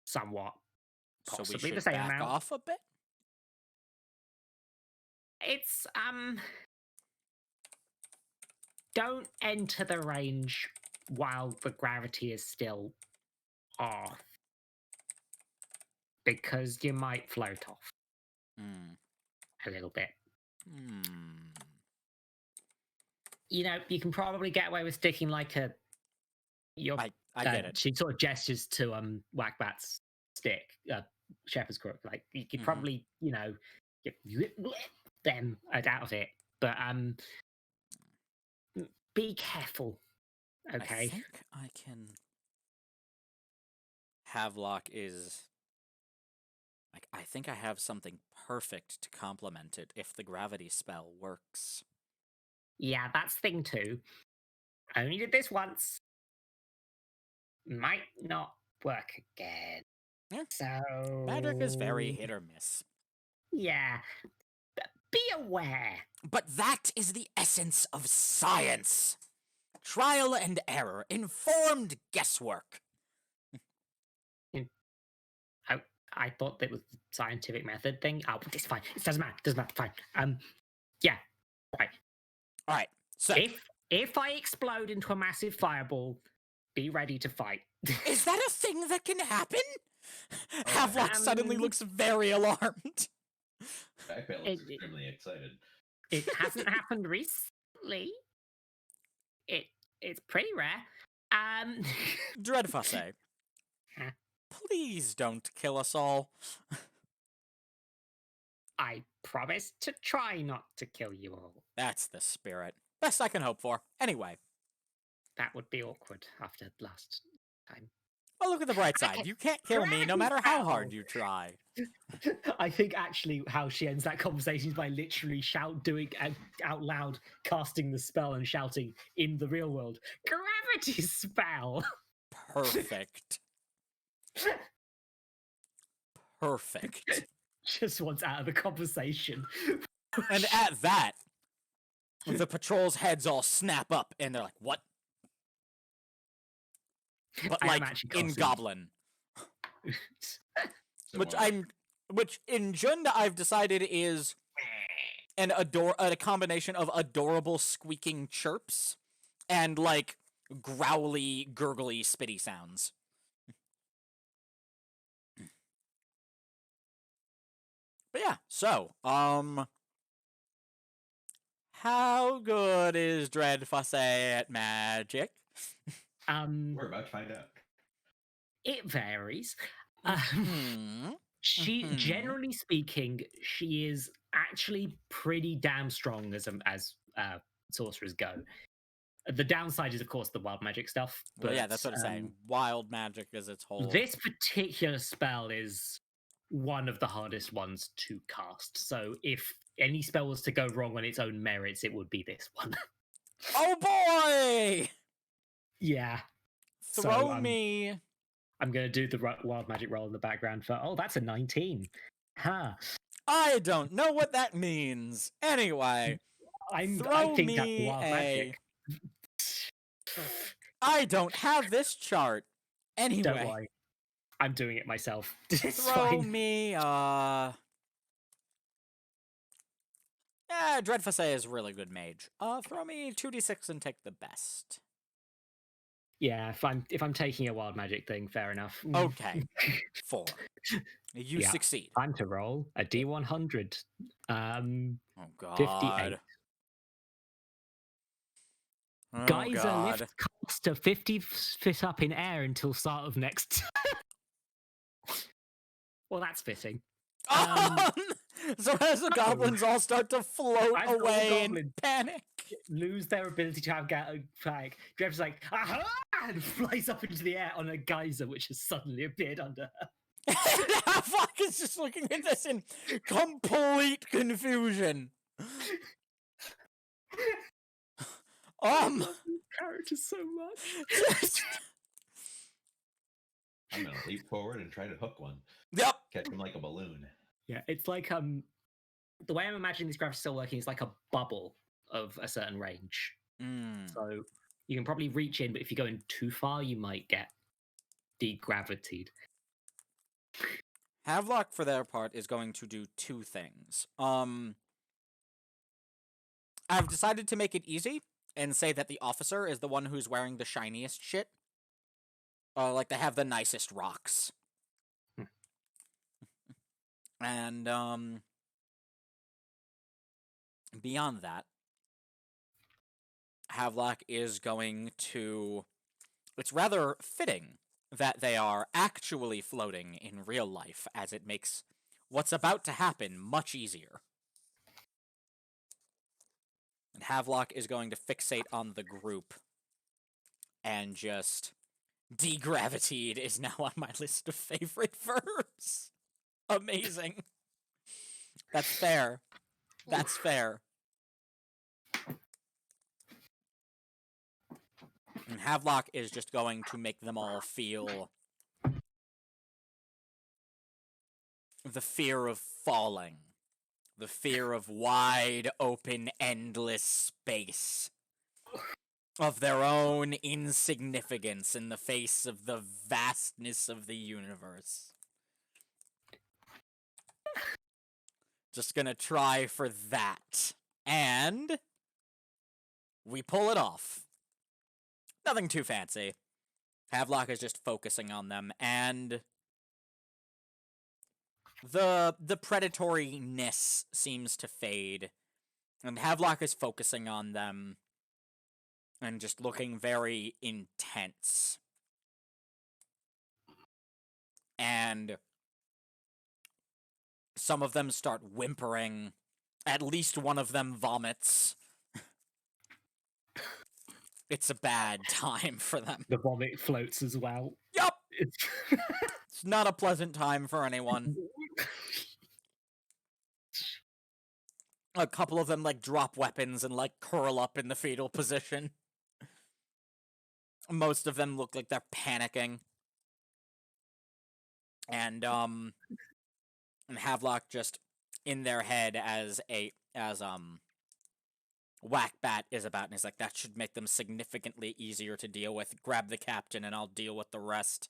Somewhat. So we Possibly should the same back amount. off a bit? It's don't enter the range while the gravity is still off. Because you might float off a little bit. You know, you can probably get away with sticking like a I get it. She sort of gestures to Whackbat's stick, shepherd's crook. Like you could probably, get them out of it. But be careful. Okay. I think I can. Havelock is. I think I have something perfect to complement it if the gravity spell works. Yeah, that's thing two. I only did this once. Might not work again. Yeah. So Magic is very hit or miss. Yeah. Be aware. But that is the essence of science. Trial and error, informed guesswork. I thought that was the scientific method thing. Oh, it's fine. It doesn't matter. Fine. Yeah. Right. All right. So if I explode into a massive fireball, be ready to fight. is that a thing that can happen? Havelock suddenly looks very alarmed. Backpail looks extremely excited. It hasn't happened recently. It's pretty rare. Dreadfussy, please don't kill us all. I promise to try not to kill you all. That's the spirit. Best I can hope for. Anyway. That would be awkward after last time. Well, look at the bright side. You can't kill me no matter how hard you try. I think actually how she ends that conversation is by literally doing out loud, casting the spell and shouting in the real world, "Gravity spell!" Perfect. Perfect. Just wants out of the conversation. And at that, the patrol's heads all snap up, and they're like, "What?" But I am like actually in casting- Goblin, So which in Jund I've decided is a combination of adorable squeaking chirps and like growly, gurgly, spitty sounds. But yeah, so how good is Dreadfussy at magic? we're about to find out. It varies. Hmm. She, Mhm. generally speaking, she is actually pretty damn strong as sorcerers go. The downside is, of course, the wild magic stuff. Well, But yeah, that's what I'm saying. Wild magic is its whole. this particular spell is one of the hardest ones to cast. So if any spell was to go wrong on its own merits, it would be this one. Oh boy! Yeah. Throw So, me. I'm going to do the wild magic roll in the background for. Oh, that's a 19. Huh. I don't know what that means. Anyway, I throw think that's me wild a. magic. I don't have this chart. Don't Anyway, worry. I'm doing it myself. It's throw fine. me Yeah, Dreadfussy is a really good mage. Throw me 2d6 and take the best. Yeah, if I'm taking a wild magic thing, fair enough. Okay. 4. You Yeah. succeed. Time to roll a D100. Oh god. 58. Oh Geyser god. lifts caster 50 feet up in air until start of next. Well, that's fitting. So as the goblins all start to float As all away in goblins- panic. Lose their ability to have flag. Drev's like, aha! And flies up into the air on a geyser which has suddenly appeared under her. Fuck is just looking at this in complete confusion. I love this character so much. Just- I'm gonna leap forward and try to hook one. Yep. Catch him like a balloon. Yeah, it's like the way I'm imagining this graph still working is like a bubble of a certain range. Mm. So you can probably reach in, but if you go in too far, you might get degravitied. Havelock, for their part, is going to do 2 things. I've decided to make it easy and say that the officer is the one who's wearing the shiniest shit. Like they have the nicest rocks. And beyond that, Havelock is going to. It's rather fitting that they are actually floating in real life, as it makes what's about to happen much easier. And Havelock is going to fixate on the group and just. Degravitied is now on my list of favorite verbs. Amazing. That's fair. That's fair. And Havelock is just going to make them all feel the fear of falling, the fear of wide open, endless space, of their own insignificance in the face of the vastness of the universe. Just gonna try for that. And we pull it off. Nothing too fancy. Havelock is just focusing on them, and the predatoriness seems to fade. And Havelock is focusing on them and just looking very intense. And some of them start whimpering. At least one of them vomits. It's a bad time for them. The vomit floats as well. Yup! It's not a pleasant time for anyone. A couple of them like drop weapons and like curl up in the fetal position. Most of them look like they're panicking. And Havelock just in their head as Whackbat is about, and he's like, that should make them significantly easier to deal with. Grab the captain and I'll deal with the rest.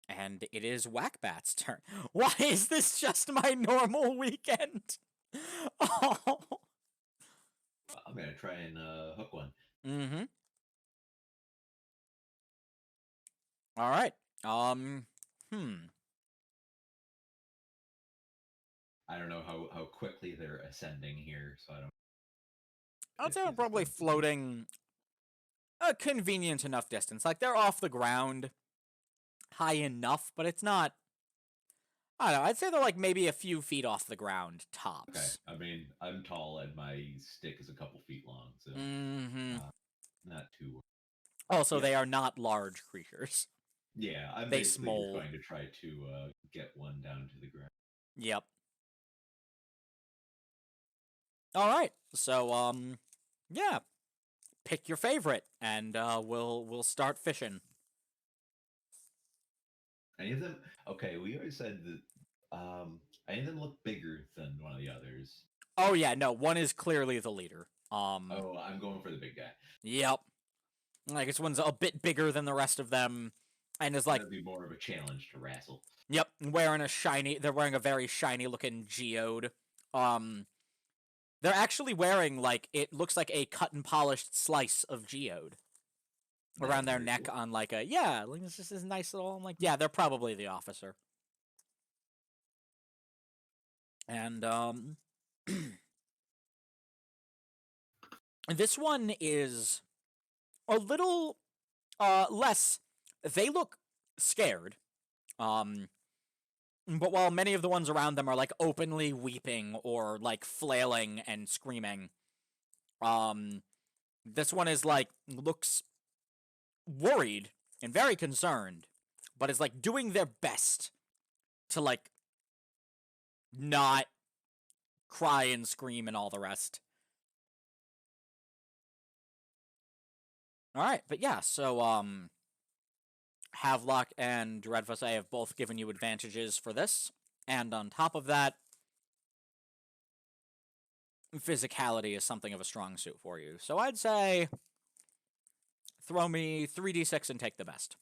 And it is Whackbat's turn. Why is this just my normal weekend? Oh. I'm gonna try and hook one. Mm-hmm. All right. I don't know how quickly they're ascending here, so I don't. I'd say they're probably floating a convenient enough distance. Like, they're off the ground high enough, but it's not... I don't know, I'd say they're like maybe a few feet off the ground, tops. Okay, I mean, I'm tall and my stick is a couple feet long, so Mm-hmm. not too... Also, Yeah. they are not large creatures. Yeah, I'm They basically small. just going to try to get one down to the ground. Yep. Alright, so, yeah. Pick your favorite, and we'll start fishing. Any of them? Okay, we always said that any of them look bigger than one of the others. Oh yeah, no, one is clearly the leader. Oh, I'm going for the big guy. Yep. Like, this one's a bit bigger than the rest of them, and is like... That'd be more of a challenge to wrestle. Yep, they're wearing a very shiny looking geode. They're actually wearing, like, it looks like a cut and polished slice of geode around their neck cool. on, like, like, this is this nice little, I'm like, yeah, they're probably the officer. And, this one is a little, less, they look scared, but while many of the ones around them are, like, openly weeping or, like, flailing and screaming, this one is, like, looks worried and very concerned, but is, like, doing their best to, like, not cry and scream and all the rest. Alright, but yeah, so, Havelock and Dreadfus, I have both given you advantages for this, and on top of that, physicality is something of a strong suit for you. So I'd say throw me 3d6 and take the best.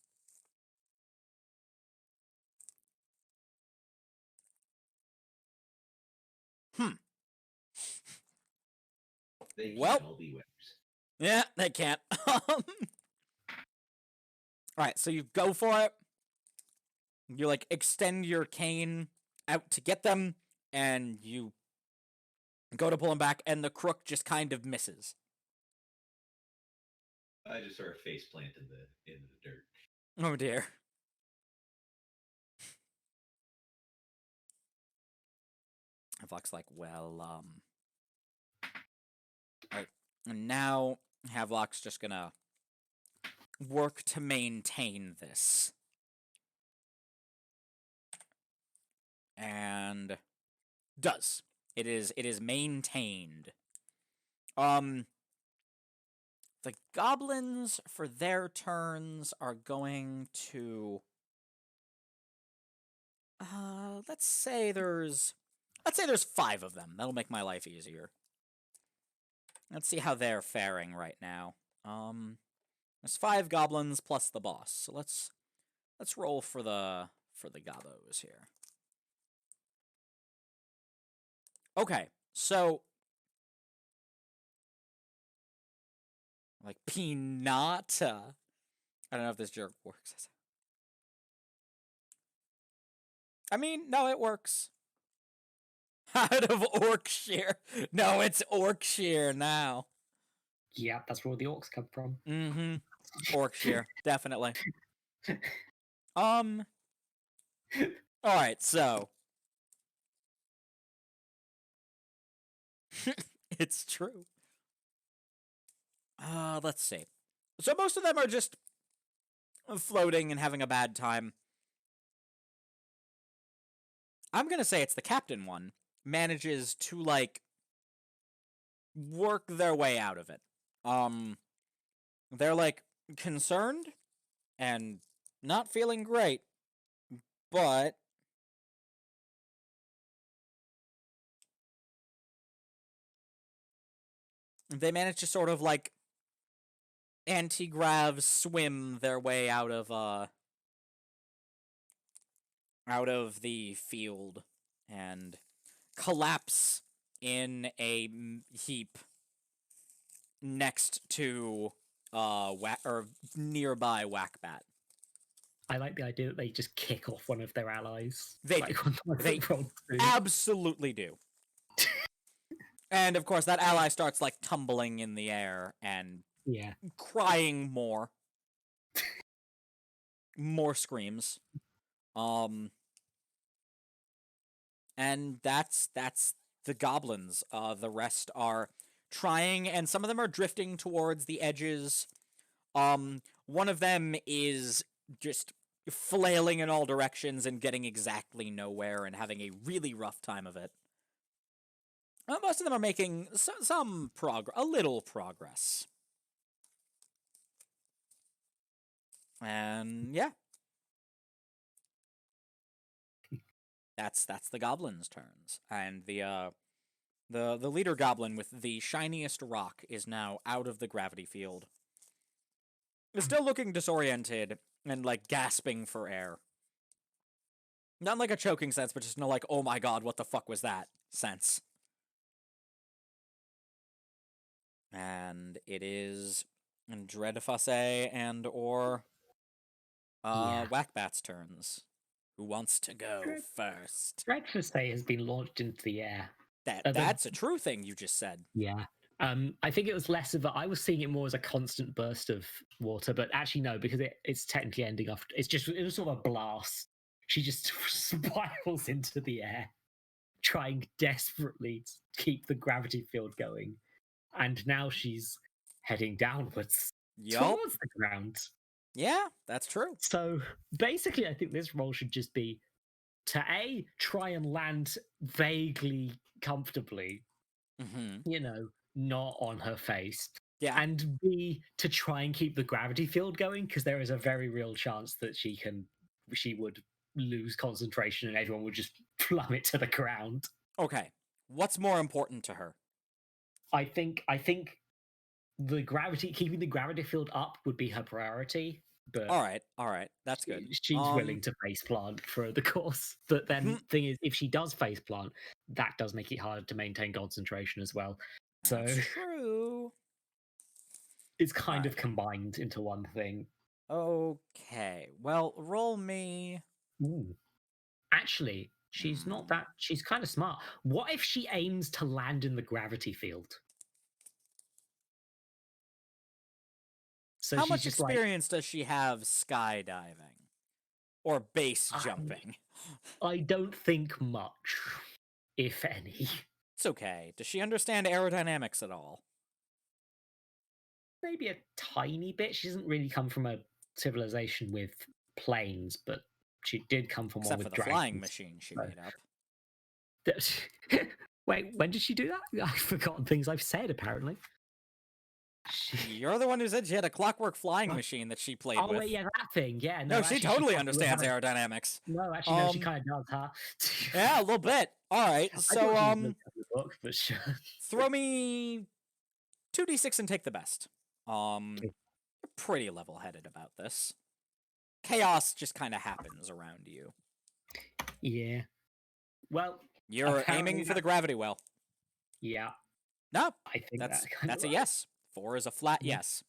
They Well. can't all be winners. Yeah, they can't. Alright, so you go for it. You, like, extend your cane out to get them, and you go to pull them back, and the crook just kind of misses. I just sort of face plant in the dirt. Oh dear. Havelock's like, well, Alright, and now Havelock's just gonna work to maintain this. And does. It is maintained. The goblins for their turns are going to let's say there's 5 of them. That'll make my life easier. Let's see how they're faring right now. There's 5 goblins plus the boss. So let's roll for the gobos here. Okay, so like Pinata. I don't know if this jerk works. I mean, no, it works. Out of Orkshire. No, it's Orkshire now. Yeah, that's where all the orcs come from. Mm-hmm. Orkshire, definitely. Alright, so. It's true. Let's see. So most of them are just floating and having a bad time. I'm gonna say it's the captain one manages to like work their way out of it. They're like concerned and not feeling great, but they manage to sort of like anti-grav swim their way out of the field and collapse in a heap next to or nearby Whackbat. I like the idea that they just kick off one of their allies. They like, do. once They it rolls through. absolutely do. And of course that ally starts like tumbling in the air and Yeah. crying more. More screams. And that's the goblins. The rest are trying, and some of them are drifting towards the edges. One of them is just flailing in all directions and getting exactly nowhere and having a really rough time of it. Most of them are making some progress, a little progress. And yeah. That's the goblins' turns. And the leader goblin with the shiniest rock is now out of the gravity field. Is still looking disoriented and like gasping for air. Not like a choking sense, but just no like, oh my god, what the fuck was that sense. And it is Dreadfusse and or Whackbat's turns. Who wants to go first? Breakfast has been launched into the air. That's a true thing you just said. Yeah. I think it was less of a. I was seeing it more as a constant burst of water, but actually no, because it's technically ending off. It was sort of a blast. She just spirals into the air, trying desperately to keep the gravity field going, and now she's heading downwards towards the ground. Yeah, that's true. So basically, I think this role should just be to try and land vaguely comfortably. You know, not on her face. Yeah. And B, to try and keep the gravity field going, because there is a very real chance that she would lose concentration and everyone would just plummet to the ground. Okay. What's more important to her? I think keeping the gravity field up would be her priority. But all right, that's good. She's willing to faceplant for the course, but then the thing is, if she does faceplant, that does make it harder to maintain concentration as well. So that's true. It's kind of combined into one thing. Okay, well, roll me. Ooh. Actually, she's not that. She's kind of smart. What if she aims to land in the gravity field? So how much experience does she have skydiving or base jumping? I don't think much, if any. It's okay. Does she understand aerodynamics at all? Maybe a tiny bit. She doesn't really come from a civilization with planes, but she did come from Except one with for the dragons. flying machine she made up. Wait, when did she do that? I've forgotten things I've said, apparently. You're the one who said she had a clockwork flying machine that she played with. Oh, wait, yeah, that thing. Yeah, no she totally understands aerodynamics. No, actually, no, she kind of does, huh? Yeah, a little bit. All right, so book, but sure. Throw me 2d6 and take the best. You're pretty level-headed about this. Chaos just kind of happens around you. Yeah. Well, you're aiming for the gravity well. Yeah. No, I think that's a yes. 4 is a flat yes.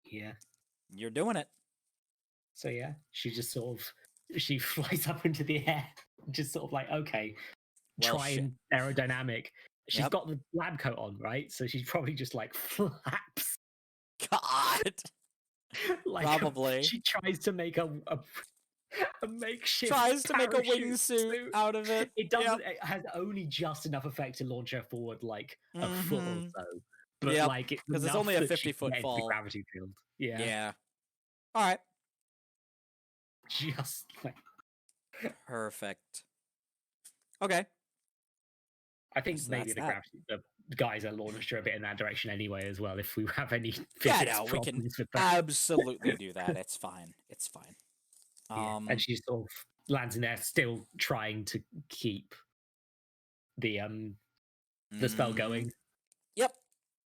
Yeah. You're doing it. So yeah, she just sort of flies up into the air, just sort of like, okay, and aerodynamic. She's got the lab coat on, right? So she's probably just like flaps. God. Probably. She tries to make a makeshift. Tries to make a wingsuit out of it. It doesn't. It has only just enough effect to launch her forward like a foot or so. but Yep, like it's 'cause it's enough only a that she 50-foot can get into the fall. gravity field. Yeah, Yeah. All right. just like Perfect. Okay. I think So maybe that's that. the guys are launched her a bit in that direction anyway as well. If we have any Yeah, physics no, we can problems with that, absolutely do that. It's fine. It's fine. yeah. And she sort of lands in there, still trying to keep the spell mhm. going. Yep.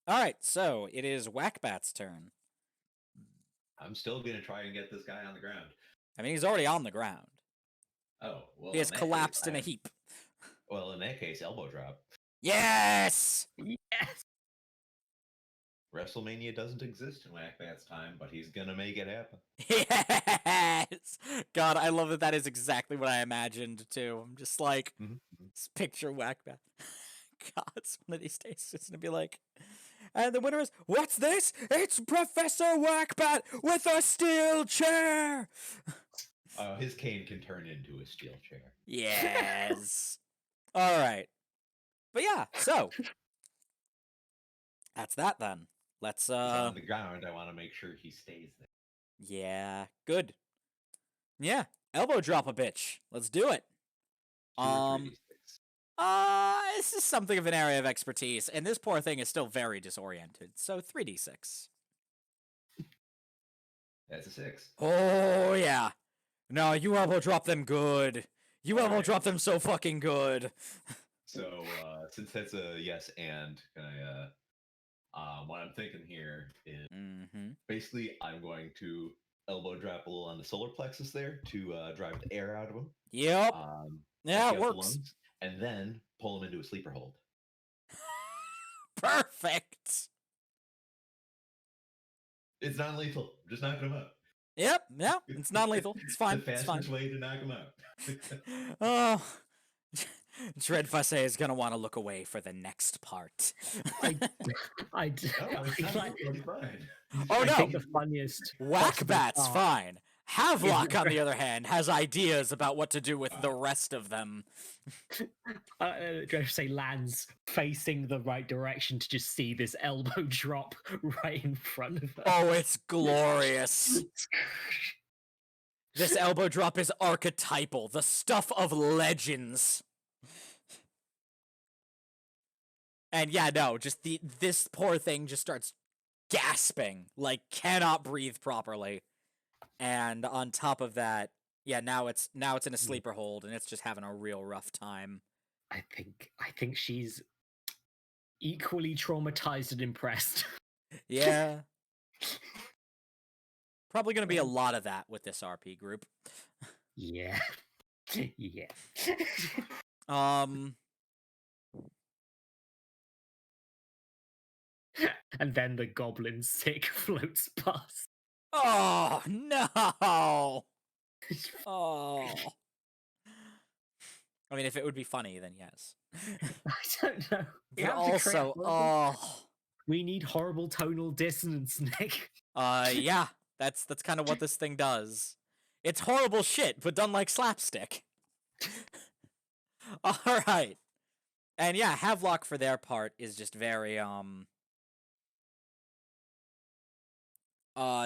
All right. So it is Whackbat's turn. I'm still gonna try and get this guy on the ground. I mean, he's already on the ground. Oh well, He has in that collapsed case, in a heap. Well, in that case, elbow drop. Yes. Yes. WrestleMania doesn't exist in Whackbat's time, but he's gonna make it happen. Yes. God, I love that. That is exactly what I imagined too. I'm just like, just picture Whackbat. God, one of these days it's gonna be like, and the winner is, what's this? It's Professor Whackbat with a steel chair. His cane can turn into a steel chair. Yes. All right. But yeah, so that's that then. Let's He's on the ground. I want to make sure he stays there. yeah, good. Yeah, elbow drop a bitch. Let's do it. 2 or 3d6. This is something of an area of expertise, and this poor thing is still very disoriented. So 3d6. That's a 6. Oh yeah. No, you elbow drop them good. You elbow Alright. drop them so fucking good. So since that's a yes and, can I what I'm thinking here is basically I'm going to elbow drop a little on the solar plexus there to drive the air out of him. Yep. Yeah, empty it out the works. lungs, and then pull him into a sleeper hold. Perfect. It's non-lethal. Just knock him out. Yep. Yeah, it's non-lethal. It's fine. The It's fine. fastest way to knock him out. Oh. Dreadfusse is gonna want to look away for the next part. No, it's not really fine. Oh I no! think the funniest Whackbat's possible fine. Havelock, on the other hand, has ideas about what to do with the rest of them. Say lands facing the right direction to just see this elbow drop right in front of her. Oh, it's glorious. This elbow drop is archetypal, the stuff of legends. And yeah, no, just this poor thing just starts gasping, like cannot breathe properly. And on top of that, yeah, now it's in a sleeper hold and it's just having a real rough time. I think she's equally traumatized and impressed. Yeah. Probably going to be a lot of that with this RP group. Yeah. Yeah. And then the goblin sick floats past. Oh, no. Oh. I mean, if it would be funny, then yes. I don't know. But also, we need horrible tonal dissonance, Nick. Yeah, that's kind of what this thing does. It's horrible shit, but done like slapstick. All right. And yeah, Havelock for their part is just very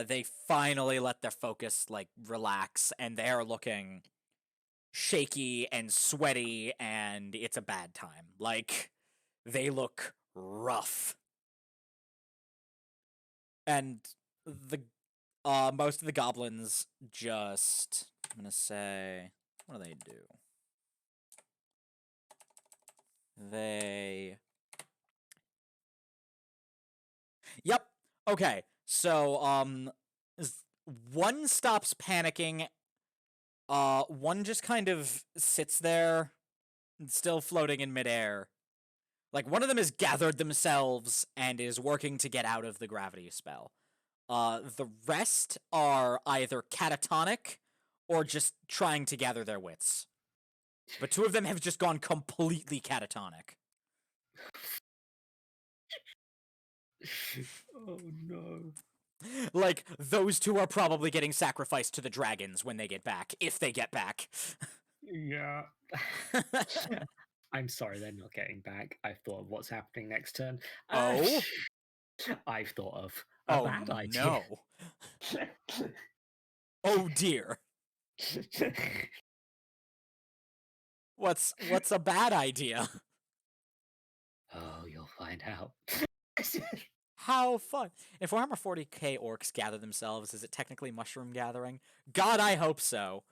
they finally let their focus like relax, and they're looking shaky and sweaty, and it's a bad time. Like, they look rough. And the most of the goblins just, I'm gonna say, what do? Yep. Okay. So one stops panicking. One just kind of sits there, still floating in midair. Like, one of them has gathered themselves and is working to get out of the gravity spell. The rest are either catatonic or just trying to gather their wits. But 2 of them have just gone completely catatonic. Oh no. Like, those 2 are probably getting sacrificed to the dragons when they get back, if they get back. Yeah. I'm sorry they're not getting back. I thought of what's happening next turn. Oh? I've thought of a Oh bad idea. no. Oh dear. What's a bad idea? Oh, you'll find out. How fun. If Warhammer 40k orcs gather themselves, is it technically mushroom gathering? God, I hope so.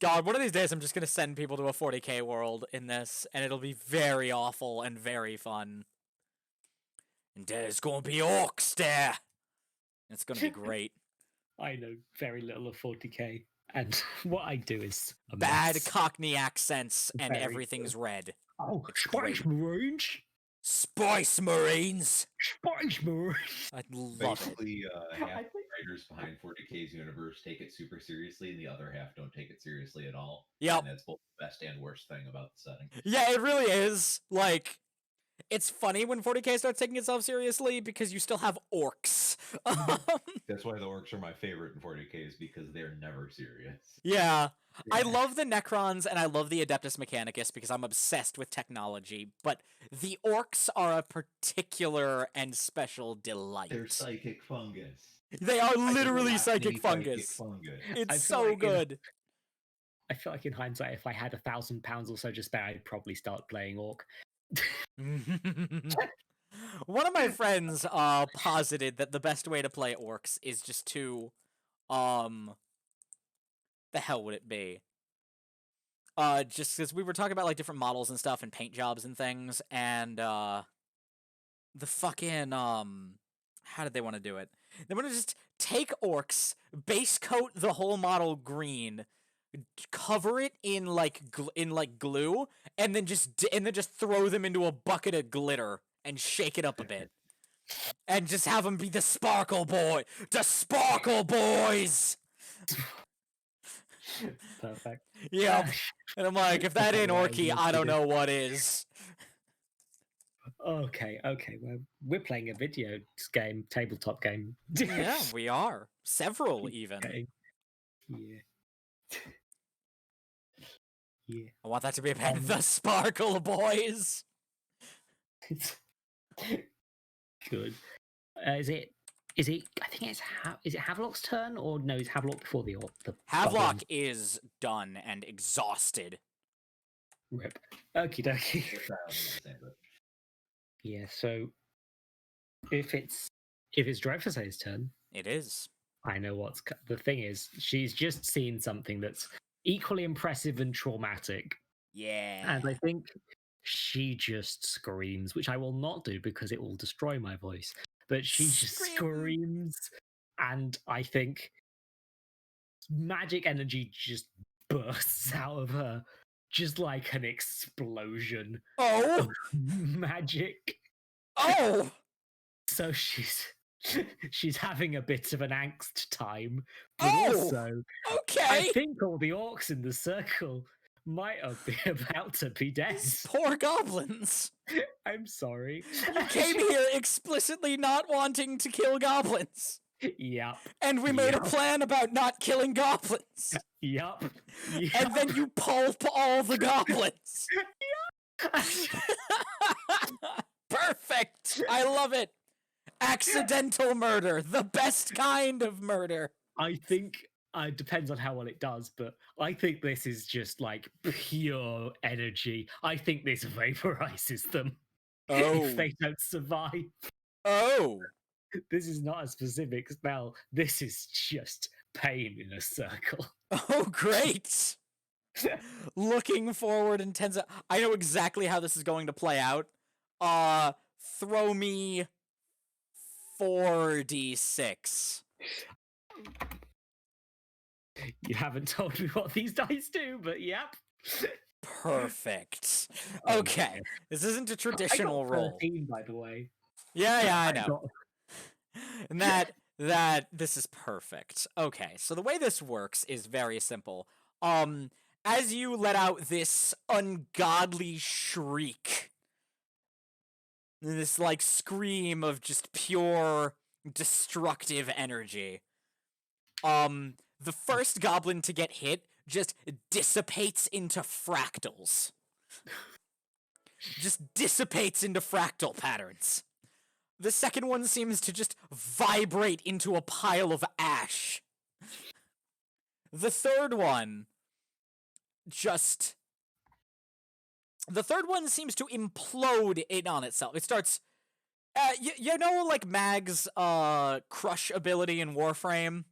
God, one of these days I'm just gonna send people to a 40k world in this, and it'll be very awful and very fun. And there's gonna be orcs there. It's gonna be great. I know very little of 40k, and what I do is a Bad mess. Cockney accents and Very everything's red. Oh, It's Spice great. Marines! Spice Marines! Spice Marines! I love it. Basically, half I the think- writers behind 40k's universe take it super seriously, and the other half don't take it seriously at all. Yep. And that's both the best and worst thing about the setting. Yeah, it really is. Like, it's funny when 40k starts taking itself seriously because you still have orcs. That's why the orcs are my favorite in 40k's, because they're never serious. Yeah. I Yeah. love the Necrons and I love the Adeptus Mechanicus because I'm obsessed with technology, but the orcs are a particular and special delight. They're psychic fungus. They are They're literally acne psychic fungus. fungus. I It's feel so like in- good. I feel like in hindsight, if I had £1,000 or so to spare, I'd probably start playing Orc. One of my friends posited that the best way to play orcs is just to the hell would it be? Just because we were talking about like different models and stuff and paint jobs and things, and the fucking how did they want to do it? They want to just take orcs, base coat the whole model green, cover it in like glue, and then just throw them into a bucket of glitter and shake it up a bit, and just have them be the Sparkle Boys. Perfect. Yep. And I'm like, if that ain't Why orky, would I you don't do- know what is. Okay. Well, we're playing a video game, tabletop game. Yeah, we are. Several even. Okay. Yeah. Yeah. I want that to be about the Sparkle Boys. Good. Is it? I think it's. Is it Havelock's turn, or no? Is Havelock before the Orc? The Havelock goblin? is done and exhausted. Rip. Okie dokie. They're child in the sandwich. Yeah. So, if it's Dreyfus's turn, It is. I know what's the thing is. She's just seen something that's equally impressive and traumatic, Yeah. and I think she just screams, which I will not do because it will destroy my voice. But she just Scream. screams, and I think magic energy just bursts out of her, just like an explosion Oh! of magic. Oh! So she's having a bit of an angst time, but Oh! also I Okay! think all the orcs in the circle might be about to be dead. These poor goblins. I'm sorry. You came here explicitly not wanting to kill goblins. Yep. And we made a Yep. plan about not killing goblins. Yep. And then you pulp all the goblins. Perfect. I love it. Accidental murder. The best kind of murder. I think it depends on how well it does, but I think this is just like pure energy. I think this vaporizes them if they don't survive. Oh. This is not a specific spell. This is just pain in a circle. Oh, great. Looking forward intense. I know exactly how this is going to play out. Throw me 4d6. You haven't told me what these dice do, but yep. Perfect. Oh, Okay. yeah. This isn't a I got traditional roll. 13, by the way. Yeah, I I know. got- And this is perfect. Okay, so the way this works is very simple. As you let out this ungodly shriek, this like scream of just pure destructive energy, the first goblin to get hit just dissipates into fractals. just dissipates into fractal patterns. The second one seems to just vibrate into a pile of ash. The third one just... The third one seems to implode in on itself. It starts... you know, like Mag's crush ability in Warframe?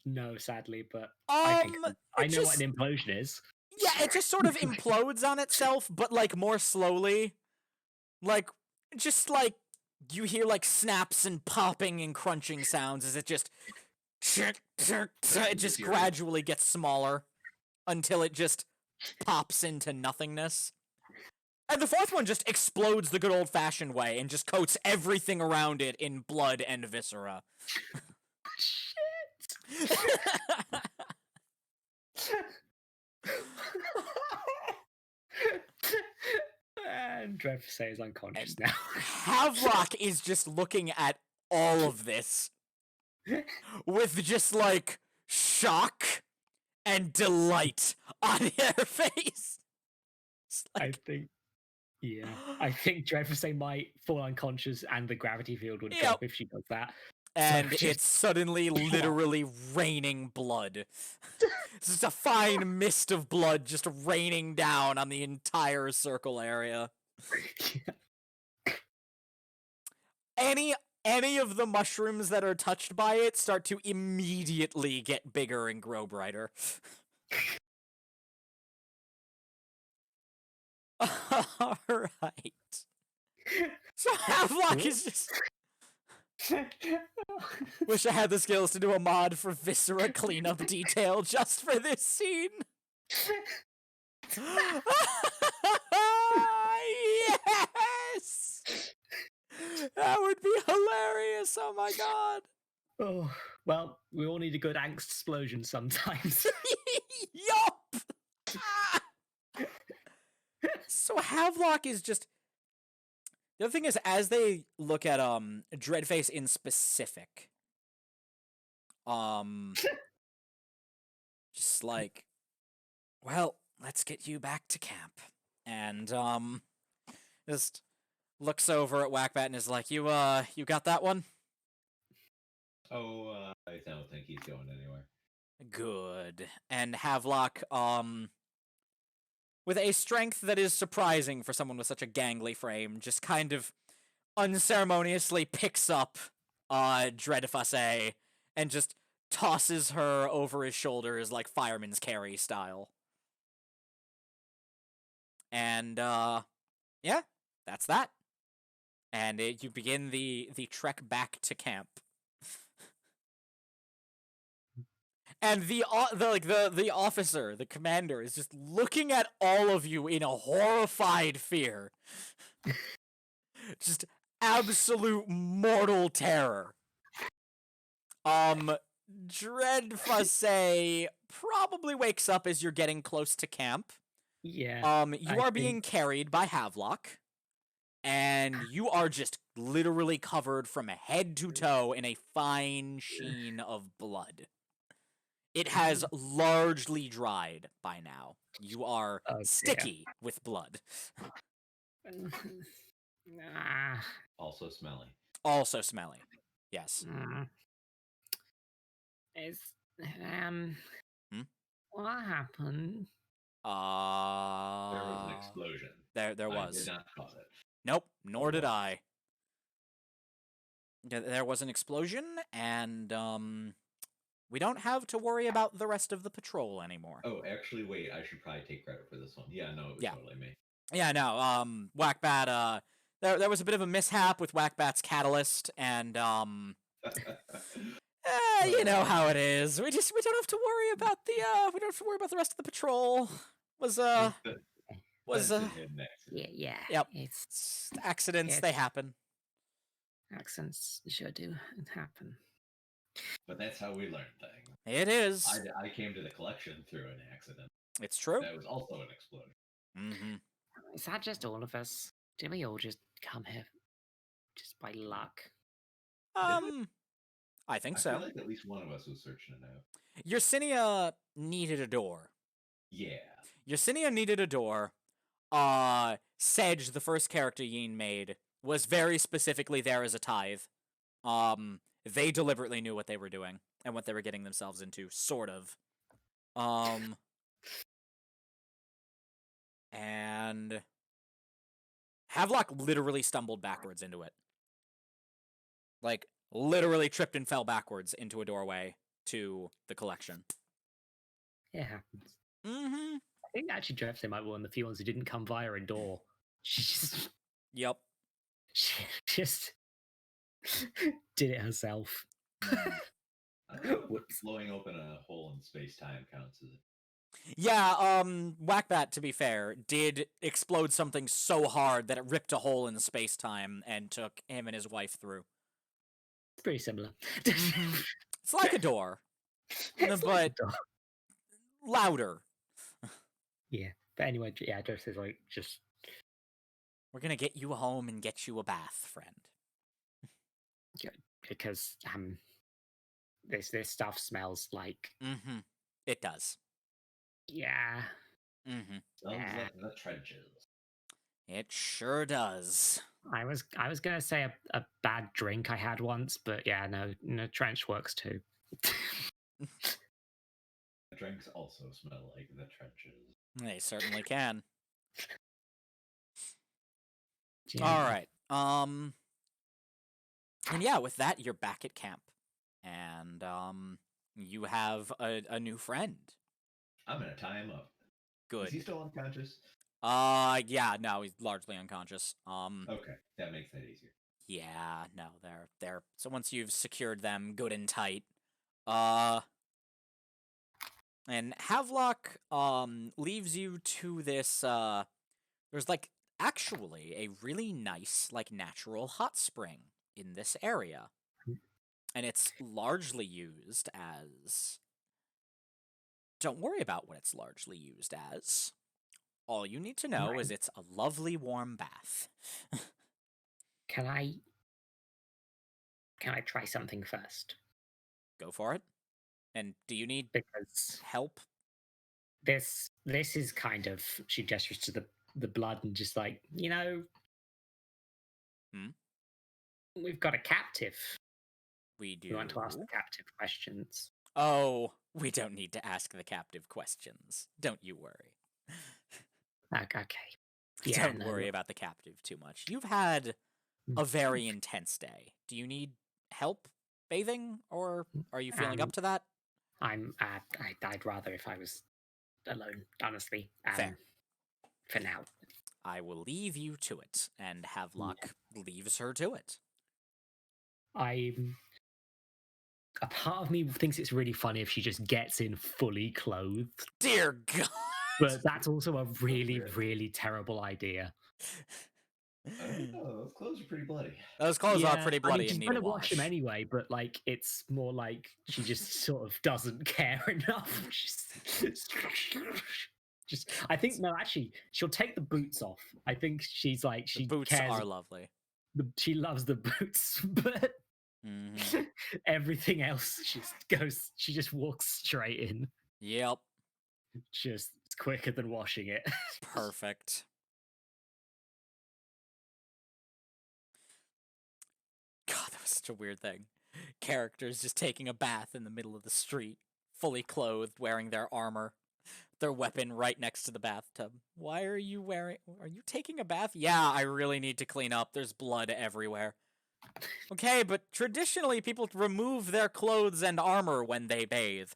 No, sadly, but I know just, what an implosion is. Yeah, it just sort of implodes on itself, but like more slowly. Like, just like you hear like snaps and popping and crunching sounds as it just it just gradually gets smaller until it just pops into nothingness. And the fourth one just explodes the good old-fashioned way and just coats everything around it in blood and viscera. Shit! And Dreyfus is unconscious now. Havelock is just looking at all of this with just like shock and delight on her face. Like... I think Dreyfus might fall unconscious and the gravity field would drop if she does that. And it's suddenly literally raining blood. It's just a fine mist of blood just raining down on the entire circle area. Any of the mushrooms that are touched by it start to immediately get bigger and grow brighter. Alright. So Havelock is just... Wish I had the skills to do a mod for Viscera cleanup detail just for this scene. Yes! That would be hilarious, oh my god. Oh, well, we all need a good angst explosion sometimes. Yup! So Havelock is just... The other thing is, as they look at Dreadface in specific, just like, well, let's get you back to camp. And just looks over at Whackbat and is like, you got that one? Oh, I don't think he's going anywhere. Good. And Havelock, with a strength that is surprising for someone with such a gangly frame, just kind of unceremoniously picks up Dreadfuss and just tosses her over his shoulders like fireman's carry style. And, yeah, that's that. And you begin the trek back to camp. And the officer, the commander, is just looking at all of you in a horrified fear. Just absolute mortal terror. Dreadfuss probably wakes up as you're getting close to camp. Yeah. You are being carried by Havelock, and you are just literally covered from head to toe in a fine sheen of blood. It has largely dried by now. You are sticky with blood. Also smelly. Also smelly. Yes. What happened? There was an explosion. There was. I did not cause it. Nope, nor did I. There was an explosion, and we don't have to worry about the rest of the patrol anymore. Oh, actually, wait, I should probably take credit for this one. Yeah, no, it was totally me. Yeah, no, Whackbat, there was a bit of a mishap with Whackbat's catalyst, and, you know how it is. We don't have to worry about the rest of the patrol. Yeah. Yep. It's accidents, they happen. Accidents sure do happen. But that's how we learn things. It is. I came to the collection through an accident. It's true. That was also an explosion. Mm-hmm. Is that just all of us? Did we all just come here just by luck? I think so. I feel like at least one of us was searching it out. Yersinia needed a door. Yeah. Yersinia needed a door. Sedge, the first character Yin made, was very specifically there as a tithe. They deliberately knew what they were doing and what they were getting themselves into, sort of. And Havelock literally stumbled backwards into it. Like, literally tripped and fell backwards into a doorway to the collection. It happens. Mm-hmm. I think actually Drefty might be one of the few ones who didn't come via a door. Yep. She just did it herself. I don't know if Whoops. blowing open a hole in space-time counts as Yeah, Whackbat, to be fair, did explode something so hard that it ripped a hole in space-time and took him and his wife through. It's pretty similar. It's like a door, It's but like a door. louder. Yeah. But anyway, yeah, Drefty's like just We're gonna get you home and get you a bath, friend. because this stuff smells like Mm-hmm. It does. yeah. Mm-hmm. smells Yeah. like the trenches. It sure does. I was gonna say a bad drink I had once, but yeah, no, trench works too. The drinks also smell like the trenches. They certainly can. Yeah. All right. And yeah, with that, you're back at camp, and you have a new friend. I'm gonna tie him up. Good. Is he still unconscious? Yeah, no, he's largely unconscious. Okay, that makes that easier. Yeah, no, they're so once you've secured them good and tight, and Havelock leaves you to this there's like actually a really nice like natural hot spring in this area. And it's largely used as don't worry about what it's largely used as. All you need to know is it's a lovely warm bath. Can I try something first? Go for it. And do you need Because help? this is kind of she gestures to the blood and just like, we've got a captive. We do. You want to ask the captive questions? Oh, we don't need to ask the captive questions. Don't you worry. Okay. Don't worry about the captive too much. You've had a very intense day. Do you need help bathing, or are you feeling up to that? I'd rather if I was alone, honestly. Fair. For now. I will leave you to it, and Havelock leaves her to it. A part of me thinks it's really funny if she just gets in fully clothed. Dear God! But that's also a really, really terrible idea. Oh, those clothes are pretty bloody. Those clothes are pretty bloody she's and need gonna a wash wash. them anyway, but like it's more like she just sort of doesn't care enough. Just I think no, actually, she'll take the boots off. I think she's like she The boots cares. are lovely. She loves the boots, but everything else she just walks straight in. Yep. Just quicker than washing it. Perfect. God, that was such a weird thing. Characters just taking a bath in the middle of the street, fully clothed, wearing their armor, their weapon right next to the bathtub. Why are you taking a bath? Yeah, I really need to clean up. There's blood everywhere. Okay, but traditionally people remove their clothes and armor when they bathe.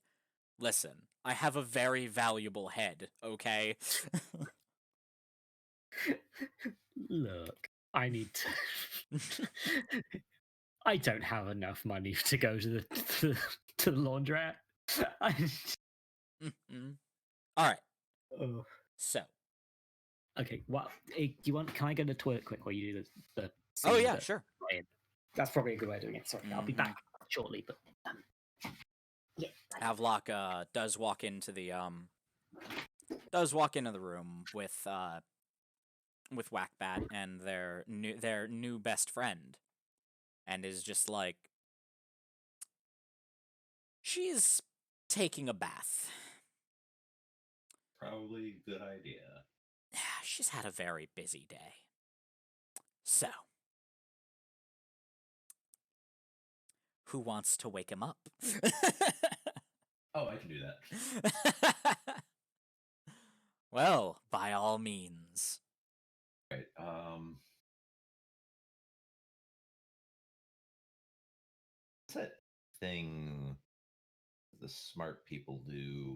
Listen, I have a very valuable head, okay? Look, I need to. I don't have enough money to go to the laundrette. All right. Oh. So. Okay. Well, do you want? Can I go to the toilet quick while you do the Oh yeah, sure. That's probably a good way of doing it. Sorry, I'll be back shortly. But yeah. Havelock does walk into the room with Whackbat and their new best friend, and is just like, she's taking a bath. Probably a good idea. she's had a very busy day. So, who wants to wake him up? Oh, I can do that. Well, by all means. Right. What's that thing the smart people do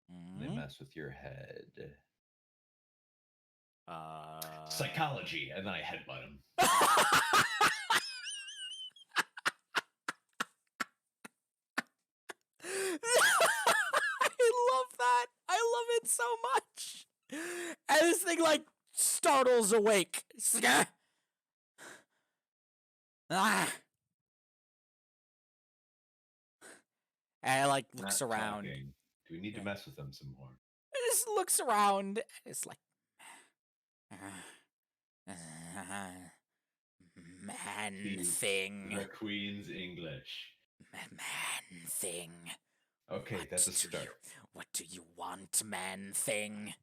when they Mhm. mess with your head? Uh... Psychology, and then I headbutt him. I love that. I love it so much. And this thing like startles awake. It's like, "Ah." Ah. And it like looks Not around. talking. Do we need to Yeah. mess with them some more? It just looks around. It's like man The- thing. The Queen's English. Man thing. Okay, that's a start. What do you want, man thing?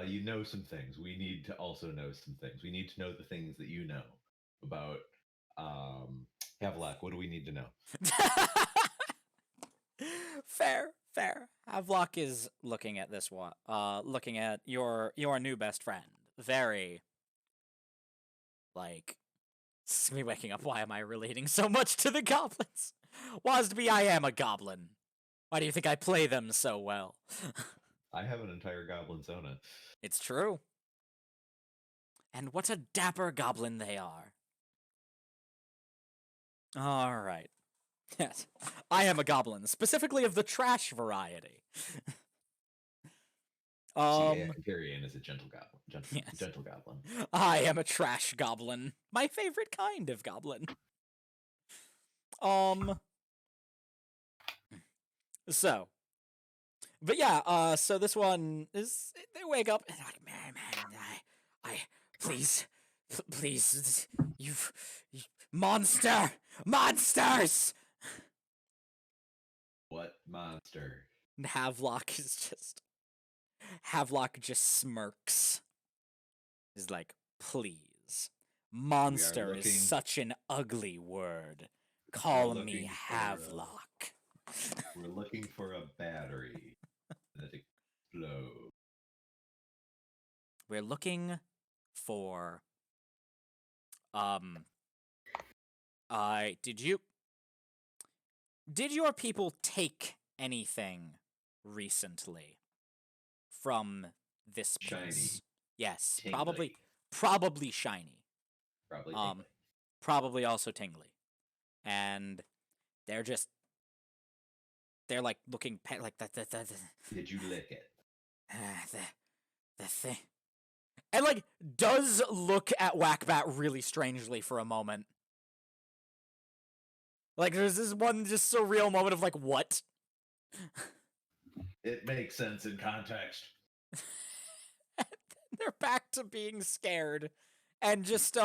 You know some things. We need to also know some things. We need to know the things that you know about Havelock. What do we need to know? Fair, fair. Havelock is looking at this one. Looking at your new best friend. Very like me waking up. Why am I relating so much to the goblins? Wasby, I am a goblin. Why do you think I play them so well? I have an entire goblin sona. It's true. And what a dapper goblin they are. All right. Yes, I am a goblin, specifically of the trash variety. Hyperion is a gentle goblin. Yes. Gentle goblin. I am a trash goblin. My favorite kind of goblin. So. But yeah, so this one is, they wake up and they're like, man, please, you monsters! What monster? And Havelock just smirks. He's like, please, monster is looking- such an ugly word. Call me looking for, Havelock. We're looking for a battery that explodes. We're looking for did your people take anything recently from this place? Shiny. Yes, Tingly. probably shiny. Probably tingly. Probably also tingly. And they're like looking like the Did you lick it? the thing, and like does look at Whackbat really strangely for a moment. Like there's this one just surreal moment of like, what? It makes sense in context. They're back to being scared, and just it's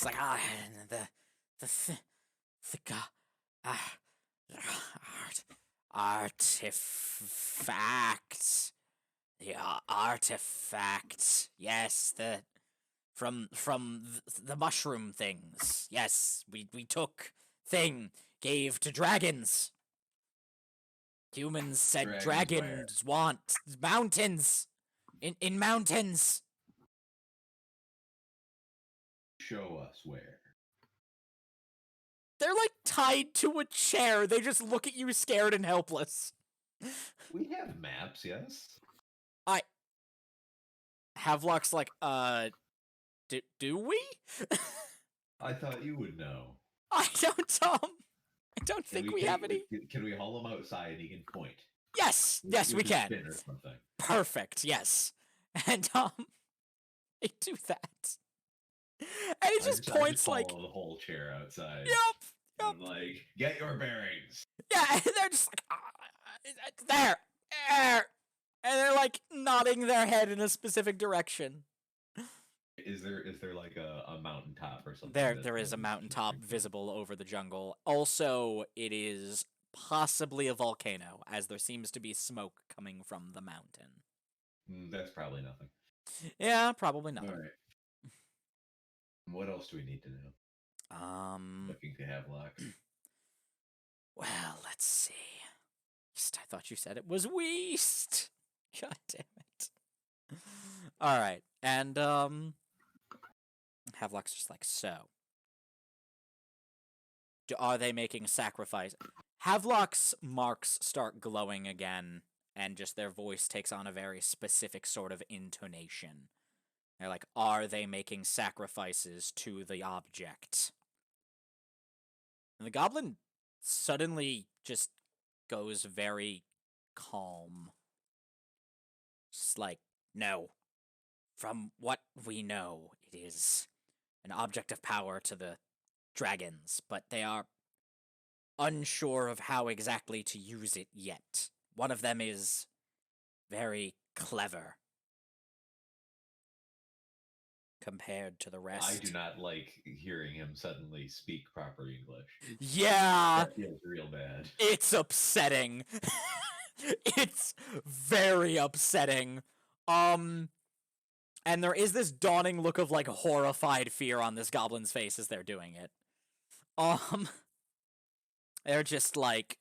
like artifact. The artifact. Yes, from the mushroom things. Yes, we took thing, gave to dragons. Humans said dragons want mountains. In mountains. Show us where. They're like tied to a chair. They just look at you scared and helpless. We have maps, yes? Havelock's like, do we? I thought you would know. I don't think we have any. Can we haul him outside and he can point? Yes, With we his can. spin or something. Perfect, yes. And they do that. And he just points like follow the whole chair outside. Yep. And like, get your bearings. Yeah, and they're just like there. And they're like nodding their head in a specific direction. Is there like a mountaintop or something? There is a mountaintop visible over the jungle. Also, it is possibly a volcano, as there seems to be smoke coming from the mountain. That's probably nothing. Yeah, probably All not. right. What else do we need to know? Looking to Havelock. Well, let's see. Yeast, I thought you said it was Weast. God damn it. All right, and Havelock's just like, so. Are they making sacrifice? Havelock's marks start glowing again, and just their voice takes on a very specific sort of intonation. They're like, are they making sacrifices to the object? And the goblin suddenly just goes very calm. Just like, no. From what we know, it is an object of power to the dragons, but they are unsure of how exactly to use it yet. One of them is very clever compared to the rest. I do not like hearing him suddenly speak proper English. Yeah, That feels real bad. it's upsetting. It's very upsetting. And there is this dawning look of like horrified fear on this goblin's face as they're doing it. They're just like,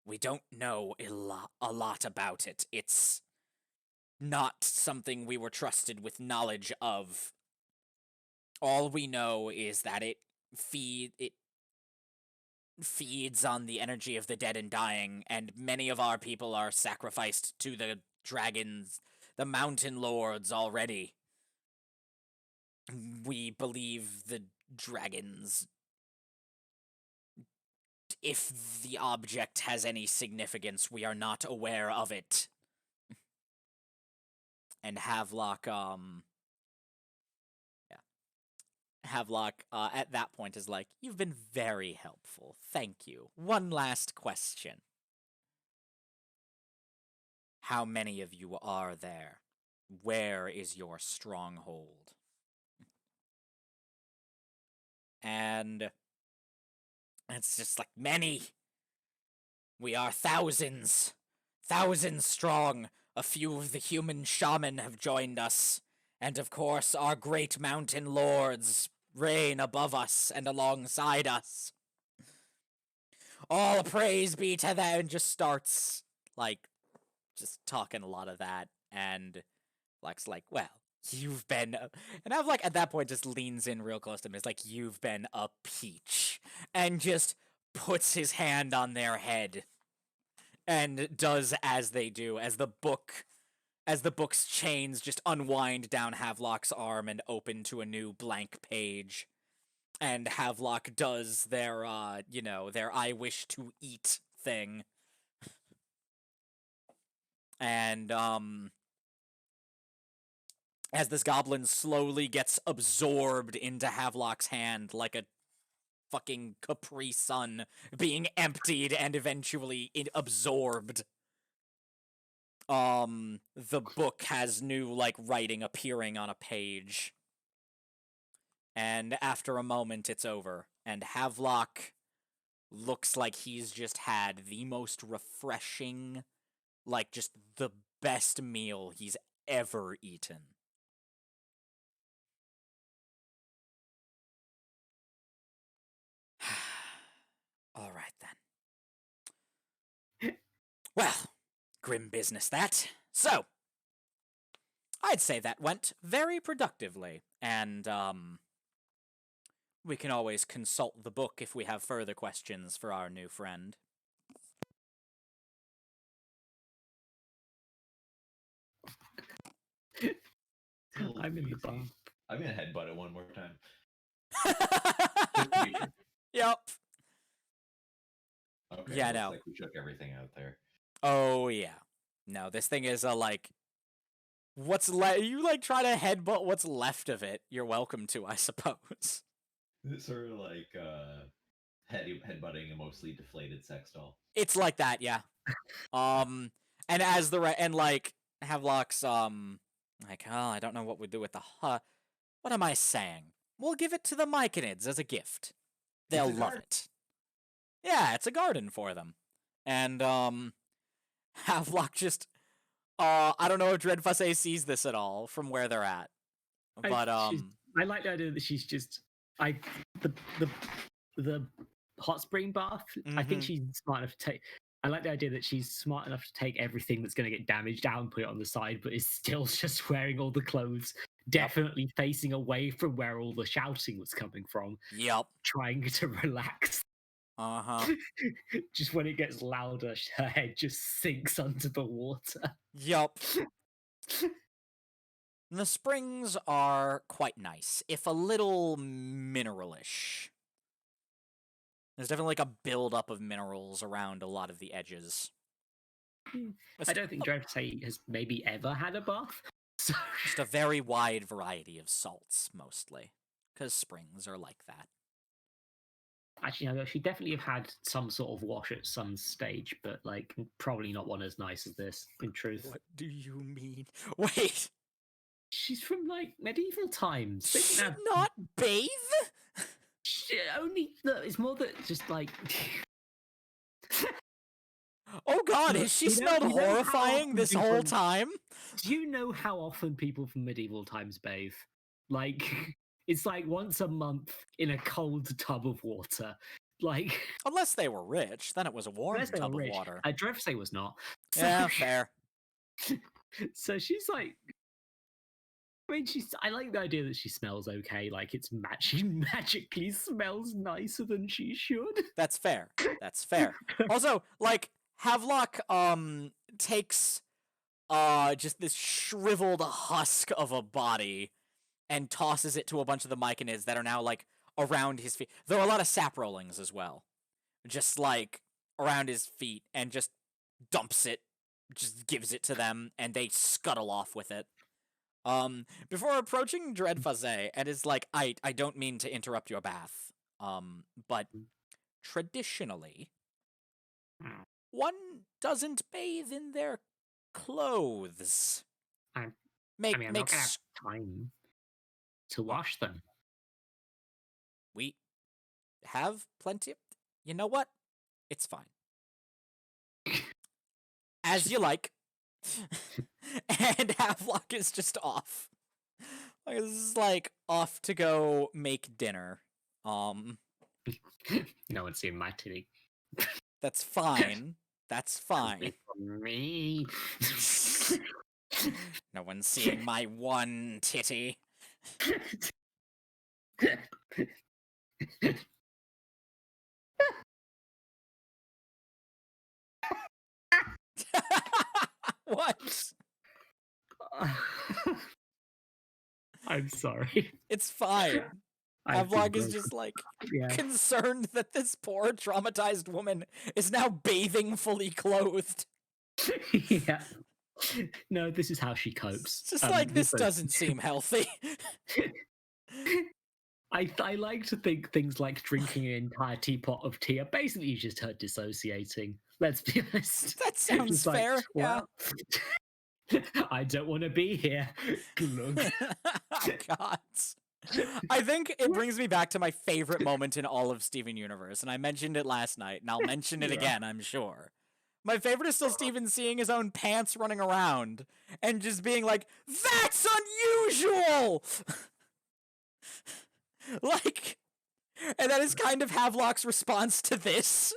we don't know a lot about it. It's not something we were trusted with knowledge of. All we know is that it feeds on the energy of the dead and dying, and many of our people are sacrificed to the dragons, the mountain lords already. We believe the dragons, if the object has any significance, we are not aware of it. And Havelock, Havelock, at that point is like, you've been very helpful. Thank you. One last question. How many of you are there? Where is your stronghold? And it's just like, many. We are thousands. Thousands strong. A few of the human shaman have joined us. And of course, our great mountain lords reign above us and alongside us. All praise be to them. And just starts, like, just talking a lot of that. And Lex like, well, you've been... And I've, like, at that point just leans in real close to him. It's like, you've been a peach. And just puts his hand on their head. And does as they do, as the book's chains just unwind down Havelock's arm and open to a new blank page. And Havelock does their, their I wish to eat thing. And, as this goblin slowly gets absorbed into Havelock's hand like a fucking Capri Sun being emptied and eventually absorbed. The book has new, like, writing appearing on a page. And after a moment, it's over. And Havelock looks like he's just had the most refreshing, like, just the best meal he's ever eaten. All right, then. Well, grim business, that. So, I'd say that went very productively, and, we can always consult the book if we have further questions for our new friend. I'm in the bar. I'm gonna headbutt it one more time. Just to be sure. Yep. Okay, Yeah, looks no. like we took everything out there. Oh, yeah. No, this thing is like... What's you, like, try to headbutt what's left of it. You're welcome to, I suppose. It's sort of like, headbutting a mostly deflated sex doll. It's like that, yeah. And as and, like, Havelock's, like, oh, I don't know what we'd do with the what am I saying? We'll give it to the Myconids as a gift. They'll love it. Yeah, it's a garden for them. And, Havelock just I don't know if Dreadfuss sees this at all from where they're at. But I like the idea that she's just the the the hot spring bath. I think Mhm. she's smart enough to take. I like the idea that she's smart enough to take everything that's going to get damaged out, put it on the side, but is still just wearing all the clothes, definitely facing away from where all the shouting was coming from, Yep. trying to relax. Uh-huh. Just when it gets louder, her head just sinks under the water. Yup. The springs are quite nice, if a little mineralish. There's definitely like a buildup of minerals around a lot of the edges. I don't think Dreyfus has maybe ever had a bath. So Just a very wide variety of salts, mostly. Because springs are like that. actually, no, she definitely have had some sort of wash at some stage, but like probably not one as nice as this. In truth, What do you mean? Wait, she's from like medieval times. They did she didn't have not bathe? only. No, it's more that just like. Oh god, Look, has she you know- smelled you know how horrifying often this people- whole time? Do you know how often people from medieval times bathe? Like, it's like once a month in a cold tub of water. Like, Unless they were rich, then it was a warm unless they tub were of rich. water. Dreyfus was not. So, Yeah, fair. so she's like. I mean, I like the idea that she smells okay. Like, she magically smells nicer than she should. That's fair. That's fair. Also, like, Havelock takes just this shriveled husk of a body and tosses it to a bunch of the myconids that are now like around his feet. There are a lot of sap rollings as well. Just like around his feet, and just dumps it, just gives it to them, and they scuttle off with it. Before approaching Dreadfuss, and is like, I don't mean to interrupt your bath. But traditionally, one doesn't bathe in their clothes. I mean, I'm not gonna have Makes time to wash them. we have plenty. You know what? It's fine. As you like. And Havelock is just off. Like, this is like off to go make dinner. No one's seen my titty. That's fine. That's fine. Me. No one's seeing my one titty. What? I'm sorry. It's fine. I've been Havelock is broken. just like Yeah. concerned that this poor traumatized woman is now bathing fully clothed. Yeah. No, this is how she copes. It's just like, this so- doesn't seem healthy. I like to think things like drinking an entire teapot of tea are basically just her dissociating. Let's be honest. That sounds Just like, fair. Yeah. well, I don't want to be here. Glug. God. I think it brings me back to my favorite moment in all of Steven Universe, and I mentioned it last night, and I'll mention it Yeah. again, I'm sure. My favorite is still Steven seeing his own pants running around and just being like, "That's unusual!" Like, and that is kind of Havelock's response to this.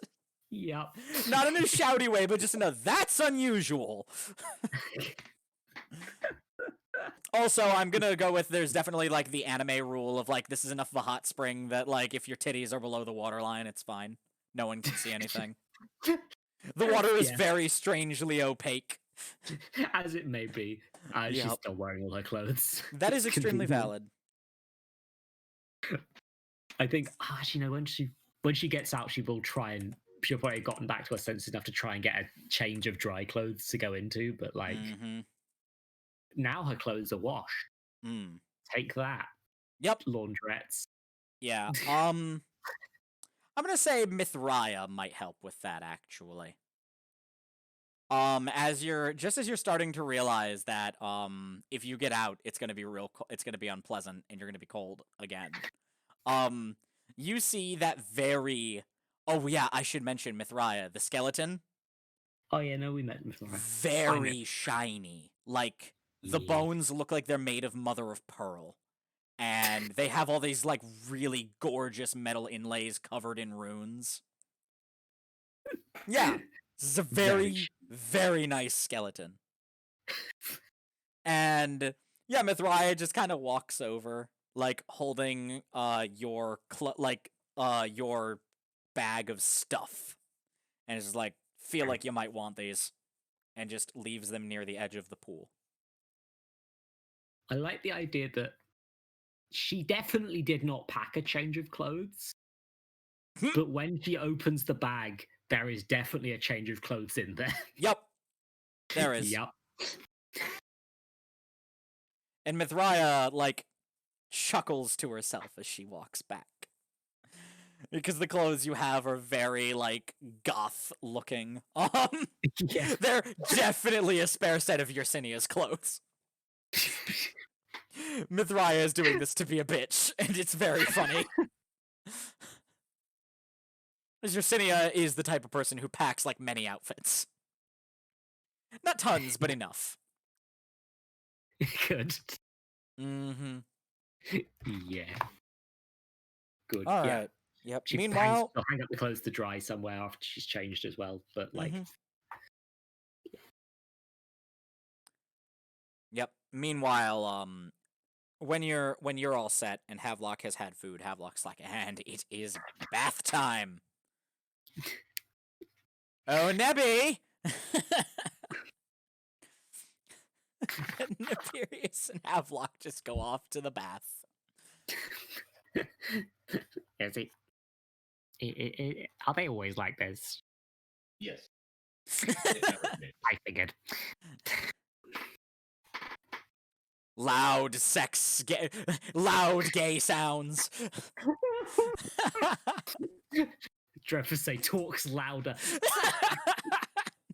Yep. Not in a shouty way, but just in a, "That's unusual." Also, I'm gonna go with, there's definitely like the anime rule of like, this is enough of a hot spring that like if your titties are below the waterline, it's fine. No one can see anything. The water is Yeah. very strangely opaque. As it may be. She's Yep. still wearing all her clothes. That is It's extremely convenient. valid. I think, actually, no, when she gets out, she'll probably have gotten back to her senses enough to try and get a change of dry clothes to go into, but like Mm-hmm. now her clothes are washed. Mm. Take that, Yep. laundrettes. Yeah. I'm gonna say Mithraea might help with that, actually. As you're starting to realize that if you get out, it's gonna be it's gonna be unpleasant, and you're gonna be cold again. You see that very. Oh yeah, I should mention Mithraea, the skeleton. Oh yeah, no, we met before. Very shiny. Like, the Yeah. bones look like they're made of mother of pearl. And they have all these, like, really gorgeous metal inlays covered in runes. Yeah. This is a very, very nice skeleton. And yeah, Mithriah just kind of walks over, like holding your your bag of stuff, and is like, feel like you might want these, and just leaves them near the edge of the pool. I like the idea that she definitely did not pack a change of clothes, but when she opens the bag, there is definitely a change of clothes in there. Yep, there is. Yep. And Mithriah like chuckles to herself as she walks back. Because the clothes you have are very, like, goth looking. Yeah. They're definitely a spare set of Yersenia's clothes. Mithriah is doing this to be a bitch, and it's very funny. Yersinia is the type of person who packs, like, many outfits. Not tons, but enough. Good. Mm-hmm. Yeah. Good. All yeah. right. Yep. She Meanwhile, she'll hang up the clothes to dry somewhere after she's changed as well. But like, Yep. Meanwhile, when you're all set and Havelock has had food, Havelock's like, and it is bath time. Oh, Nebby! Neburius and Havelock just go off to the bath. is are they always like this? Yes. It never changed. I figured. Loud loud gay sounds. Dreadful say talks louder.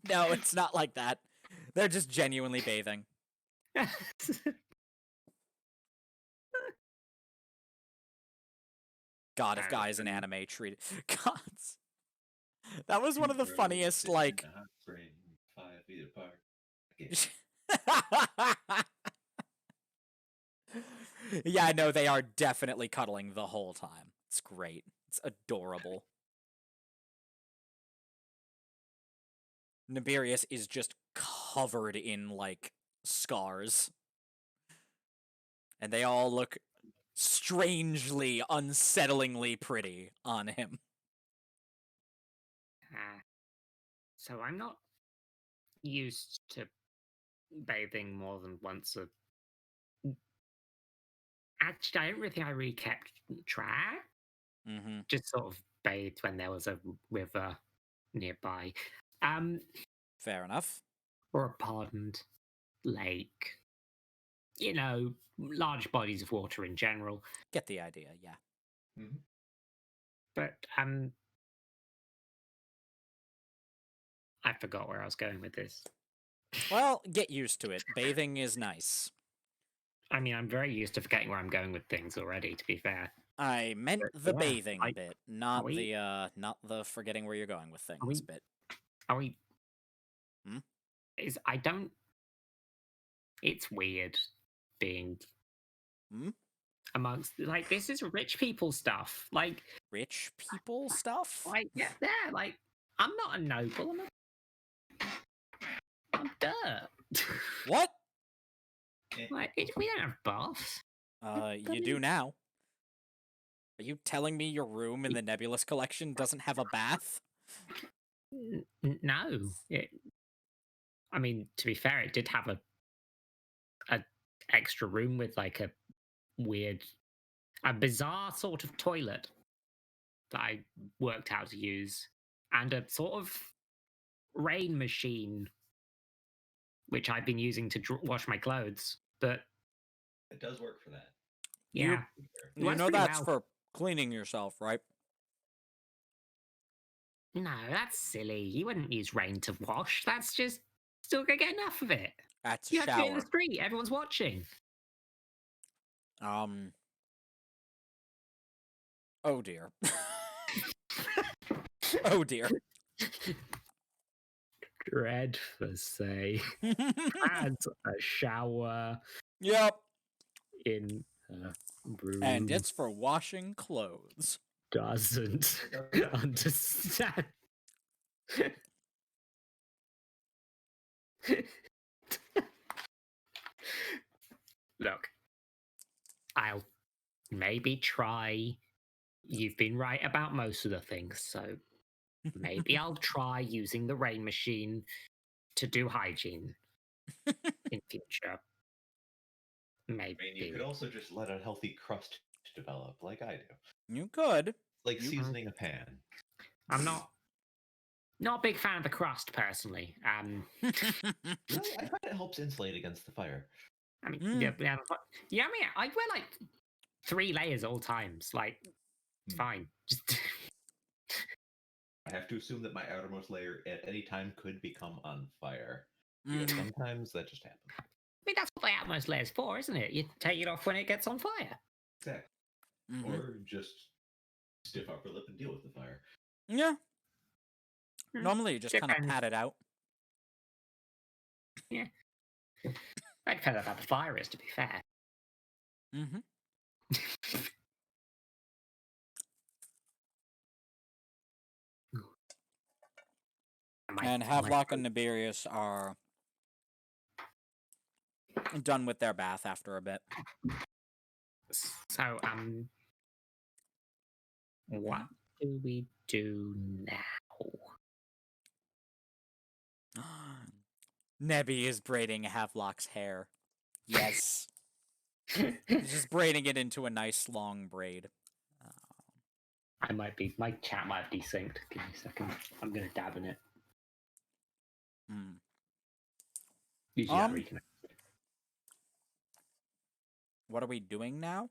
No, it's not like that. They're just genuinely bathing. God, if guys in anime treated gods. That was one of the funniest, like. 5 feet apart. Yeah, no, they are definitely cuddling the whole time. It's great. It's adorable. Neburius is just covered in, like, scars. And they all look strangely, unsettlingly pretty on him. So I'm not used to bathing more than once a. Actually, I don't really think I really kept track. Mm-hmm. Just sort of bathed when there was a river nearby. Fair enough. Or a pond, lake. You know, large bodies of water in general. Get the idea, yeah. Mm-hmm. But I forgot where I was going with this. Well, get used to it. Bathing is nice. I mean, I'm very used to forgetting where I'm going with things already, to be fair. I meant the Yeah, bathing bit, not we- not the forgetting where you're going with things bit. Are we? Hmm? It's weird being Hmm? amongst, like, this is rich people stuff. Like, Rich people stuff? yeah, like, I'm not a noble. I'm dirt. What? Like, we don't have baths. You do now. Are you telling me your room in the Nebulous Collection doesn't have a bath? No. I mean, to be fair, it did have a extra room with like a bizarre sort of toilet that I worked out to use, and a sort of rain machine, which I've been using to wash my clothes. But It does work for that. yeah, You works know pretty that's well. for cleaning yourself, right? No, that's silly. You wouldn't use rain to wash. That's just still gonna get enough of it. That's You a have to do it in shower. the street. Everyone's watching. Oh dear. Oh dear. Dread for say had a shower Yep. in her room And it's for washing clothes. doesn't understand. Look, I'll maybe try. You've been right about most of the things, so maybe I'll try using the rain machine to do hygiene in future. I Maybe. mean, you could also just let a healthy crust develop, like I do. You could. Like You- seasoning a pan. I'm not a big fan of the crust personally. Really, I find it helps insulate against the fire. I mean, Mm. yeah, I mean, I wear like 3 layers all times. Like, it's fine. Just I have to assume that my outermost layer at any time could become on fire. Because Mhm. sometimes that just happens. I mean, that's what the outermost layer's for, isn't it? You take it off when it gets on fire. Exactly. Mhm. Or just stiff upper lip and deal with the fire. Yeah. Hmm. Normally you just kind of Depends. pat it out. It depends on how the fire is, to be fair. Mm-hmm. And Havelock and Nebulous are done with their bath after a bit. So, what do we do now? Nebby is braiding Havelock's hair. Yes. He's just braiding it into a nice long braid. My chat might be desynced. Give me a second. I'm gonna dab in it. Hmm. Usually that reconnect. What are we doing now?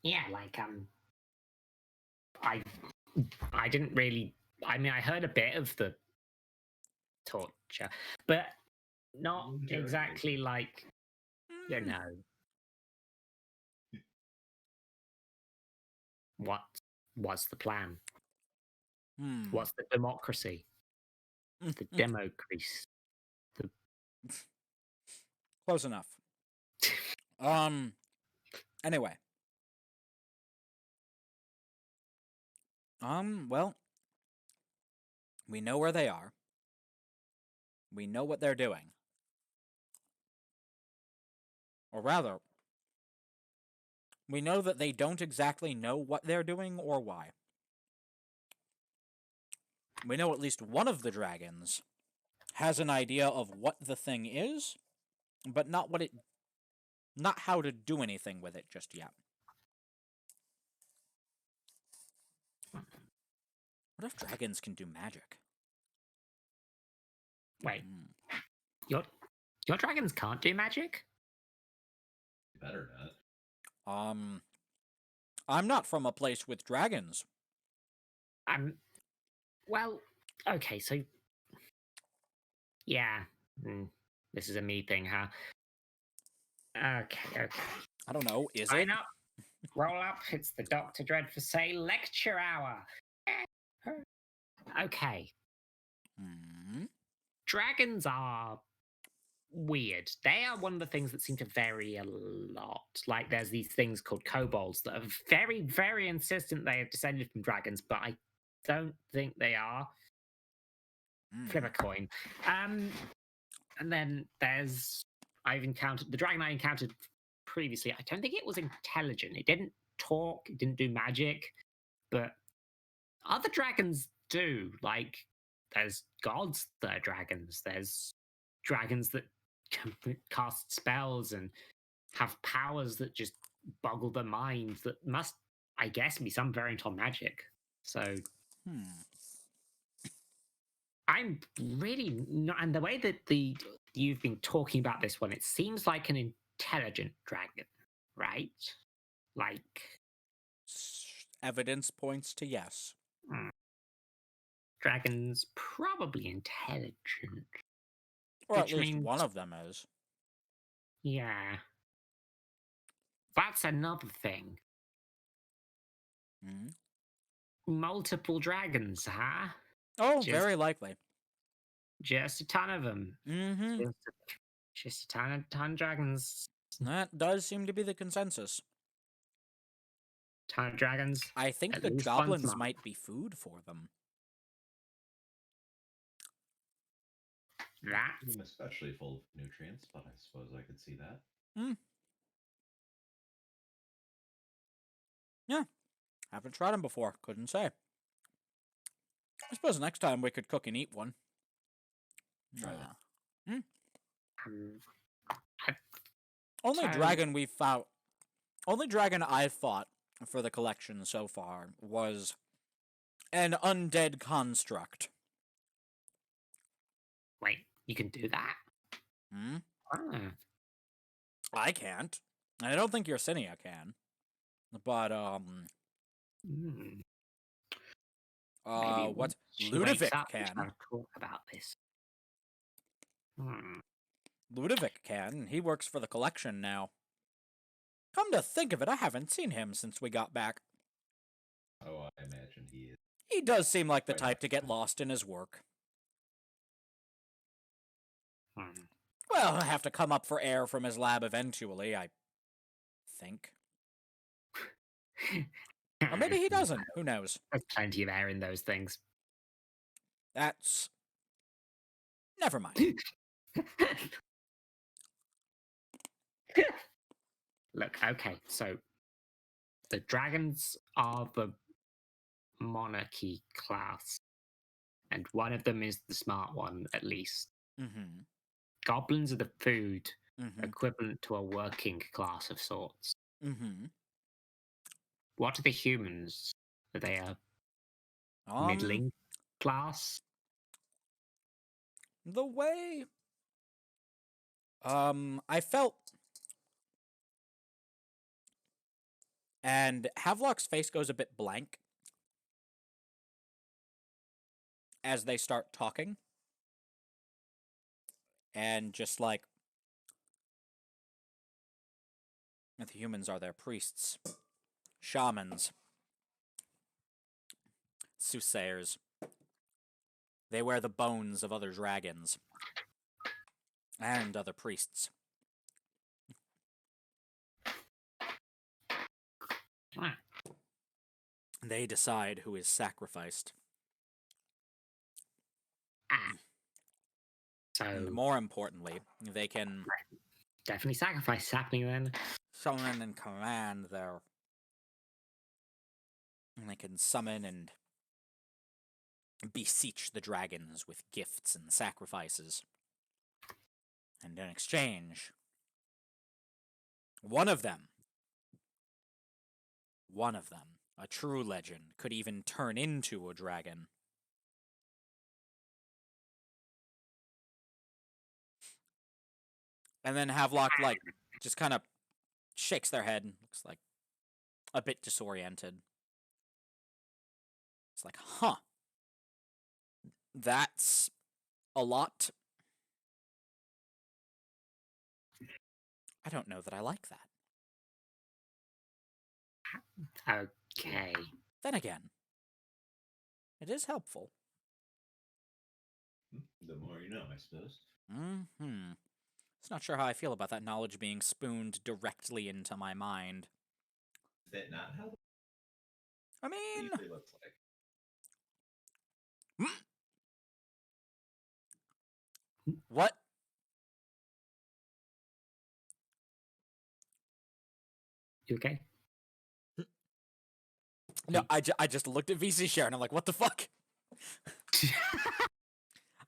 Yeah, like I didn't really. I mean, I heard a bit of the torture, but not exactly like you know what was the plan. Hmm. What's the democracy? The democracy. Close enough. Anyway. Well, we know where they are. We know what they're doing. Or rather, we know that they don't exactly know what they're doing or why. We know at least one of the dragons has an idea of what the thing is, but not how to do anything with it just yet. What if dragons can do magic? Wait, your dragons can't do magic? Better not. I'm not from a place with dragons. Well, okay, so yeah, this is a me thing, huh? Okay. I don't know, is Sign it? up, roll up. It's the Dr. Dread for Say lecture hour. Okay, dragons are weird. They are one of the things that seem to vary a lot. Like there's these things called kobolds that are very, very insistent they have descended from dragons, but I don't think they are. Flip a coin. And then there's the dragon I encountered previously. I don't think it was intelligent. It didn't talk. It didn't do magic, but other dragons do. Like there's gods that are dragons. There's dragons that can cast spells and have powers that just boggle the mind. That must, I guess, be some variant on magic. So. I'm really not, and the way that you've been talking about this one, it seems like an intelligent dragon, right? Like Evidence points to yes. Dragons probably intelligent, Or which at least means one of them is. yeah. That's another thing. Multiple dragons, huh? Oh, very likely. Just a ton of them. Mm-hmm. Just a ton of dragons. That does seem to be the consensus. Ton of dragons. I think At the least one goblins smart. might be food for them. That. I'm especially full of nutrients, but I suppose I could see that. Yeah. Haven't tried them before. Couldn't say. I suppose next time we could cook and eat one. Try that. Only So- dragon we've fought. Only dragon I've fought for the collection so far was an undead construct. Wait, you can do that? Hmm? Ah. I can't. And I don't think Yersinia can. But, Hmm. Maybe what? she wakes Ludovic up and can. try to talk about this. Ludovic can. He works for the collection now. Come to think of it, I haven't seen him since we got back. Oh, I imagine he is. He does seem like the Quite type to get occupied. lost in his work. Hmm. Well, he'll have to come up for air from his lab eventually, I think. Or maybe he doesn't. Who knows? There's plenty of air in those things. That's... Never mind. Look, okay, so the dragons are the monarchy class, and one of them is the smart one, at least. Mm-hmm. Goblins are the food, Mm-hmm. equivalent to a working class of sorts. Mm-hmm. What are the humans? Are they a middling class? The way... I felt... And Havelock's face goes a bit blank as they start talking. And just like... The humans are their priests. Shamans. Soothsayers. They wear the bones of other dragons. And other priests. Ah, They decide who is sacrificed. so And more importantly, they can definitely sacrifice happening then. summon and command their... And they can summon and beseech the dragons with gifts and sacrifices. And in exchange, one of them, a true legend, could even turn into a dragon. And then Havelock, like, just kind of shakes their head, looks like a bit disoriented. It's like, huh. That's a lot. I don't know that I like that. Okay. Then again, it is helpful. The more you know, I suppose. Mm-hmm. It's not sure how I feel about that knowledge being spooned directly into my mind. Is that not how I it mean, usually looks like? what? You okay? No, I just looked at VC Share and I'm like, what the fuck?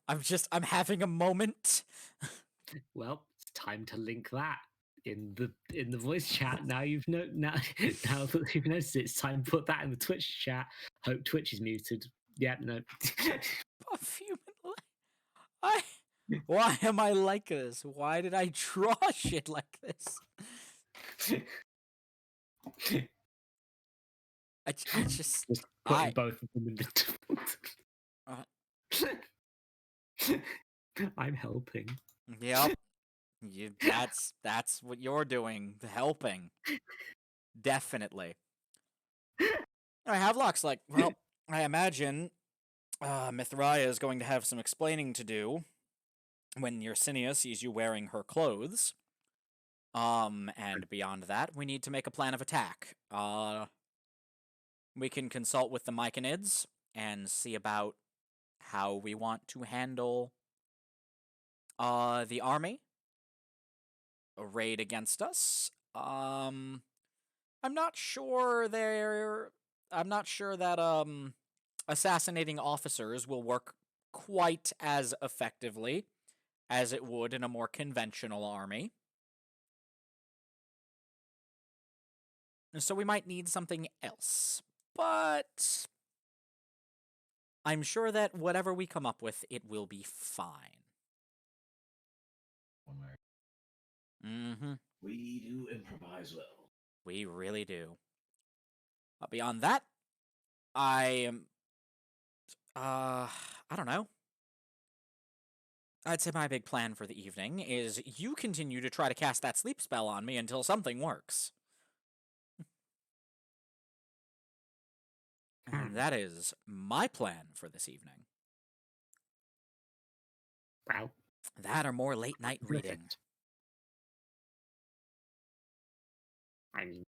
I'm having a moment. Well, it's time to link that in the voice chat. Now you've now that you've noticed it, it's time to put that in the Twitch chat. Hope Twitch is muted. Yeah, no. Puff human life. Why am I like this? Why did I draw shit like this? I just Just putting I- both of them in the. I'm helping. Yep. That's what you're doing. Helping. Definitely. Havelock's like, well, I imagine Mithraya is going to have some explaining to do when Yersinia sees you wearing her clothes. And beyond that, we need to make a plan of attack. We can consult with the Myconids and see about how we want to handle the army. A raid against us. I'm not sure that assassinating officers will work quite as effectively as it would in a more conventional army. So we might need something else. But I'm sure that whatever we come up with, it will be fine. Mm-hmm. We do improvise well. We really do. But beyond that, I don't know. I'd say my big plan for the evening is you continue to try to cast that sleep spell on me until something works. And that is my plan for this evening. Wow. That or more late night reading. Perfect. I mean,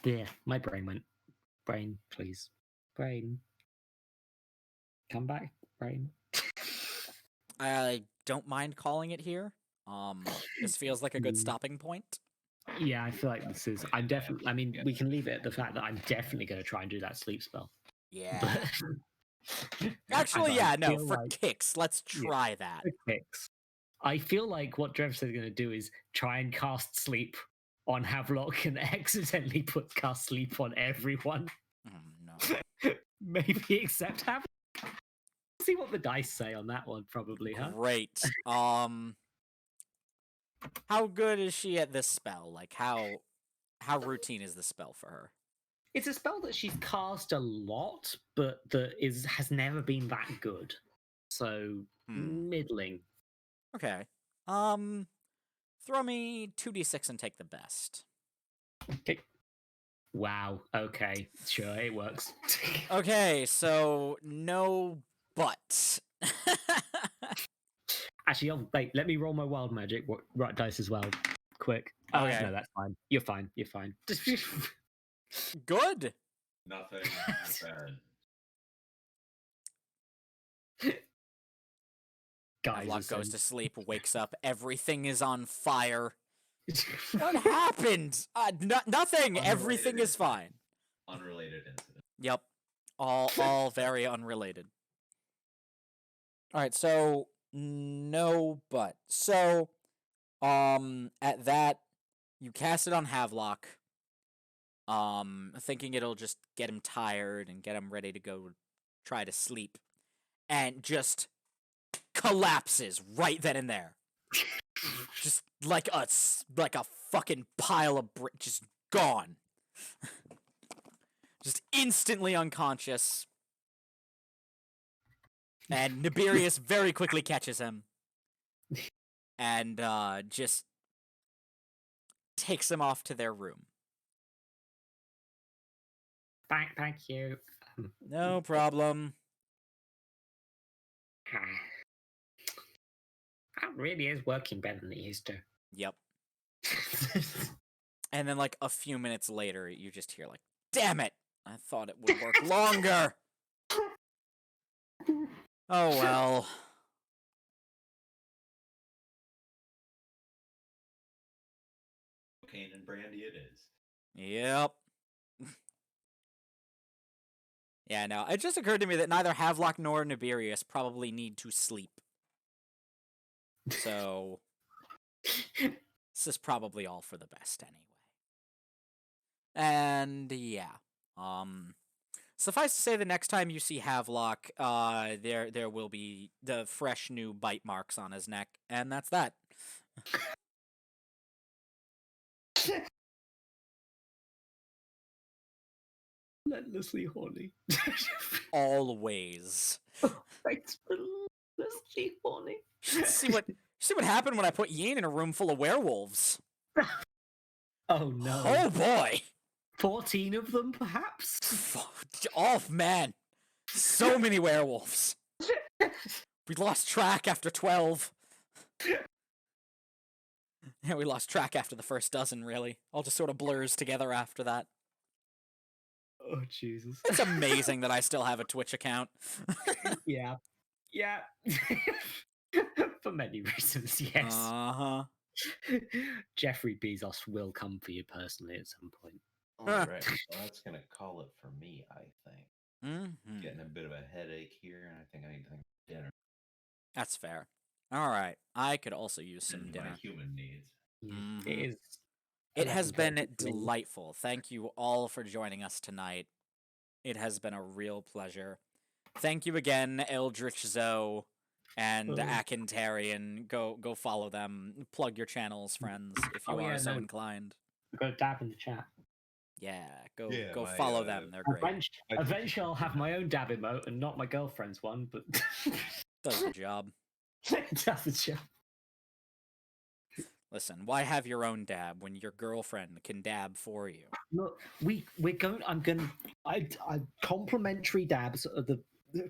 yeah, my brain went. Brain, please. Brain. Come back, brain. I don't mind calling it here. This feels like a good stopping point. Yeah, I feel like this is. I'm definitely. I mean, we can leave it at the fact that I'm definitely going to try and do that sleep spell. Yeah. But Actually, I yeah, no, feel for like- kicks, let's try that. Fix. I feel like what Drev is going to do is try and cast sleep on Havelock and accidentally cast sleep on everyone. No. Maybe except Havelock. See what the dice say on that one, probably, huh? Great. How good is she at this spell? Like, how routine is the spell for her? It's a spell that she's cast a lot, but that has never been that good. So middling. Okay. Throw me 2d6 and take the best. Okay. Wow. Okay. Sure, it works. Okay, so no but. Actually, wait. Let me roll my wild magic right dice as well. Quick. Okay. No, that's fine. You're fine. You're fine. Good. Nothing happened. Guys, Havelock goes listen. to sleep, wakes up, everything is on fire. What happened? Nothing. Everything is fine. Unrelated incident. Yep. All very unrelated. All right, so no but. So at that you cast it on Havelock. Thinking it'll just get him tired and get him ready to go try to sleep, and just collapses right then and there. Just like a fucking pile of just gone. Just instantly unconscious. And Nebulous very quickly catches him. And just takes him off to their room. Thank you. No problem. That really is working better than it used to. Yep. And then like a few minutes later, you just hear like, "Damn it! I thought it would work longer." Oh well. Cocaine and brandy it is. Yep. Yeah, no. It just occurred to me that neither Havelock nor Nebulous probably need to sleep. So this is probably all for the best anyway. And yeah. Suffice to say, the next time you see Havelock, there will be the fresh new bite marks on his neck, and that's that. Relentlessly horny. Always. Thanks for relentlessly horny. see what happened when I put Yin in a room full of werewolves. Oh no. Oh boy. 14 of them, perhaps? Oh, man. So many werewolves. We lost track after 12. Yeah, we lost track after the first dozen, really. All just sort of blurs together after that. Oh, Jesus. It's amazing that I still have a Twitch account. Yeah. Yeah. For many reasons, yes. Uh-huh. Jeffrey Bezos will come for you personally at some point. All right, well, that's gonna call it for me. I think Mm-hmm. getting a bit of a headache here, and I think I need to think dinner. That's fair. All right. I could also use some And dinner. my human needs. Mhm. It is. It has been 11:33. delightful. Thank you all for joining us tonight. It has been a real pleasure. Thank you again, Eldritch Zoe and Oh. Akintarian. Go follow them. Plug your channels, friends, if you Oh, are yeah, so no. inclined. We've got a dab in the chat. Yeah, go Yeah, go my, follow them. They're great. Eventually, I'll have my own dab emote and not my girlfriend's one, but Does the job. that's the job. Listen, why have your own dab when your girlfriend can dab for you? Look, we're going. I complimentary dabs of the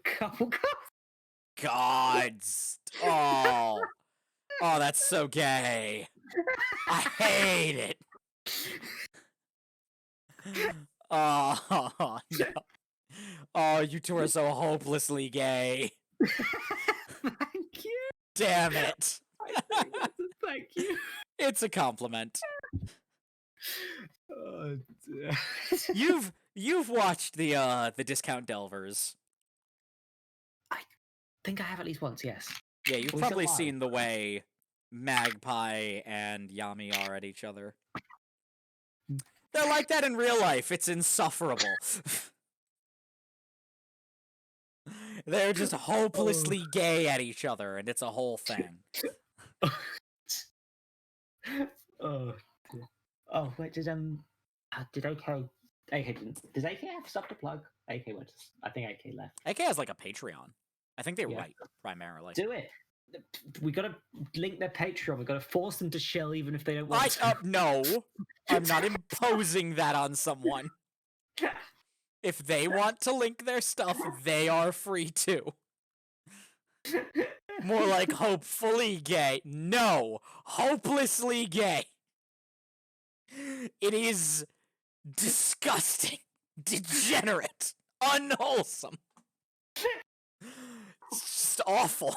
couple. Gods. Oh, that's so gay. I hate it. Oh no. Oh, you two are so hopelessly gay. Thank you. Damn it. Thank you. It's a compliment. Oh, You've watched the Discount Delvers. I think I have at least once. Yes. Yeah, you've Are we still probably live? seen the way Magpie and Yami are at each other. They're like that in real life. It's insufferable. They're just hopelessly gay at each other, and it's a whole thing. Oh. Dear. Oh wait, did AK didn't? Does AK have stuff to plug? AK went. I think AK left. AK has like a Patreon. I think they Yeah. write primarily. Do it. We gotta link their Patreon. We gotta force them to shell, even if they don't want to. No, I'm not imposing that on someone. If they want to link their stuff, they are free to. More like hopefully gay. No, hopelessly gay. It is disgusting, degenerate, unwholesome. It's just awful.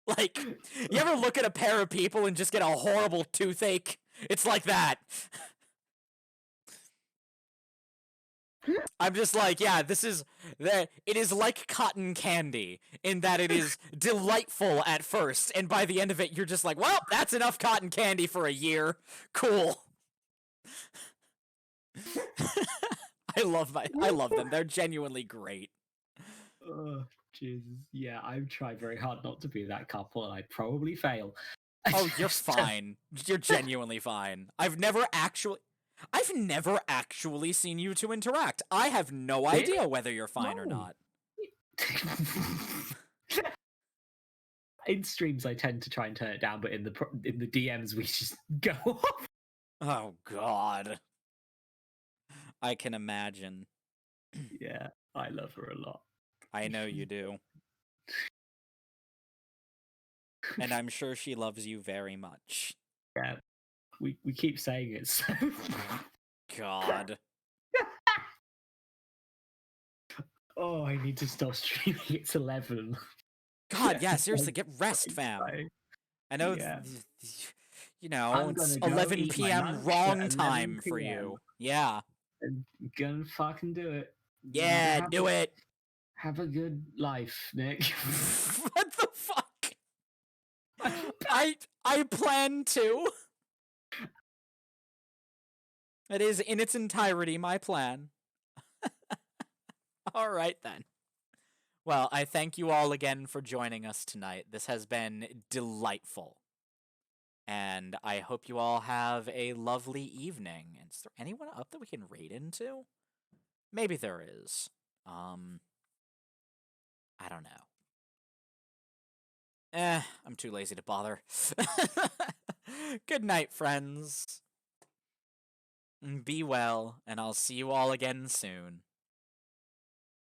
Like, you ever look at a pair of people and just get a horrible toothache? It's like that. I'm just like, yeah, it is like cotton candy in that it is delightful at first, and by the end of it, you're just like, well, that's enough cotton candy for a year. Cool. I love them. They're genuinely great. Oh Jesus! Yeah, I've tried very hard not to be that couple, and I'd probably fail. Oh, you're fine. You're genuinely fine. I've never actually seen you two interact. I have no idea whether you're fine or No. not. In streams, I tend to try and turn it down, but in the DMs, we just go off. Oh God. I can imagine. Yeah, I love her a lot. I know you do. And I'm sure she loves you very much. Yeah, we keep saying it. So. God. Oh, I need to stop streaming. It's 11. God, yeah, seriously, get rest, fam. I know, Yeah. you know, I'm it's gonna go 11 eat my p.m. lunch wrong at time 11 for PM. you. Yeah. I'm gonna fucking do it. Yeah, do it. Have a good life, Nick. What the fuck? I plan to. It is in its entirety my plan. All right then. Well, I thank you all again for joining us tonight. This has been delightful. And I hope you all have a lovely evening. Is there anyone up that we can raid into? Maybe there is. I don't know. I'm too lazy to bother. Good night, friends. Be well, and I'll see you all again soon.